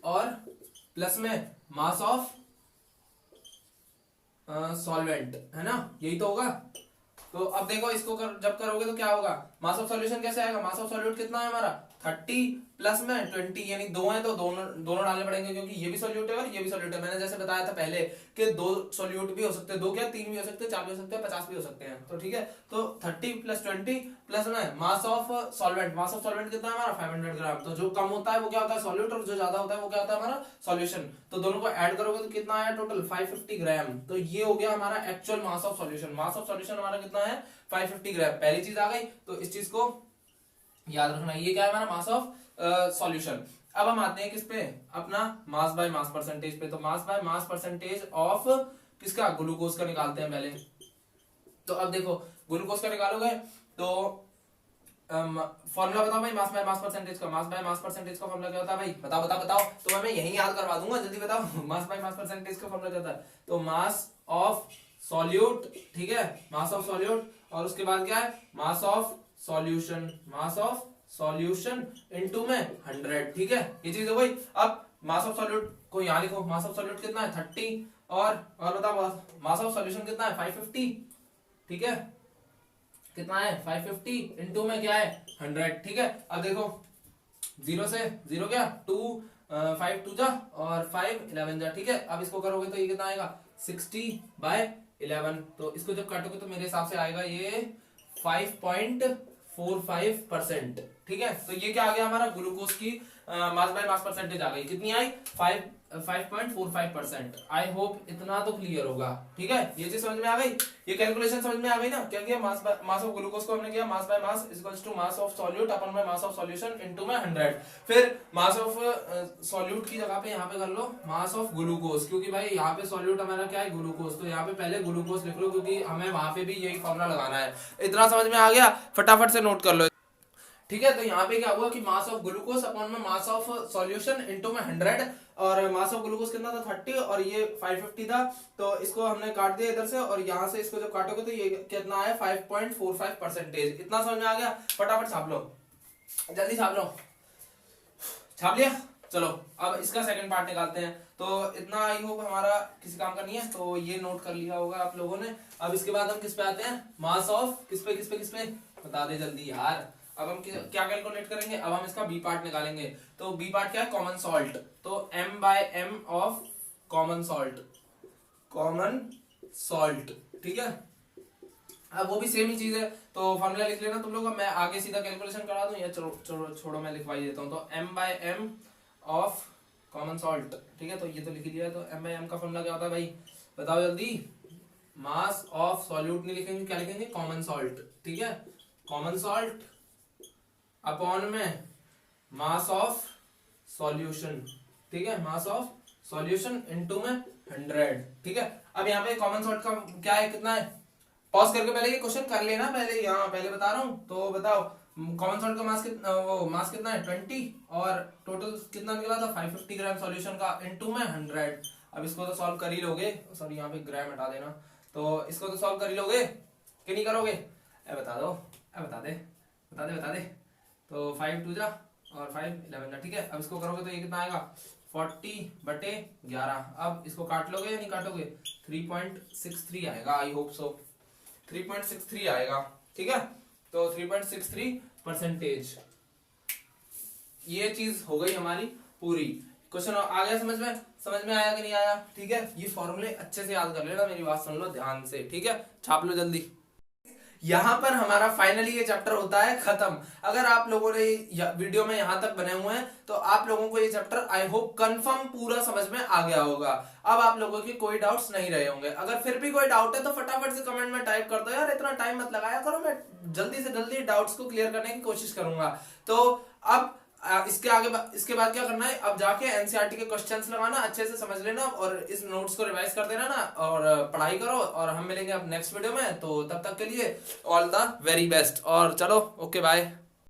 और प्लस में मास ऑफ सॉल्वेंट, है ना, यही तो होगा। तो अब देखो इसको जब करोगे तो क्या होगा, मास ऑफ सॉल्यूशन कैसे आएगा, मास ऑफ सॉल्यूट कितना है हमारा 30 प्लस में 20, यानी दो है तो दोनों डालने पड़ेंगे, क्योंकि ये भी सॉल्यूट है और ये भी सॉल्यूट है। मैंने जैसे बताया था पहले कि दो सॉल्यूट भी हो सकते हैं, दो क्या 3 भी हो सकते हैं, 4 भी हो सकते हैं, 50 भी हो सकते हैं। तो ठीक है, तो 30 प्लस 20 प्लस में mass of solvent, mass of solvent कितना है हमारा 500 ग्राम। तो जो कम होता है वो क्या होता है सॉल्यूट, और जो ज्यादा होता है वो क्या होता है हमारा सॉल्यूशन। तो दोनों को ऐड करोगे तो कितना आया टोटल 550 ग्राम। तो ये हो गया हमारा actual mass of solution. Mass of solution हमारा कितना है 550 ग्राम। पहली चीज आ गई, तो इस चीज को याद रखना, ये क्या है हमारा मास ऑफ सॉल्यूशन। अब हम आते हैं किस पे, अपना मास बाय मास परसेंटेज पे। तो मास बाय मास परसेंटेज ऑफ किसका, ग्लूकोज का निकालते हैं पहले। तो अब देखो ग्लूकोज का निकालोगे तो फॉर्मूला बताओ भाई मास बाय मास परसेंटेज का। मास बाय मास परसेंटेज का फॉर्मूला क्या होता है भाई, बताओ बताओ बताओ। तो मैं यही याद करवा दूंगा, जल्दी बताओ। मास बाय मास परसेंटेज का फॉर्मूला क्या होता है, तो मास ऑफ सॉल्यूट, ठीक है, मास ऑफ सॉल्यूट, और उसके बाद क्या है मास of solution, mass of solution into में 100, ठीक है, ये चीज हो गई। अब मास ऑफ सॉल्यूट को यहां लिखो, मास ऑफ सॉल्यूट कितना है 30, और बताओ मास ऑफ सॉल्यूशन कितना है 550, ठीक है, कितना है 550 इनटू में क्या है 100, ठीक है। अब देखो 0 से 0 क्या 2, 5 2 जा और 5 11 जा, ठीक है। अब इसको करोगे तो ये कितना आएगा 60/11। तो इसको जब काटोगे तो मेरे हिसाब से आएगा ये 5.45%, ठीक है। तो ये क्या आ गया हमारा ग्लूकोज की मास बाय मास परसेंटेज आ गई, कितनी आई 5.45%। आई होप इतना तो क्लियर होगा, ठीक है। ये चीज समझ में आ गई, ये कैलकुलेशन समझ में आ गई ना। क्या किया, मास ऑफ ग्लूकोज को हमने किया mass by mass equals to mass of solute upon में मास ऑफ सॉल्यूशन इनटू में 100। फिर मास ऑफ सॉल्यूट की जगह पे यहाँ पे कर लो मास ऑफ ग्लूकोज, क्योंकि भाई यहाँ पे सॉल्यूट हमारा क्या है ग्लूकोज, तो यहाँ पे पहले ग्लूकोज लिख लो, क्योंकि हमें वहां पे भी यही फॉर्मूला लगाना है। इतना समझ में आ गया, फटाफट से नोट कर लो, ठीक है। तो यहाँ पे क्या हुआ कि मास ऑफ ग्लूकोज अपॉन में मास ऑफ सॉल्यूशन इनटू में 100, और मास ऑफ ग्लूकोज कितना था 30 और ये 550 था। तो इसको हमने काट दिया इधर से, और यहाँ से इसको जब काटोगे तो ये कितना है 5.45%। इतना समझ में आ गया, फटाफट छाप लो, जल्दी छाप लो, छाप लिया। चलो अब इसका सेकंड पार्ट निकालते हैं। तो इतना आई होप हमारा किसी काम का नहीं है, तो ये नोट कर लिया होगा आप लोगों ने। अब इसके बाद हम किस पे आते हैं, मास ऑफ किस पे बता दे जल्दी यार। अब हम क्या कैलकुलेट करेंगे, अब हम इसका बी पार्ट निकालेंगे। तो बी पार्ट क्या है कॉमन सॉल्ट, तो m/m ऑफ कॉमन सॉल्ट, ठीक है। अब वो भी सेम ही चीज है, तो फॉर्मूला लिख लेना तुम लोग। मैं आगे सीधा कैलकुलेशन करा दूं या छोड़ो मैं लिखवा ही देता हूं। तो m/m ऑफ कॉमन सॉल्ट, ठीक है, तो ये तो लिख लिया। तो m/m का फॉर्मूला क्या होता है भाई, बताओ जल्दी। मास ऑफ सॉल्यूट नहीं लिखेंगे, क्या लिखेंगे कॉमन सॉल्ट, ठीक है, कॉमन सॉल्ट अपॉन में मास ऑफ सॉल्यूशन, ठीक है, मास ऑफ सॉल्यूशन इनटू में 100, ठीक है। अब यहाँ पे कॉमन सॉल्ट का क्या है, कितना है पॉज करके पहले ये क्वेश्चन कर लेना, पहले यहाँ पहले बता रहा हूँ। तो बताओ कॉमन सॉल्ट का मास कितना, वो मास कितना है 20, और टोटल कितना निकला था 550 ग्राम सॉल्यूशन का, इनटू में 100। अब इसको तो सॉल्व कर ही लोगे, सॉरी यहाँ पे ग्राम हटा देना, तो इसको तो सॉल्व कर ही लोगे कि नहीं करोगे? बता दो, बता दे। तो 5 2 जा और 5 11 जा, ठीक है। अब इसको करोगे तो ये कितना आएगा 40/11। अब इसको काट लोगे या नहीं काटोगे? 3.63 आएगा, आई होप सो 3.63 आएगा, ठीक है। तो 3.63%। ये चीज हो गई हमारी पूरी। क्वेश्चन आ गया समझ में आया कि नहीं आया? ठीक है, ये फॉर्मूले अच्छे से याद कर लेना, मेरी बात सुन लो ध्यान से, ठीक है, छाप लो जल्दी। यहां पर हमारा फाइनली ये चैप्टर होता है खत्म। अगर आप लोगों ने वीडियो में यहां तक बने हुए हैं तो आप लोगों को ये चैप्टर आई होप कंफर्म पूरा समझ में आ गया होगा। अब आप लोगों की कोई डाउट्स नहीं रहे होंगे। अगर फिर भी कोई डाउट है तो फटाफट से कमेंट में टाइप कर दो यार, इतना टाइम मत लगाया करो, मैं जल्दी से जल्दी डाउट्स को क्लियर करने की कोशिश करूंगा। तो अब इसके बाद क्या करना है, अब जाके एनसीईआरटी के क्वेश्चंस लगाना, अच्छे से समझ लेना और इस नोट्स को रिवाइज कर देना ना, और पढ़ाई करो। और हम मिलेंगे अब नेक्स्ट वीडियो में, तो तब तक के लिए ऑल द वेरी बेस्ट। और चलो ओके बाय।